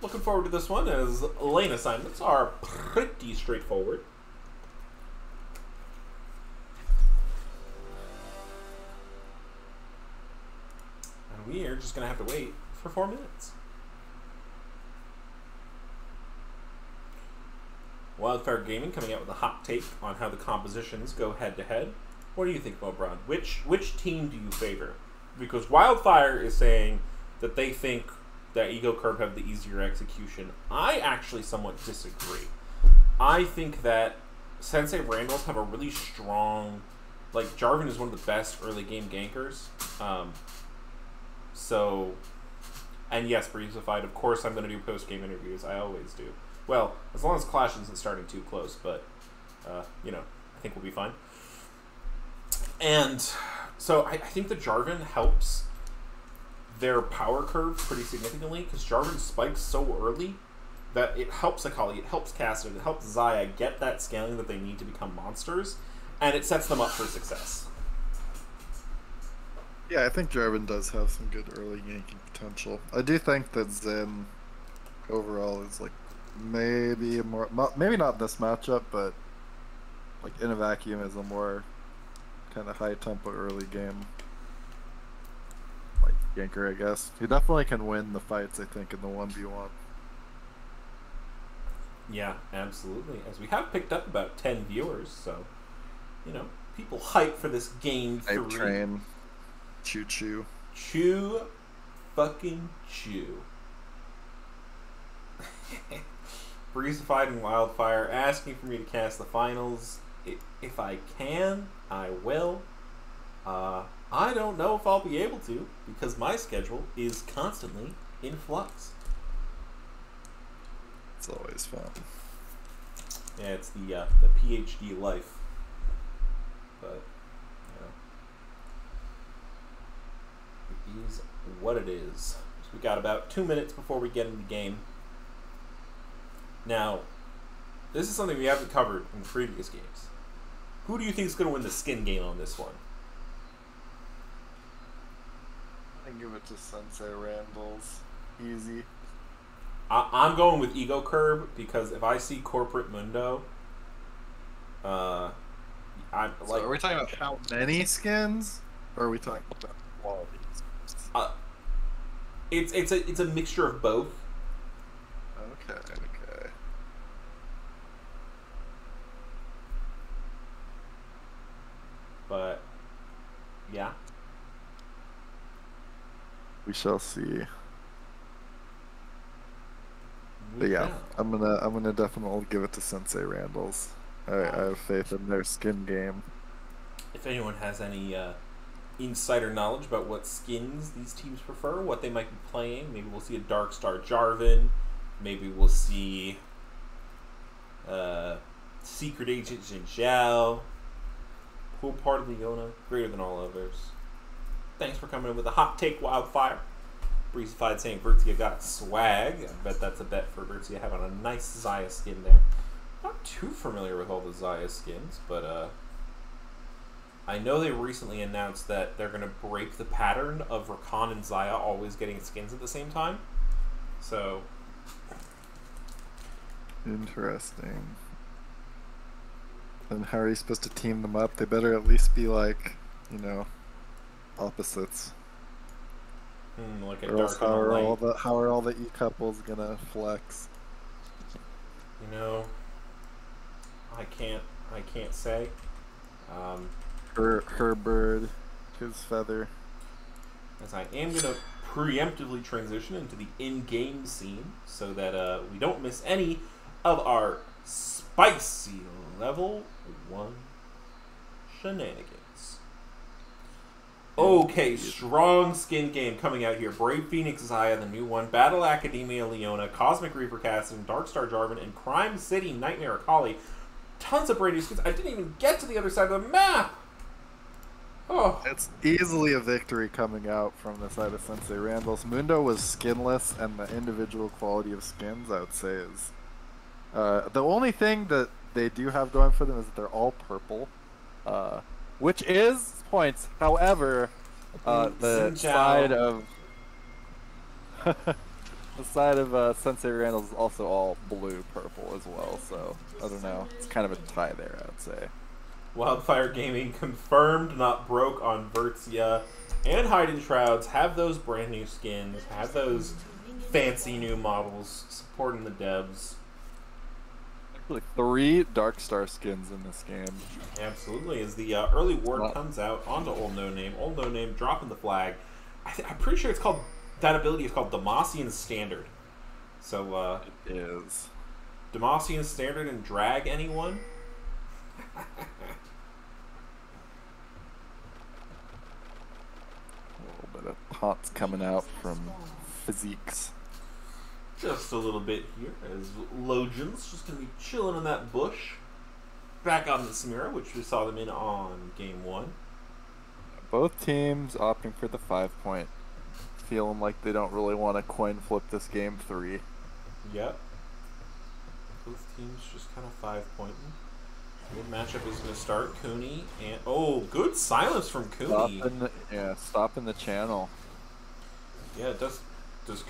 looking forward to this one, as lane assignments are pretty straightforward. And we are just going to have to wait for 4 minutes. Wildfire Gaming coming out with a hot take on how the compositions go head-to-head. What do you think, Mobron? Which team do you favor? Because Wildfire is saying that they think that Ego Curb have the easier execution. I actually somewhat disagree. I think that Sensei Randalls have a really strong... Like, Jarvan is one of the best early game gankers. And yes, Breezified, of course I'm going to do post-game interviews. I always do. Well, as long as Clash isn't starting too close, but, I think we'll be fine. And so I think the Jarvan helps their power curve pretty significantly, because Jarvan spikes so early that it helps Akali, it helps Kassadin, it helps Xayah get that scaling that they need to become monsters, and it sets them up for success. Yeah, I think Jarvan does have some good early ganking potential. I do think that Zen overall is like maybe not this matchup, but like in a vacuum is a more kind of high tempo early game like ganker, I guess. He definitely can win the fights, I think, in the 1v1. Yeah, absolutely. As we have picked up about 10 viewers, so, you know, people hype for this game 3. Hype train. Choo choo. Chew fucking chew. Breezified and Wildfire asking for me to cast the finals. If I can, I will. I don't know if I'll be able to, because my schedule is constantly in flux. It's always fun. Yeah, it's the PhD life. But, you know, it is what it is. So we got about 2 minutes before we get into the game. Now, this is something we haven't covered in previous games. Who do you think is going to win the skin game on this one? I give it to Sensei Randall's. Easy. I'm going with Ego Curb because if I see Corporate Mundo, I'm like. So are we talking about how many skins, or are we talking about quality? It's a mixture of both. Okay. But yeah, we shall see. But yeah, I'm gonna definitely give it to Sensei Randall's. I have faith in their skin game. If anyone has any insider knowledge about what skins these teams prefer, what they might be playing, maybe we'll see a Darkstar Jarvan, maybe we'll see Secret Agent Jinxiao, Cool Part of Leona, greater than all others. Thanks for coming in with a hot take, Wildfire. Breezified saying Vertia got swag. I bet that's a bet for Vertia having a nice Xayah skin there. Not too familiar with all the Xayah skins, but I know they recently announced that they're going to break the pattern of Rakan and Xayah always getting skins at the same time. So interesting. Then how are you supposed to team them up? They better at least be like, you know, opposites. Like a or else dark and a light. how are all the E couples gonna flex? You know, I can't say. Her bird, his feather. As I am gonna preemptively transition into the in-game scene so that we don't miss any of our spicy level 1 shenanigans. Okay, strong skin game coming out here. Brave Phoenix Xayah, the new one. Battle Academia Leona, Cosmic Reaper Cassidon, Darkstar Jarvan, and Crime City Nightmare Akali. Tons of brand new skins. I didn't even get to the other side of the map! Oh. It's easily a victory coming out from the side of Sensei Randall's. Mundo was skinless, and the individual quality of skins, I would say, is... the only thing that they do have going for them is that they're all purple. Which is points. However, the side of... the side of Sensei Randall's is also all blue-purple as well, so I don't know. It's kind of a tie there, I would say. Wildfire Gaming confirmed, not broke on Vertia and Hidden Shrouds. Have those brand new skins. Have those fancy new models supporting the devs. Actually, 3 Darkstar skins in this game. Absolutely. As the early word comes out onto Old No Name. Old No Name dropping the flag. I'm pretty sure it's called... That ability is called Demacian Standard. So, it is. Demacian Standard and drag anyone? A little bit of taunts coming out from Physiques. Just a little bit here, as Logians just going to be chilling in that bush. Back on the Samira, which we saw them in on Game 1. Both teams opting for the 5-point. Feeling like they don't really want to coin flip this Game 3. Yep. Both teams just kind of 5-pointing. Good matchup is going to start. Cooney and... Oh, good silence from Cooney. Stopping the channel. Yeah, does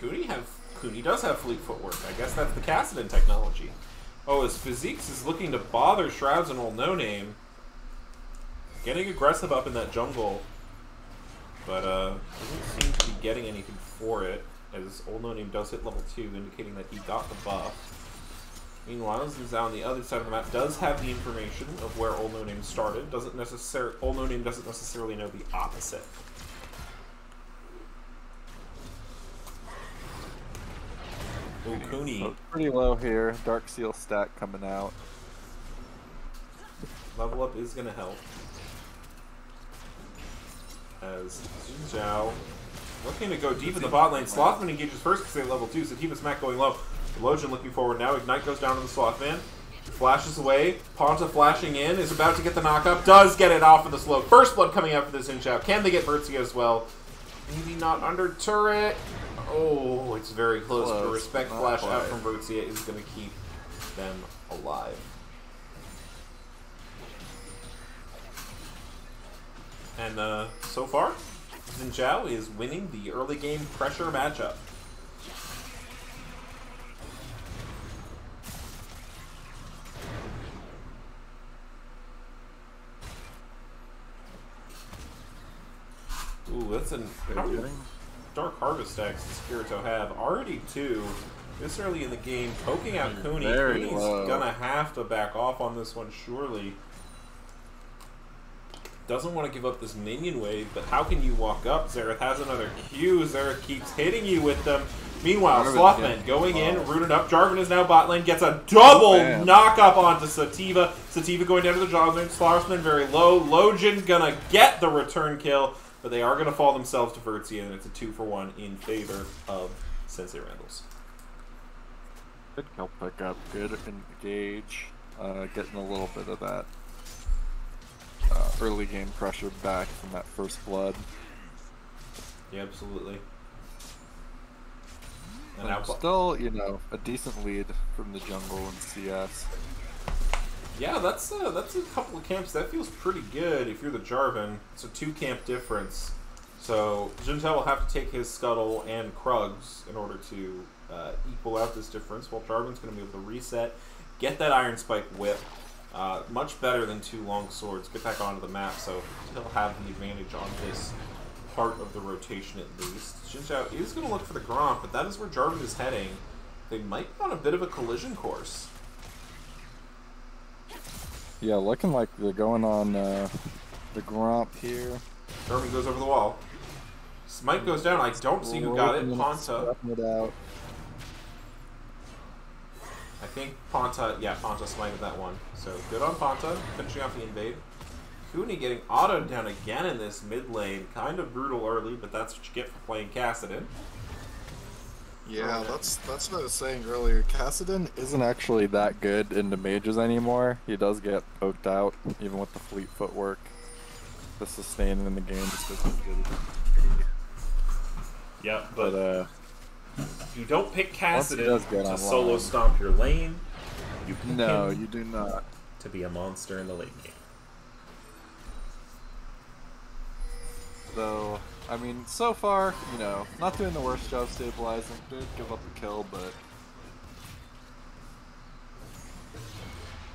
Cooney have... Cooney does have fleet footwork. I guess that's the Cassidon technology. Oh, as Physiques is looking to bother Shrouds and Old No Name. Getting aggressive up in that jungle. But doesn't seem to be getting anything for it. As Old No Name does hit level 2, indicating that he got the buff. Meanwhile, Xin Zhao on the other side of the map does have the information of where Old No Name started. Old No Name doesn't necessarily know the opposite. Ooh, Cooney. So pretty low here. Dark Seal stack coming out. Level up is going to help. As Xin Zhao looking to go deep in the bot lane. Slothman engages first because they have level 2. Sativa Smack going low. Lojin looking forward now. Ignite goes down to the Slothman. Flashes away. Ponta flashing in. Is about to get the knockup. Does get it off in the slow. First blood coming out for this Xin Zhao. Can they get Vertzia as well? Maybe not under turret. Oh, it's very close. But a respect flash out from Vertzia is going to keep them alive. And so far, Xin Zhao is winning the early game pressure matchup. Ooh, that's an... How many Dark Harvest stacks does Kirito have? Already 2. This early in the game, poking out Cooney. Cooney's gonna have to back off on this one, surely. Doesn't want to give up this minion wave, but how can you walk up? Xerath has another Q. Xerath keeps hitting you with them. Meanwhile, Slothman going in, rooted up. Jarvan is now bot lane, gets a double knock up onto Sativa. Sativa going down to the Jarvan. Slothman very low. Lojin gonna get the return kill, but they are gonna fall themselves to Vertzia, and it's a 2-for-1 in favor of Sensei Randalls. Good kill pickup, good engage, getting a little bit of that early game pressure back from that first blood. Yeah, absolutely. And now still, you know, a decent lead from the jungle and CS. Yeah, that's a couple of camps. That feels pretty good if you're the Jarvan. It's a 2-camp difference. So Xin Zhao will have to take his Scuttle and Krugs in order to equal out this difference, while Jarvan's going to be able to reset, get that Iron Spike whip. Much better than 2 long swords. Get back onto the map, so he'll have the advantage on this part of the rotation at least. Xin Zhao is going to look for the Gromp, but that is where Jarvan is heading. They might be on a bit of a collision course. Yeah, looking like they're going on the Gromp here. Jarvan goes over the wall. Smite goes down. I don't see who got it. Ponta. I think Ponta, yeah, Ponta smited that one. So good on Ponta, finishing off the invade. Cooney getting autoed down again in this mid lane. Kind of brutal early, but that's what you get for playing Kassadin. Yeah, that's what I was saying earlier. Kassadin isn't actually that good into mages anymore. He does get poked out, even with the fleet footwork. The sustain in the game just isn't good. Yeah, but you don't pick Kassadin to solo online. stomp your lane. You pick No, him you do not. to be a monster in the late game. Though, I mean, so far, you know, not doing the worst job stabilizing. Did give up a kill, but...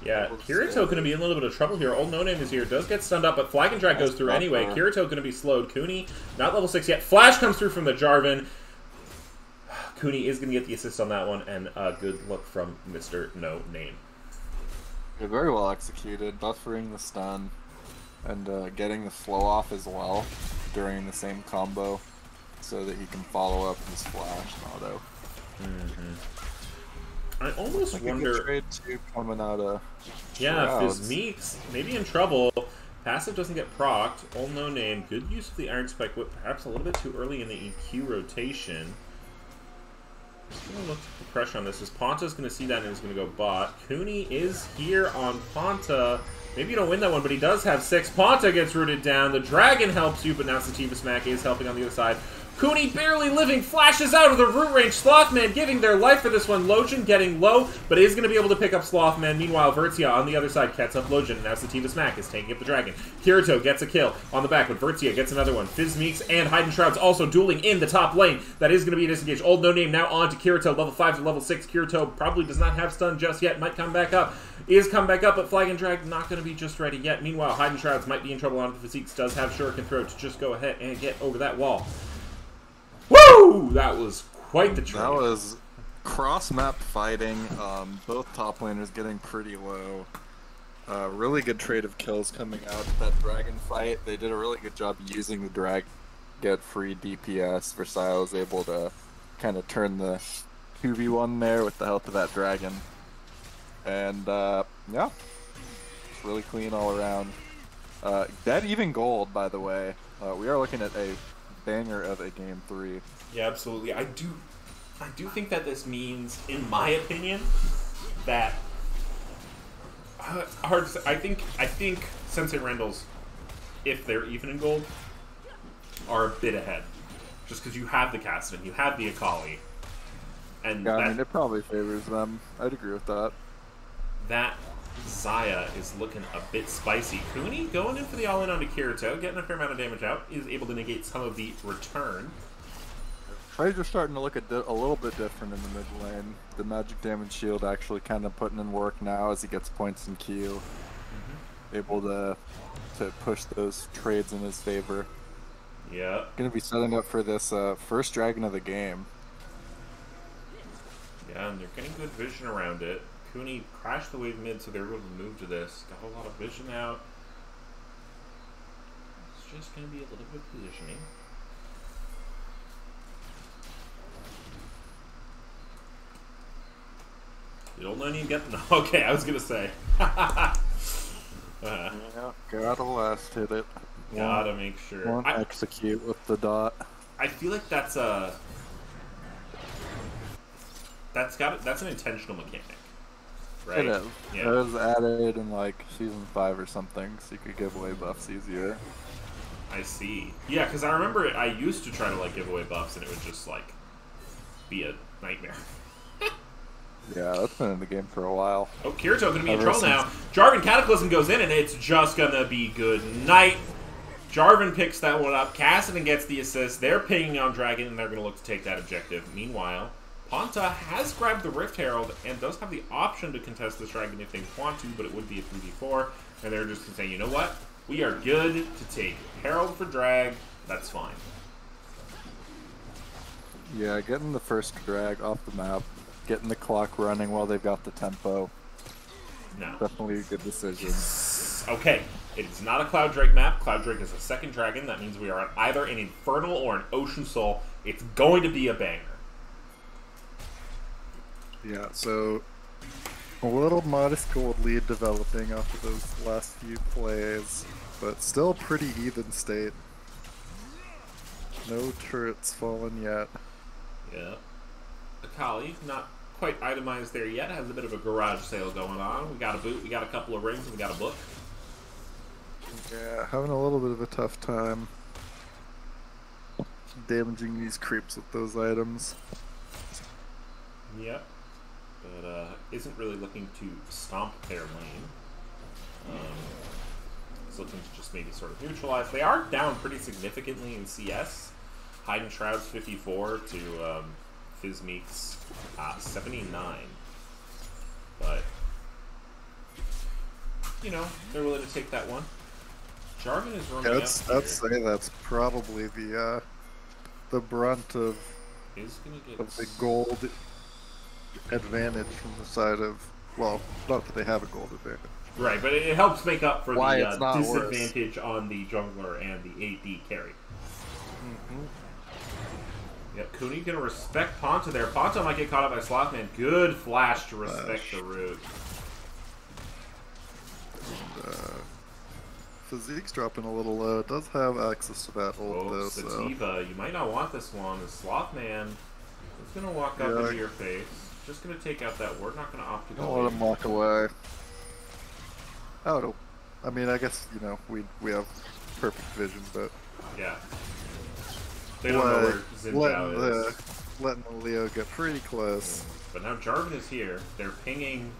Yeah, Kirito going to be in a little bit of trouble here. Old No Name is here, does get stunned up, but Flag and Drag goes through anyway. Kirito going to be slowed. Cooney, not level 6 yet. Flash comes through from the Jarvan. Cooney is going to get the assist on that one, and a good look from Mr. No Name. Yeah, very well executed, buffering the stun, and getting the flow off as well during the same combo, so that he can follow up his flash and auto. I almost wonder. Trade two coming out of yeah, Fizmeek's maybe in trouble. Passive doesn't get procced. Old No Name. Good use of the Iron Spike Whip. Perhaps a little bit too early in the EQ rotation. Just gonna look for pressure on this. As Ponta's gonna see that and is gonna go bot. Cooney is here on Ponta. Maybe you don't win that one, but he does have 6. Ponta gets rooted down. The Dragon helps you, but now Sativa Smack is helping on the other side. Cooney barely living, flashes out of the root range. Slothman giving their life for this one. Lojin getting low, but is going to be able to pick up Slothman. Meanwhile, Vertzia on the other side gets up Lojin, and now Sativa Smack is taking up the Dragon. Kirito gets a kill on the back, but Vertzia gets another one. Fizmeeks and Hidden Shrouds also dueling in the top lane. That is going to be a disengage. Old No Name now on to Kirito, level 5 to level 6. Kirito probably does not have stun just yet, might come back up. Is come back up, but Flag and Drag not going to be just ready yet. Meanwhile, Hidden Shrouds might be in trouble on the Physiques. Does have Shuriken Throw to just go ahead and get over that wall. Woo! That was quite the trade. That was cross-map fighting. Both top laners getting pretty low. Really good trade of kills coming out of that dragon fight. They did a really good job using the drag, get free DPS. Versailles was able to kind of turn the 2v1 there with the help of that dragon. And yeah, it's really clean all around. Dead even gold, by the way. We are looking at a banger of a game 3. Yeah, absolutely. I do think that this means, in my opinion, that hard to say. I think Sensei Randall's, if they're even in gold, are a bit ahead, just because you have the Kassadin, you have the Akali, and yeah, I mean it probably favors them. I'd agree with that. That Xayah is looking a bit spicy. Kuni going in for the all-in onto Kirito, getting a fair amount of damage out, is able to negate some of the return. Trades are starting to look a little bit different in the mid lane. The magic damage shield actually kind of putting in work now as he gets points in Q. Able to push those trades in his favor. Yeah. Gonna be setting up for this first dragon of the game. Yeah, and they're getting good vision around it. Kuni crashed the wave mid, so they're able to move to this. Got a lot of vision out. It's just gonna be a little bit of positioning. You don't let him get... No, okay, I was gonna say. Yeah, gotta last hit it. Gotta make sure. Won't execute with the dot. I feel like that's a... That's an intentional mechanic, right? It is. Yeah. It was added in like season 5 or something, so you could give away buffs easier. I see. Yeah, because I remember I used to try to like give away buffs, and it would just like be a nightmare. Yeah, that's been in the game for a while. Oh, Kirito gonna be in Ever trouble now. Jarvan Cataclysm goes in, and it's just gonna be good night. Jarvan picks that one up. Kassadin gets the assist. They're pinging on Dragon, and they're gonna look to take that objective. Meanwhile, Ponta has grabbed the Rift Herald and does have the option to contest this Dragon if they want to, but it would be a 3v4, and they're just gonna say, you know what? We are good to take Herald for drag. That's fine. Yeah, getting the first drag off the map, getting the clock running while they've got the tempo. No. Definitely a good decision. Okay, it's not a Cloud Drake map. Cloud Drake is a second dragon. That means we are on either an Infernal or an Ocean Soul. It's going to be a banger. Yeah, so a little modest gold lead developing off of those last few plays, but still pretty even state. No turrets fallen yet. Yeah. Akali, not quite itemized there yet, has a bit of a garage sale going on. We got a boot, we got a couple of rings, and we got a book. Yeah, having a little bit of a tough time damaging these creeps with those items. Yep. But isn't really looking to stomp their lane. It's looking to just maybe sort of neutralize. They are down pretty significantly in CS. Hiding Shroud's 54 to Fizmeek's 79. But, you know, they're willing to take that one. Jarvan is roaming I'd say that's probably the brunt of the gold advantage from the side of, well, not that they have a gold advantage. Right, but it helps make up for Why the it's not disadvantage on the jungler and the AD carry. Yep, Kuni gonna respect Ponta there. Ponta might get caught up by Slothman. Good flash to respect the root. Physique's dropping a little low. It does have access to that ult though, so... Sativa, you might not want this one. The Slothman is gonna walk up into your face. Just gonna take out that ward. Not gonna opt to go. Don't let him walk away. Oh, I mean, I guess, you know, we have perfect vision, but... Yeah. They don't know where Xin Zhao is. Letting Leo get pretty close. But now Jarvan is here. They're pinging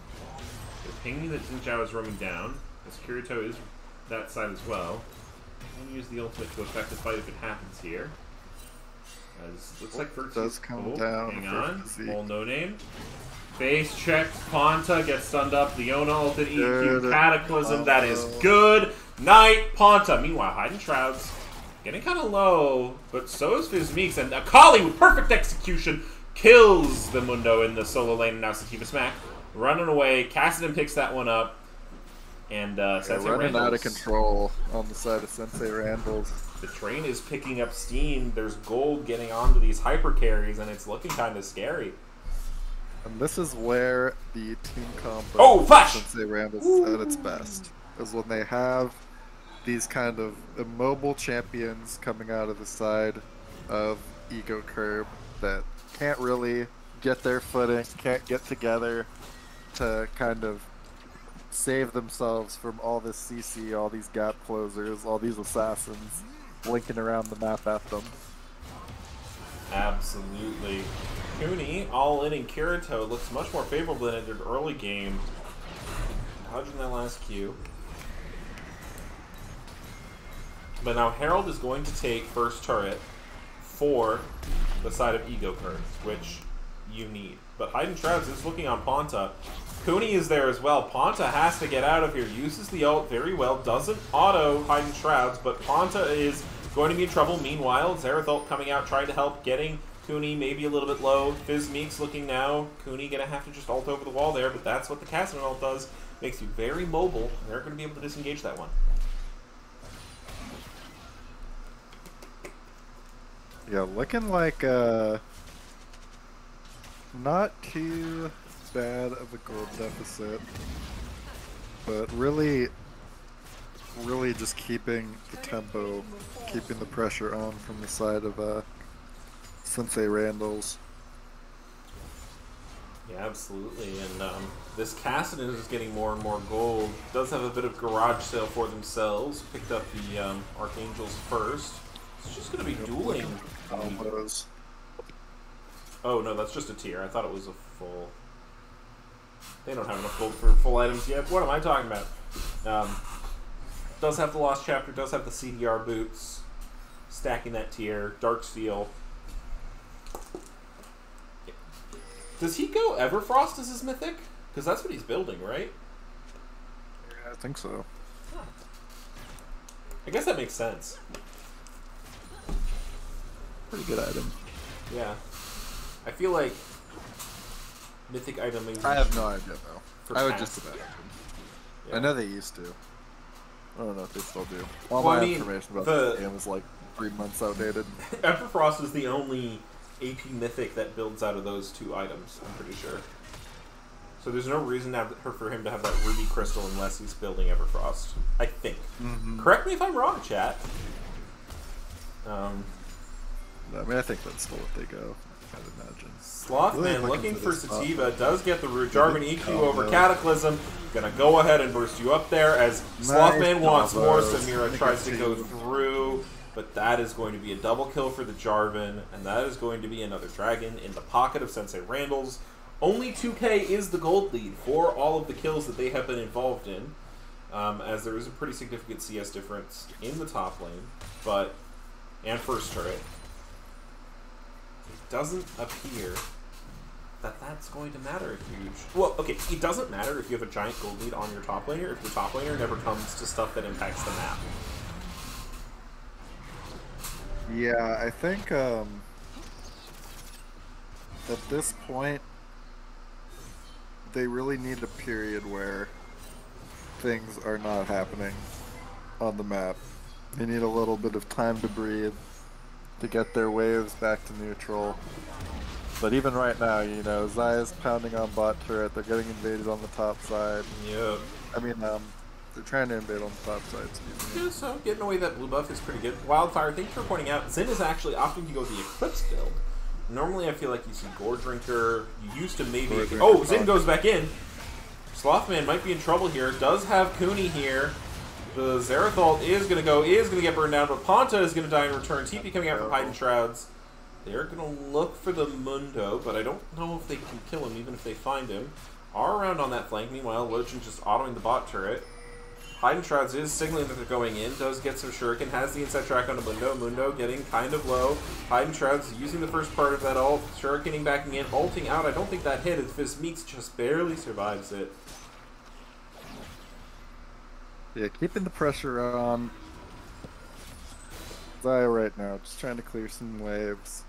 that Xin Zhao is roaming down. As Kirito is that side as well. I'm gonna use the ultimate to affect the fight if it happens here. As looks like Vertus does come down. Hang on. Full no name. Base check. Ponta gets stunned up. Leona ulted EQ Cataclysm. That is good. Night Ponta. Meanwhile, Hiding Shrouds getting kind of low, but so is Fizmeek's, and Akali with perfect execution kills the Mundo in the solo lane, and now Sativa Smack running away. Kassadin picks that one up, and Sensei running Randall's, out of control on the side of Sensei Randall's. the train is picking up steam. There's gold getting onto these hyper carries, and it's looking kind of scary. And this is where the team combo Oh, flash! Sensei Randall's at its best. Is when they have these kind of immobile champions coming out of the side of Ego Curb that can't really get their footing, can't get together to kind of save themselves from all this CC, all these gap closers, all these assassins blinking around the map at them. Absolutely. Cooney, all in Kirito, looks much more favorable than it did early game. Dodging that last Q. But now Herald is going to take first turret for the side of Ego Curve, which you need. But Hidden Shrouds is looking on Ponta. Cooney is there as well. Ponta has to get out of here. Uses the ult very well. Doesn't auto Hidden Shrouds, but Ponta is going to be in trouble. Meanwhile, Zerathult coming out, trying to help, getting Cooney maybe a little bit low. Fizzmeek's looking now. Cooney going to have to just ult over the wall there, but that's what the Kassadin ult does. Makes you very mobile. They're going to be able to disengage that one. Yeah, looking like not too bad of a gold deficit, but really just keeping the tempo, keeping the pressure on from the side of Sensei Randall's. Yeah, absolutely. And this Kassadin is getting more and more gold. Does have a bit of garage sale for themselves. Picked up the Archangels first. It's just going to be dueling. Combos. Oh no, that's just a tier. I thought it was a full. They don't have enough gold for full items yet. What am I talking about? Does have the Lost Chapter, does have the CDR boots. Stacking that tier. Dark Steel. Does he go Everfrost as his mythic? Because that's what he's building, right? Yeah, I think so. I guess that makes sense. Pretty good item. Yeah. I feel like mythic item is I have no idea though. for I would passive. just imagine. Yeah. I know they used to. I don't know if they still do. All Well, my I mean, information about the- the game is like 3 months outdated. Everfrost is the only AP mythic that builds out of those two items, I'm pretty sure. So there's no reason for him to have that Ruby Crystal unless he's building Everfrost. I think. Correct me if I'm wrong, chat. I mean, I think that's still what they go. I'd imagine. Slothman Really looking for this Sativa does get the root. Jarvan EQ combo. over Cataclysm. Gonna go ahead and burst you up there as Nice Slothman wants more. combos. Samira tries to go through, but that is going to be a double kill for the Jarvan, and that is going to be another dragon in the pocket of Sensei Randall's. Only 2k is the gold lead for all of the kills that they have been involved in, as there is a pretty significant CS difference in the top lane, and first turret. It doesn't appear that that's going to matter if you... Well, okay, it doesn't matter if you have a giant gold lead on your top laner if your top laner never comes to stuff that impacts the map. Yeah, I think at this point they really need a period where things are not happening on the map. They need a little bit of time to breathe, to get their waves back to neutral. But even right now, you know, Zaya's pounding on bot turret, they're getting invaded on the top side. Yep. I mean, they're trying to invade on the top side, excuse me. Yeah, so getting away that blue buff is pretty good. Wildfire, thank you for pointing out, Zin is actually opting to go the Eclipse build. Normally I feel like you see Gore Drinker, you used to maybe... Gore Drinker, Oh, Zin goes back in! Slothman might be in trouble here, does have Cooney here. The Zerathult is going to get burned down, but Ponta is going to die in return. TP coming out from Hidden Shrouds. They're going to look for the Mundo, but I don't know if they can kill him, even if they find him. Are around on that flank. Meanwhile, Lojin just autoing the bot turret. Hidden Shrouds is signaling that they're going in. Does get some Shuriken. Has the inside track on the Mundo. Mundo getting kind of low. Hidden Shrouds using the first part of that ult. Shurikening backing in. Ulting out. I don't think that hit. Fizzmeek's just barely survives it. Yeah, keeping the pressure on Zaya right now, just trying to clear some waves.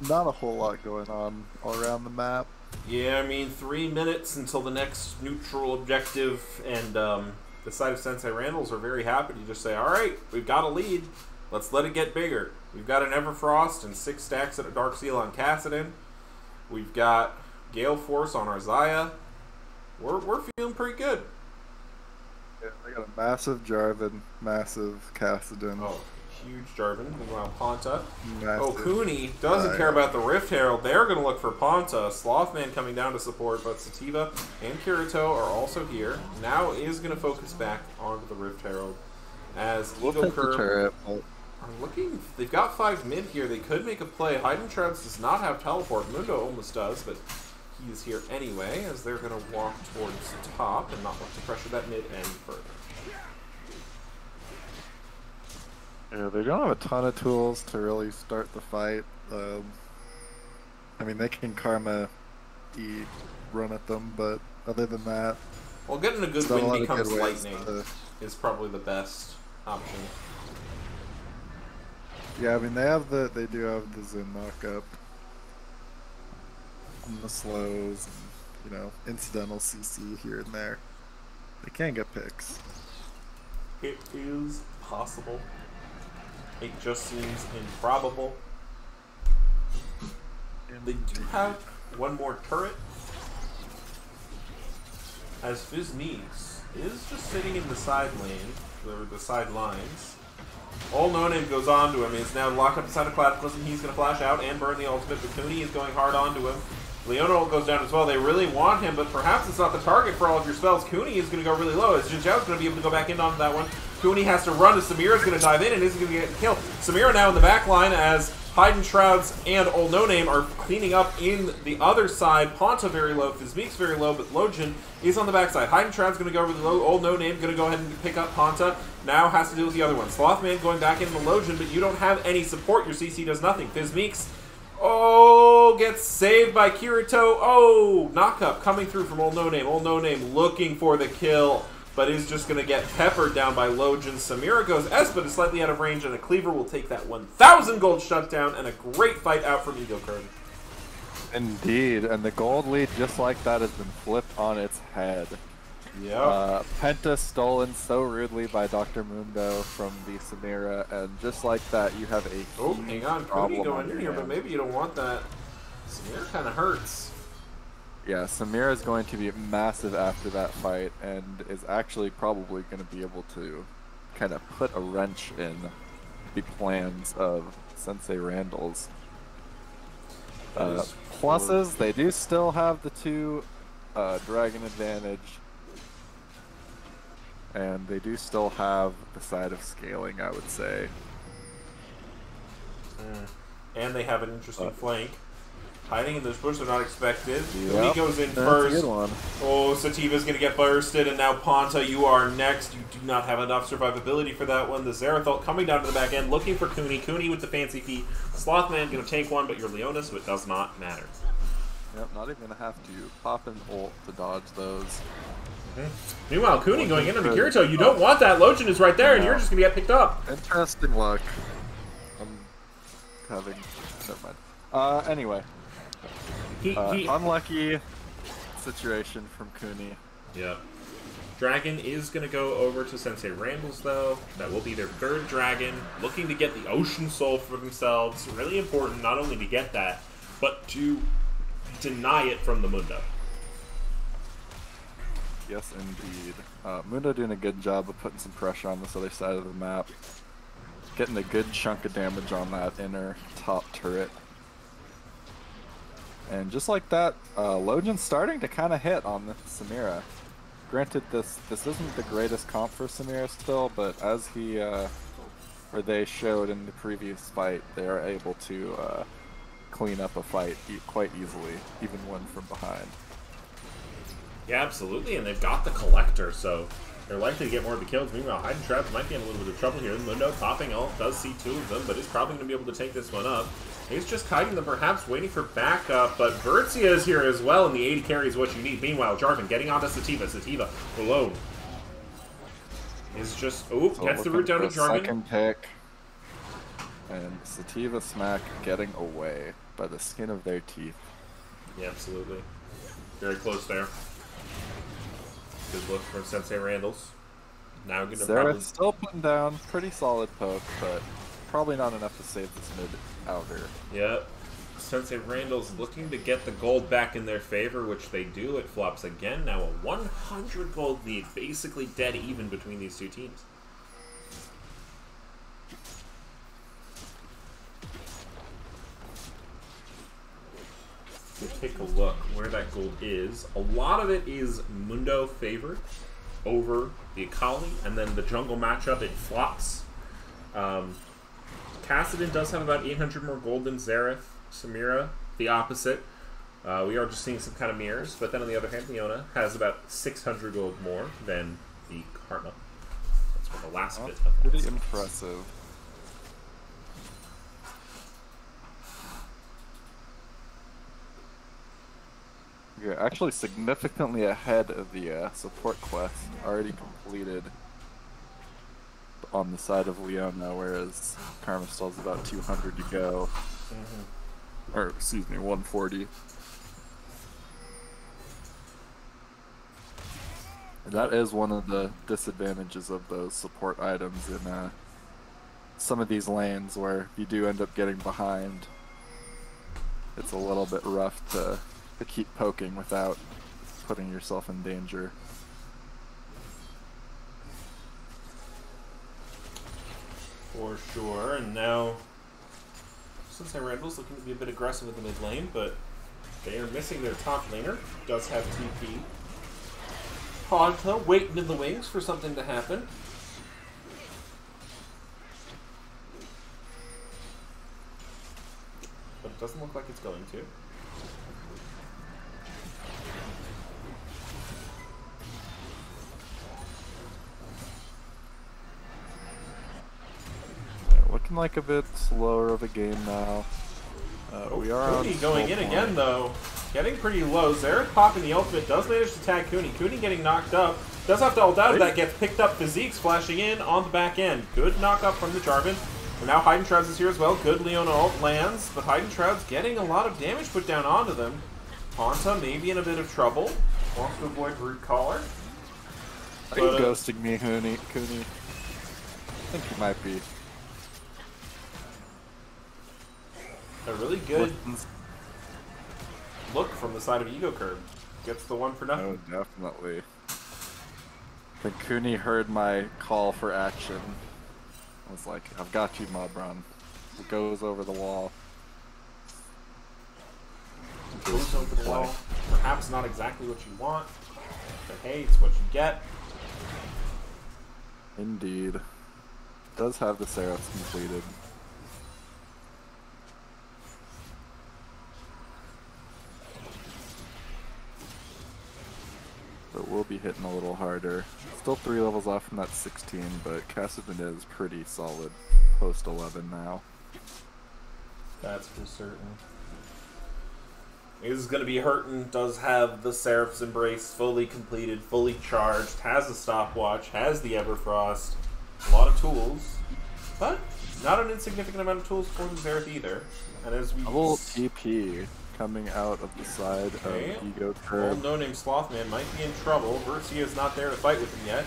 not a whole lot going on all around the map. Yeah, I mean, 3 minutes until the next neutral objective, and the side of Sensei Randalls are very happy to just say, all right, we've got a lead. Let's let it get bigger. We've got an Everfrost and 6 stacks at a Dark Seal on Kassadin. We've got Gale Force on our Xayah. We're feeling pretty good. Yeah, they got a massive Jarvan, massive Kassadin. Oh, huge Jarvan. Meanwhile, Ponta. Massive Oh, Cooney doesn't care about the Rift Herald. They're going to look for Ponta. Slothman coming down to support, but Sativa and Kirito are also here. Now is going to focus back onto the Rift Herald. As We'll Eagle take the Curve turret, but are looking. They've got 5 mid here. They could make a play. Heidentrauds does not have teleport. Mundo almost does, but he is here anyway, as they're going to walk towards top and not look to pressure that mid any further. yeah, they don't have a ton of tools to really start the fight. I mean, they can Karma E run at them, but other than that, Well, getting a good there's not a win lot of becomes good ways lightning to- is probably the best option. Yeah, I mean they do have the Zen knockup and the slows and, you know, incidental CC here and there. They can get picks. It is possible. It just seems improbable. They do have one more turret, as Fizzmeeks is just sitting in the side lane, or the side lines. All No Name goes on to him. He's now locked up beside a Cataclysm. He's going to flash out and burn the ultimate. Bakuni is going hard onto him. Leona goes down as well. They really want him, but perhaps it's not the target for all of your spells. Cooney is going to go really low, as Jin Zhao's going to be able to go back in on that one. Cooney has to run, as Samira's going to dive in and isn't going to get killed. Samira now in the back line, as Heidentrauds and Old No Name are cleaning up in the other side. Ponta very low, Fizzmeeks very low, but Lojin is on the backside. Heidentraud's going to go really low. Old No Name going to go ahead and pick up Ponta. Now has to deal with the other one. Slothman going back into Lojin, but you don't have any support. Your CC does nothing. Fizzmeeks, oh, gets saved by Kirito. Oh, knockup coming through from Old No Name. Old No Name looking for the kill, but is just going to get peppered down by Lojin. Samira goes S, but is slightly out of range, and a Cleaver will take that 1,000 gold shutdown, and a great fight out from Eagle Curve. Indeed, and the gold lead just like that has been flipped on its head. Yep. Penta stolen so rudely by Dr. Mundo from the Samira, and just like that, you have a Oh, huge hang on. Cody problem going on in your here, but hands. maybe you don't want that. Samira kind of hurts. Yeah, Samira is going to be massive after that fight, and is actually probably going to be able to kind of put a wrench in the plans of Sensei Randalls. That is Pluses, they do still have the 2 dragon advantage, and they do still have the side of scaling, I would say. And they have an interesting flank. Hiding in this bush, they're not expected. Yep. Cooney goes in That's a first. good one. Oh, Sativa's going to get bursted, and now Ponta, you are next. You do not have enough survivability for that one. The Zerathal coming down to the back end, looking for Cooney. Cooney with the fancy feet. Slothman going to tank one, but you're Leona, so it does not matter. Yep, not even going to have to pop an ult to dodge those. Meanwhile, Cooney going in on the Kirito. You don't want that. Lojin is right there, and you're just going to get picked up. Interesting luck. I'm having... Never mind. Anyway. Unlucky situation from Cooney. Yep. Dragon is going to go over to Sensei Randalls, though. That will be their 3rd dragon. Looking to get the Ocean Soul for themselves. Really important not only to get that, but to deny it from the Mundo. Yes, indeed. Mundo doing a good job of putting some pressure on this other side of the map. Getting a good chunk of damage on that inner top turret. And just like that, Lojin's starting to kind of hit on the Samira. Granted, this isn't the greatest comp for Samira still, but as they showed in the previous fight, they are able to clean up a fight quite easily, even one from behind. Yeah, absolutely, and they've got the Collector, so they're likely to get more of the kills. Meanwhile, Heidentrauds might be in a little bit of trouble here. Mundo popping ult, does see 2 of them, but is probably going to be able to take this one up. He's just kiting them, perhaps waiting for backup, but Vertzia is here as well, and the 80 carry is what you need. Meanwhile, Jarvan getting onto Sativa. Sativa alone is just... Oh, So gets the looking root down to for a Jarvan. second pick. And Sativa Smack getting away by the skin of their teeth. Yeah, absolutely. Very close there. Good look from Sensei Randall's. Now going to probably... Xerath still putting down pretty solid poke, but probably not enough to save this mid outer. Yep. Sensei Randall's looking to get the gold back in their favor, which they do. It flops again. Now a 100 gold lead, basically dead even between these two teams. We'll take a look where that gold is. A lot of it is Mundo favored over the Akali, and then the jungle matchup, it flops. Kassadin does have about 800 more gold than Xerath. Samira, the opposite. We are just seeing some kind of mirrors, but then on the other hand, Leona has about 600 gold more than the Karma. That's for the last bit of Pretty this. impressive. Yeah, actually significantly ahead of the support quest, already completed on the side of Leona, whereas Karma still has about 200 to go. Or, excuse me, 140. And that is one of the disadvantages of those support items in some of these lanes, where if you do end up getting behind, it's a little bit rough to keep poking without putting yourself in danger. For sure, and now Sensei Randall's looking to be a bit aggressive in the mid lane, but they are missing their top laner. Does have TP. Ponta waiting in the wings for something to happen. But it doesn't look like it's going to. Looking like a bit slower of a game now. We are on Cooney going in point. again, though. Getting pretty low. Xerath popping the ultimate. Does manage to tag Cooney. Cooney getting knocked up. Does have to ult out of that. Gets picked up. Physique's flashing in on the back end. Good knock up from the Jarvan. And now Heidenshrouds is here as well. Good Leona ult lands. But Heidenshrouds getting a lot of damage put down onto them. Ponta maybe in a bit of trouble. Wants to avoid Root Collar. Are you ghosting me, Cooney? I think you might be. A really good look from the side of Ego Curb. Gets the one for nothing. Oh, definitely. I think Cooney heard my call for action. I was like, I've got you, Mobron. It goes over the wall. Goes over the wall. Perhaps not exactly what you want, but hey, it's what you get. Indeed. Does have the Seraphs completed. But we'll be hitting a little harder. Still 3 levels off from that 16, but Kassadin is pretty solid post 11 now. That's for certain. Is going to be hurting. Does have the Seraph's Embrace fully completed, fully charged. Has the stopwatch. Has the Everfrost. A lot of tools, but not an insignificant amount of tools for the Xerath either. And as we Double TP coming out of the side Okay. of Ego Old Curb. no-name Slothman might be in trouble. Vertia is not there to fight with him yet.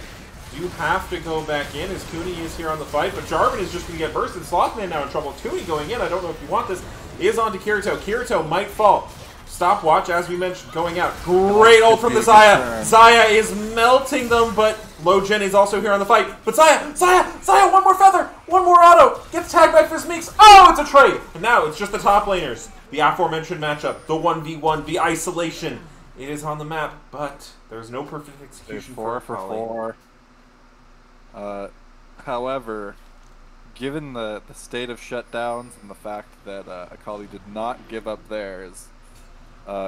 Do have to go back in as Cooney is here on the fight, but Jarvan is just going to get bursted. Slothman now in trouble. Cooney going in. I don't know if you want this. Is on to Kirito. Kirito might fall. Stopwatch, as we mentioned, going out. Great ult from the Xayah. Xayah is melting them, but Logen is also here on the fight. But Xayah, one more feather, one more auto. Gets tagged by Fizzmeeks. Oh, it's a trade. And now it's just the top laners. The aforementioned matchup, the 1v1, the isolation. It is on the map, but there's no perfect They're execution 4 for for 4. However, given the state of shutdowns and the fact that Akali did not give up theirs,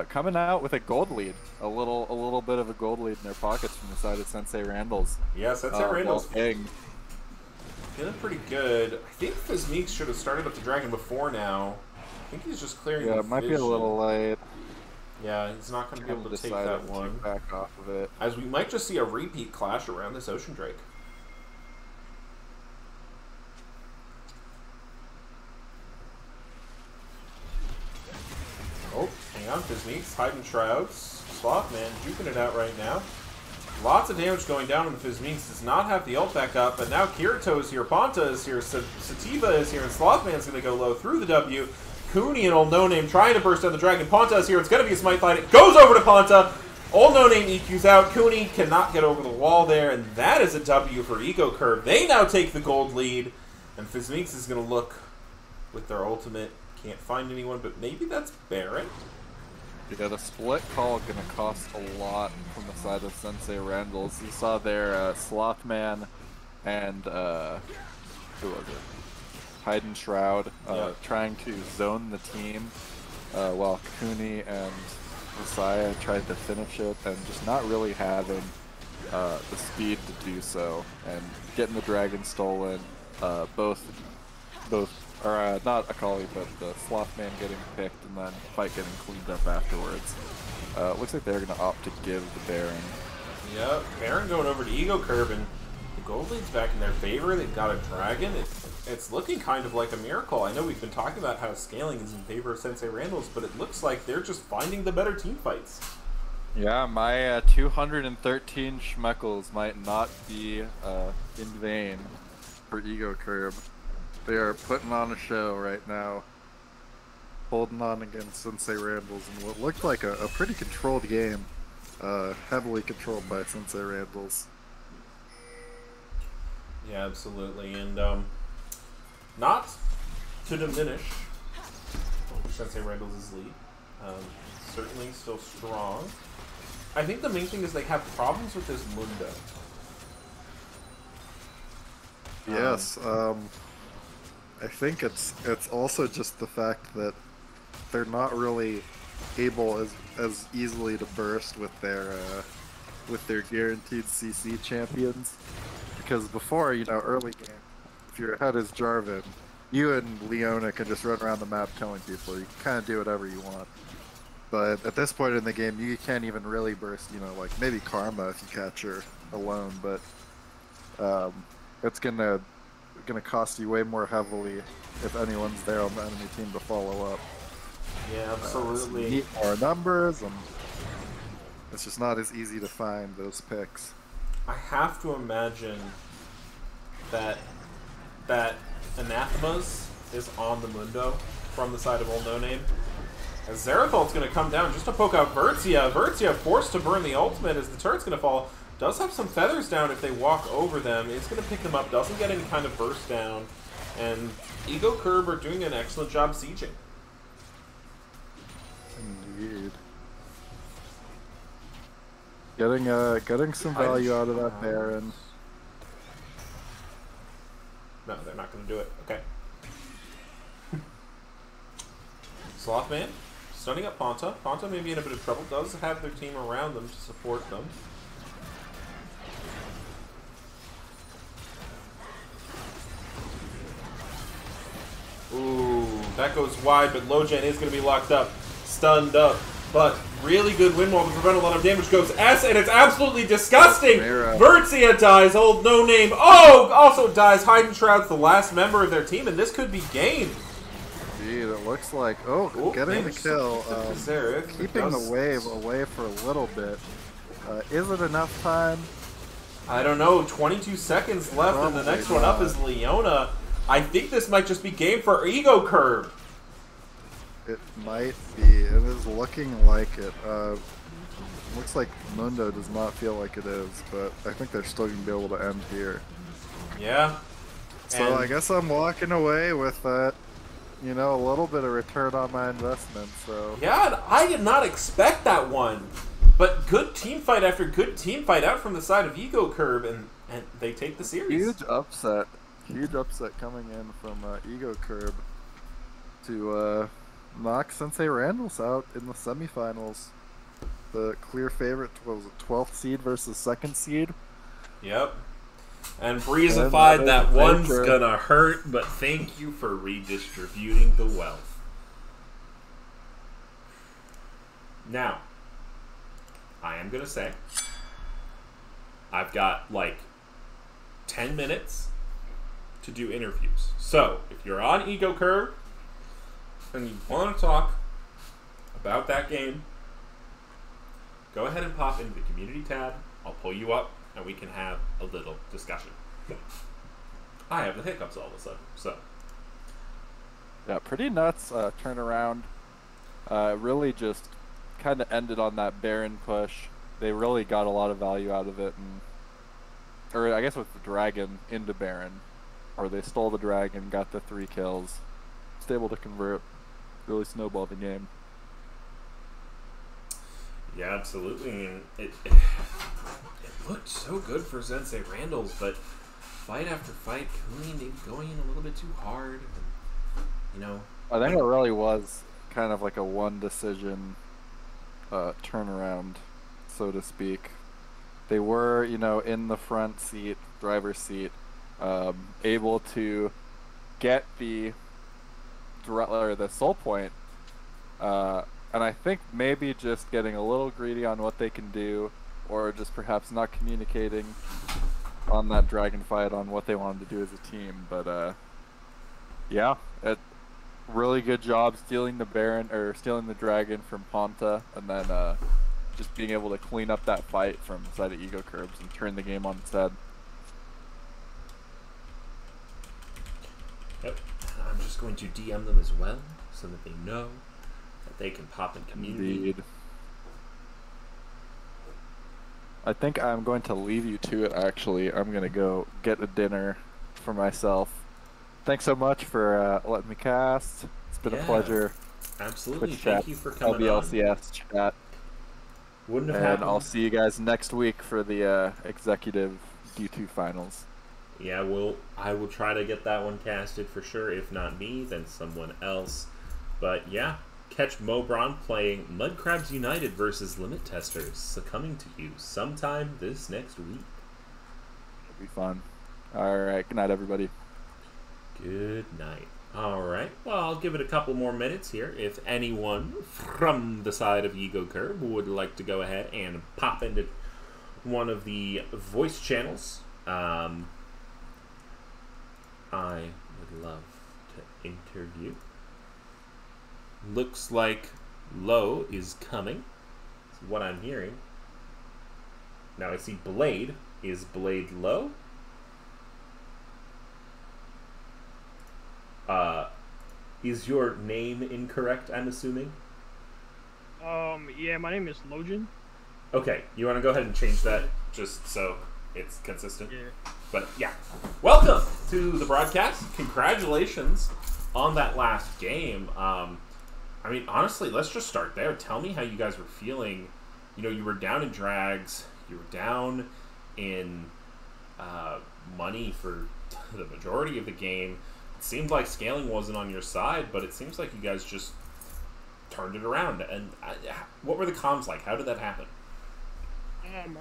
coming out with a gold lead, a little bit of a gold lead in their pockets from the side of Sensei Randall's. Yes, that's it. Randall's Feeling pretty good. I think Fizzmeeks should have started up the dragon before now. I think he's just clearing. Yeah, the it might be a vision. little late. Yeah, he's not going to be able to take Decided that to one. back off of it. As we might just see a repeat clash around this Ocean Drake. Fizzmeeks, hiding Shrouds. Slothman juking it out right now. Lots of damage going down on the Fizzmeeks. Does not have the ult back up, but now Kirito is here, Ponta is here, Sativa is here, and Slothman's going to go low through the W. Cooney and Old No Name trying to burst down the dragon. Ponta is here. It's going to be a smite fight. It goes over to Ponta. Old No Name EQs out. Cooney cannot get over the wall there, and that is a W for Ego Curve. They now take the gold lead, and Fizzmeeks is going to look with their ultimate. Can't find anyone, but maybe that's Baron. Yeah, the split call gonna cost a lot from the side of Sensei Randall's. You saw there Slothman and who was it? Hidden Shroud trying to zone the team while Cooney and Messiah tried to finish it and just not really having the speed to do so and getting the dragon stolen. Not Akali, but the Slothman getting picked and then fight getting cleaned up afterwards. Looks like they're going to opt to give the Baron. Yep, Baron going over to Ego Curve, and the gold lead's back in their favor. They've got a dragon. It's looking kind of like a miracle. I know we've been talking about how scaling is in favor of Sensei Randall's, but it looks like they're just finding the better team fights. Yeah, my 213 schmeckles might not be in vain for Ego Curve. They are putting on a show right now, holding on against Sensei Randall's in what looked like a pretty controlled game, heavily controlled by Sensei Randall's. Yeah, absolutely, and not to diminish Sensei Randall's lead, certainly still strong. I think the main thing is they have problems with this Mundo. Yes, I think it's also just the fact that they're not really able as easily to burst with their guaranteed CC champions, because before, early game, if you're ahead as Jarvan, you and Leona can just run around the map killing people. You can kind of do whatever you want. But at this point in the game, you can't even really burst. Like maybe Karma if you catch her alone, but it's gonna cost you way more heavily if anyone's there on the enemy team to follow up. Yeah, absolutely. You need more numbers, and it's just not as easy to find those picks. I have to imagine that Anathemas is on the Mundo from the side of Old No Name. As Xerathul's going to come down just to poke out Vertia. Vertia forced to burn the ultimate as the turret's going to fall. Does have some feathers down if they walk over them. It's going to pick them up. Doesn't get any kind of burst down. And Ego Curve are doing an excellent job sieging. Indeed. Getting some value out of that Baron. No, they're not going to do it. Okay. Slothman stunning up Ponta. Ponta may be in a bit of trouble. Does have their team around them to support them. Ooh, that goes wide, but Lojan is going to be locked up, stunned up. But really good wind wall to prevent a lot of damage. Goes S, and it's absolutely disgusting. Vertia dies. Old No Name. Oh, also dies. Hidden Shroud's the last member of their team, and this could be game. Indeed, it looks like. Oh, getting the kill. Keeping the wave away for a little bit. Is it enough time? I don't know. 22 seconds left, and the next one up is Leona. I think this might just be game for Ego Curve. It might be. It is looking like it. Looks like Mundo does not feel like it is, but I think they're still going to be able to end here. Yeah. So I guess I'm walking away with that, a little bit of return on my investment. So yeah, I did not expect that one. But good team fight after good team fight out from the side of Ego Curve, and they take the series. Huge upset coming in from Ego Curve to knock Sensei Randall's out in the semifinals. The clear favorite was a 12th seed versus 2nd seed. Yep. And Breezified, that one's gonna hurt, but thank you for redistributing the wealth. Now, I am gonna say, I've got like 10 minutes to do interviews. So, if you're on Ego Curve and you want to talk about that game, go ahead and pop into the community tab. I'll pull you up, and we can have a little discussion. I have the hiccups all of a sudden, so. Yeah, pretty nuts turnaround. Really just kind of ended on that Baron push. They really got a lot of value out of it, or I guess with the dragon into Baron, or they stole the dragon, got the 3 kills, was able to convert, really snowballed the game. Yeah, absolutely. And it looked so good for Sensei Randall's, but fight after fight, Kuni maybe going in a little bit too hard. And, you know, I think it really was kind of like a one decision turnaround, so to speak. They were, in the front seat, driver's seat, able to get the soul point, and I think maybe just getting a little greedy on what they can do, or just perhaps not communicating on that dragon fight on what they wanted to do as a team. But yeah, really good job stealing the Baron, or stealing the dragon from Ponta, and then just being able to clean up that fight from the side of Ego Curbs and turn the game on its head. Yep. I'm just going to DM them as well, so that they know that they can pop in community. Indeed. I think I'm going to leave you to it, actually. I'm going to go get a dinner for myself. Thanks so much for letting me cast. It's been a pleasure. Absolutely. Twitch Thank chat, you for coming on. LBLCS chat. Wouldn't have And happened. I'll see you guys next week for the executive D2 finals. Yeah, I will try to get that one casted for sure. If not me, then someone else. But yeah, catch Mobron playing Mudcrabs United versus Limit Testers, coming to you sometime this next week. It'll be fun. Alright, good night, everybody. Good night. Alright, well, I'll give it a couple more minutes here. If anyone from the side of Ego Curb would like to go ahead and pop into one of the voice channels, I would love to interview. Looks like Low is coming. That's what I'm hearing. Now I see Blade. Is Blade Low? Is your name incorrect, I'm assuming? Yeah, my name is Logan. Okay, you want to go ahead and change that just so it's consistent? Yeah. But yeah, welcome to the broadcast. Congratulations on that last game. I mean, honestly, let's just start there. Tell me how you guys were feeling. You know, you were down in drags. You were down in money for the majority of the game. It seemed like scaling wasn't on your side, but it seems like you guys just turned it around. And what were the comms like? How did that happen?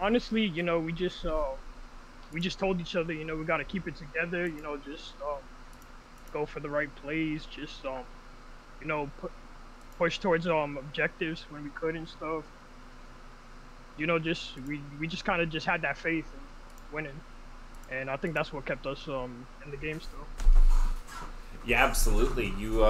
Honestly, you know, we just told each other, you know, we got to keep it together. You know, just go for the right plays. Just you know, push towards objectives when we could and stuff. You know, just we just kind of just had that faith in winning, and I think that's what kept us in the game still. Yeah, absolutely. You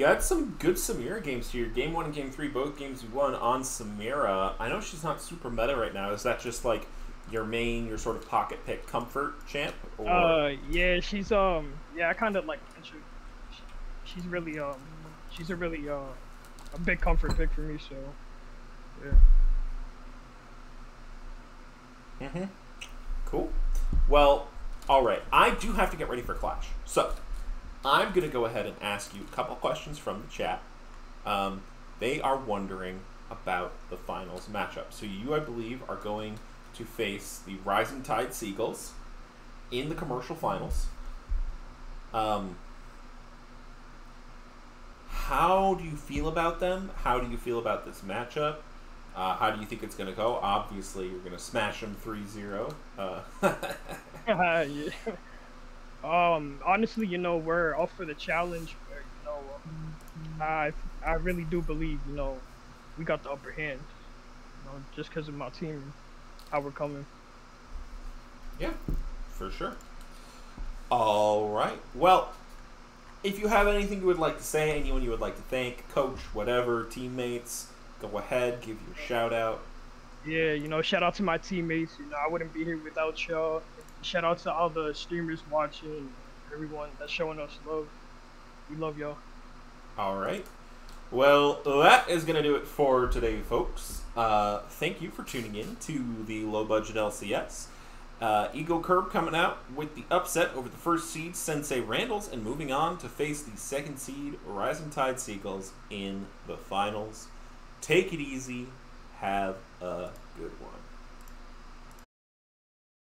had some good Samira games here. Game 1 and Game 3, both games you won on Samira. I know she's not super meta right now. Is that just like your sort of pocket pick comfort champ? Or... yeah, she's yeah, I kind of like she's really she's a really a big comfort pick for me. So yeah. Mm-hmm. Cool. Well, all right. I do have to get ready for Clash, so I'm going to go ahead and ask you a couple questions from the chat. They are wondering about the finals matchup. So you, I believe, are going to face the Rising Tide Seagulls in the commercial finals. How do you feel about them? How do you feel about this matchup? How do you think it's going to go? Obviously, you're going to smash them 3-0. Yeah. Honestly, you know, we're up for the challenge. But, you know, I really do believe, you know, we got the upper hand. You know, just because of my team, how we're coming. Yeah, for sure. All right. Well, if you have anything you would like to say, anyone you would like to thank, coach, whatever, teammates, go ahead, give you a shout out. Yeah, shout out to my teammates. I wouldn't be here without y'all. Shout out to all the streamers watching, everyone that's showing us love. We love y'all. All right. Well, that is going to do it for today, folks. Thank you for tuning in to the Low Budget LCS. Eagle Curb coming out with the upset over the first seed Sensei Randalls and moving on to face the second seed Rising Tide Seagulls in the finals. Take it easy. Have a good one.